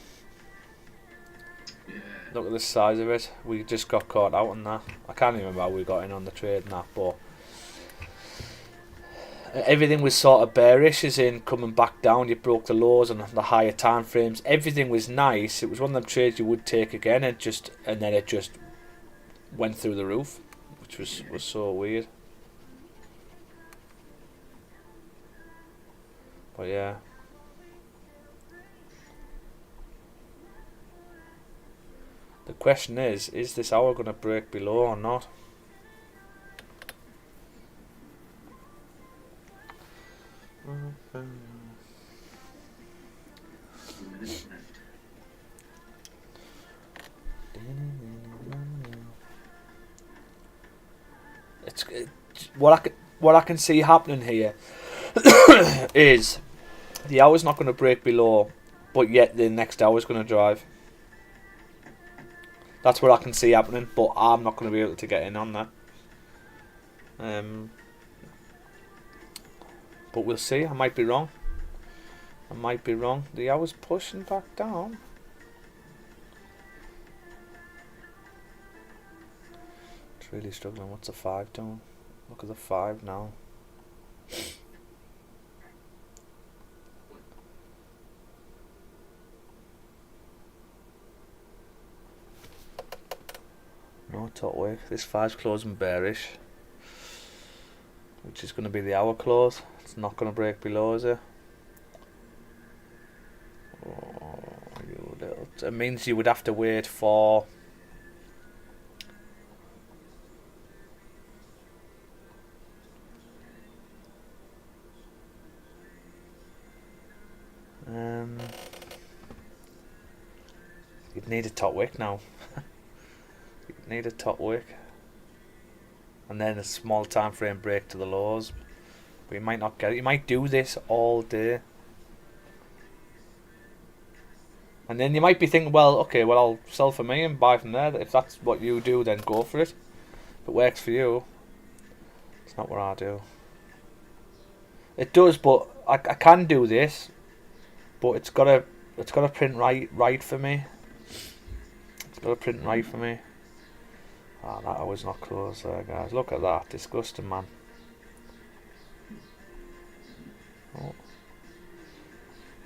Yeah.
Look at the size of it. We just got caught out on that. I can't even remember how we got in on the trade and that, but everything was sort of bearish, as in coming back down. You broke the lows and the higher time frames. Everything was nice. It was one of them trades you would take again, and then it just went through the roof, which was so weird. But yeah. The question is this hour going to break below or not? It's what I can see happening here is the hour's not going to break below, but yet the next hour's going to drive. That's what I can see happening, but I'm not going to be able to get in on that. But we'll see. I might be wrong. The hour's pushing back down. It's really struggling. What's the 5 doing? Look at the 5 now. No top wave. This 5's closing bearish, which is going to be the hour close. It's not going to break below, is it? Oh, you little So it means you would have to wait for you'd need a top wick now. You'd need a top wick. And then a small time frame break to the lows. But you might not get it. You might do this all day. And then you might be thinking, well, okay, well, I'll sell for me and buy from there. If that's what you do, then go for it. If it works for you, it's not what I do. It does, but I can do this, but it's gotta print right for me. It's gotta print right for me. Ah, that was not close there, guys. Look at that, disgusting, man. Oh.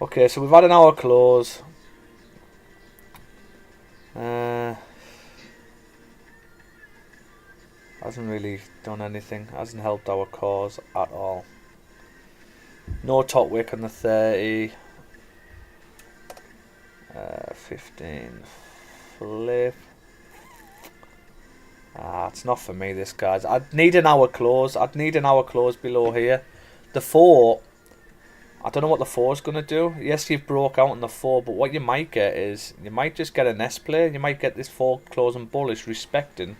Okay, so we've had an hour close. Hasn't really done anything. Hasn't helped our cause at all. No top wick on the 30. 15 flip. It's not for me, this, guys. I'd need an hour close. I'd need an hour close below here. The 4, I don't know what the 4 is going to do. Yes, you've broke out on the 4, but what you might get is, you might just get an S play. You might get this 4 closing bullish, respecting.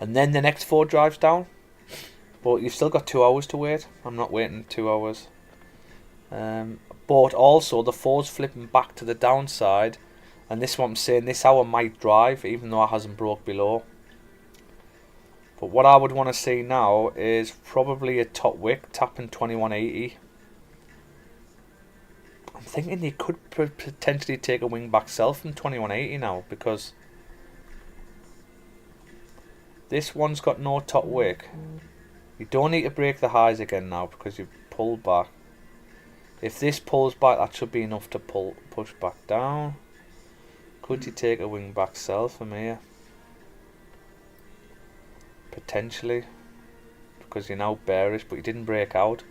And then the next 4 drives down. But you've still got 2 hours to wait. I'm not waiting 2 hours. But also, the 4's flipping back to the downside. And this is what I'm saying, this hour might drive, even though it hasn't broke below. But what I would want to see now is probably a top wick tapping 2180. I'm thinking you could potentially take a wing back sell from 2180 now, because this one's got no top wick. You don't need to break the highs again now because you've pulled back. If this pulls back, that should be enough to push back down. Could you take a wing back sell from here? Potentially, because you're now bearish, but you didn't break out.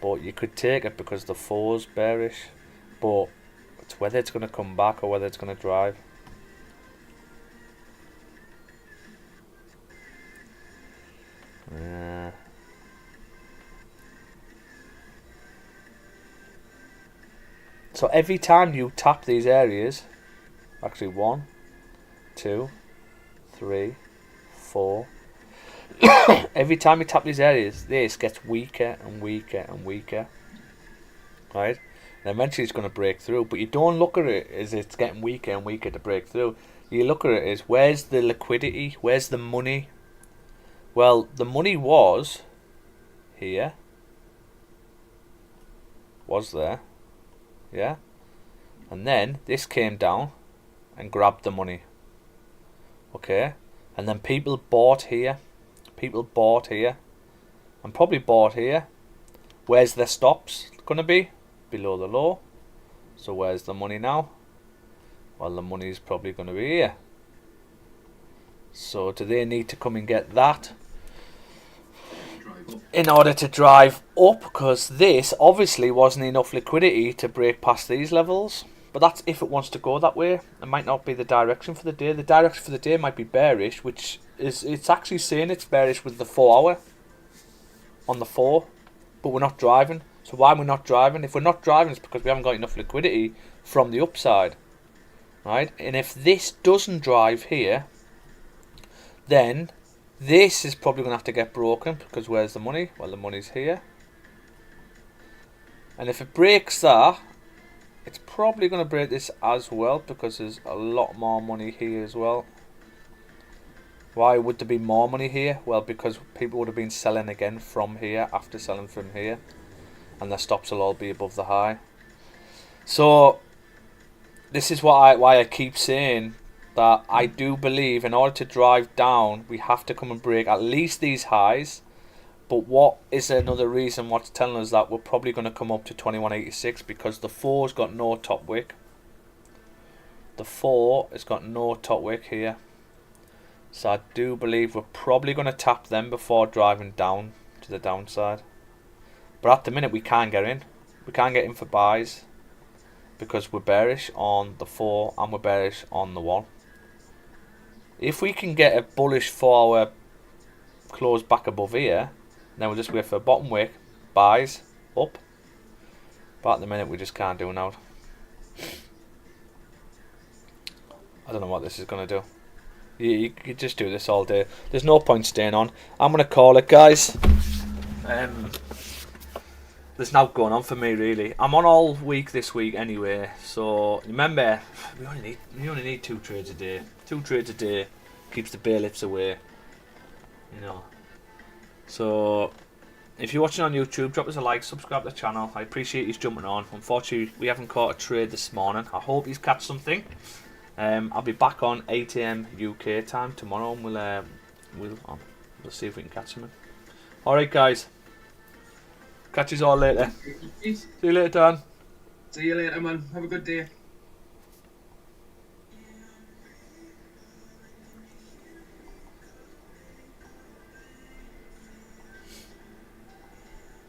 But you could take it because the 4's bearish. But it's whether it's going to come back or whether it's going to drive. Yeah. So every time you tap these areas, actually 1, 2, 3, 4. Every time you tap these areas, this gets weaker and weaker and weaker. Right? And eventually it's going to break through. But you don't look at it as it's getting weaker and weaker to break through. You look at it as, where's the liquidity? Where's the money? Well, the money was here. Was there. Yeah? And then this came down and grabbed the money. Okay? And then people bought here. People bought here. And probably bought here. Where's the stops going to be? Below the low. So where's the money now? Well, the money is probably going to be here. So do they need to come and get that in order to drive up? Because this obviously wasn't enough liquidity to break past these levels. But that's if it wants to go that way. It might not be the direction for the day. The direction for the day might be bearish, which is, it's actually saying it's bearish with the 4 hour on the 4. But we're not driving. So why are we not driving? If we're not driving, it's because we haven't got enough liquidity from the upside. Right? And if this doesn't drive here, then this is probably going to have to get broken, because where's the money? Well, the money's here. And if it breaks that, it's probably going to break this as well, because there's a lot more money here as well. Why would there be more money here? Well, because people would have been selling again from here after selling from here. And their stops will all be above the high. So this is why I keep saying that I do believe in order to drive down, we have to come and break at least these highs. But what is another reason what's telling us that we're probably going to come up to 2186? Because the 4's got no top wick. The 4 has got no top wick here. So I do believe we're probably going to tap them before driving down to the downside. But at the minute we can't get in. We can't get in for buys. because we're bearish on the 4 and we're bearish on the 1. If we can get a bullish 4 hour close back above here, then we'll just wait for a bottom wick, buys, up. But at the minute we just can't do now. I don't know what this is going to do. You could just do this all day. There's no point staying on. I'm going to call it, guys. There's now going on for me, really. I'm on all week this week anyway. So remember, we only need 2 trades a day. 2 trades a day keeps the bailiffs away. You know. So if you're watching on YouTube, drop us a like, subscribe to the channel. I appreciate you jumping on. Unfortunately, we haven't caught a trade this morning. I hope he's catch something. I'll be back on 8 AM UK time tomorrow, and we'll see if we can catch him. All right, guys. Catch you all later. See you later, Dan.
See you later, man. Have a good day.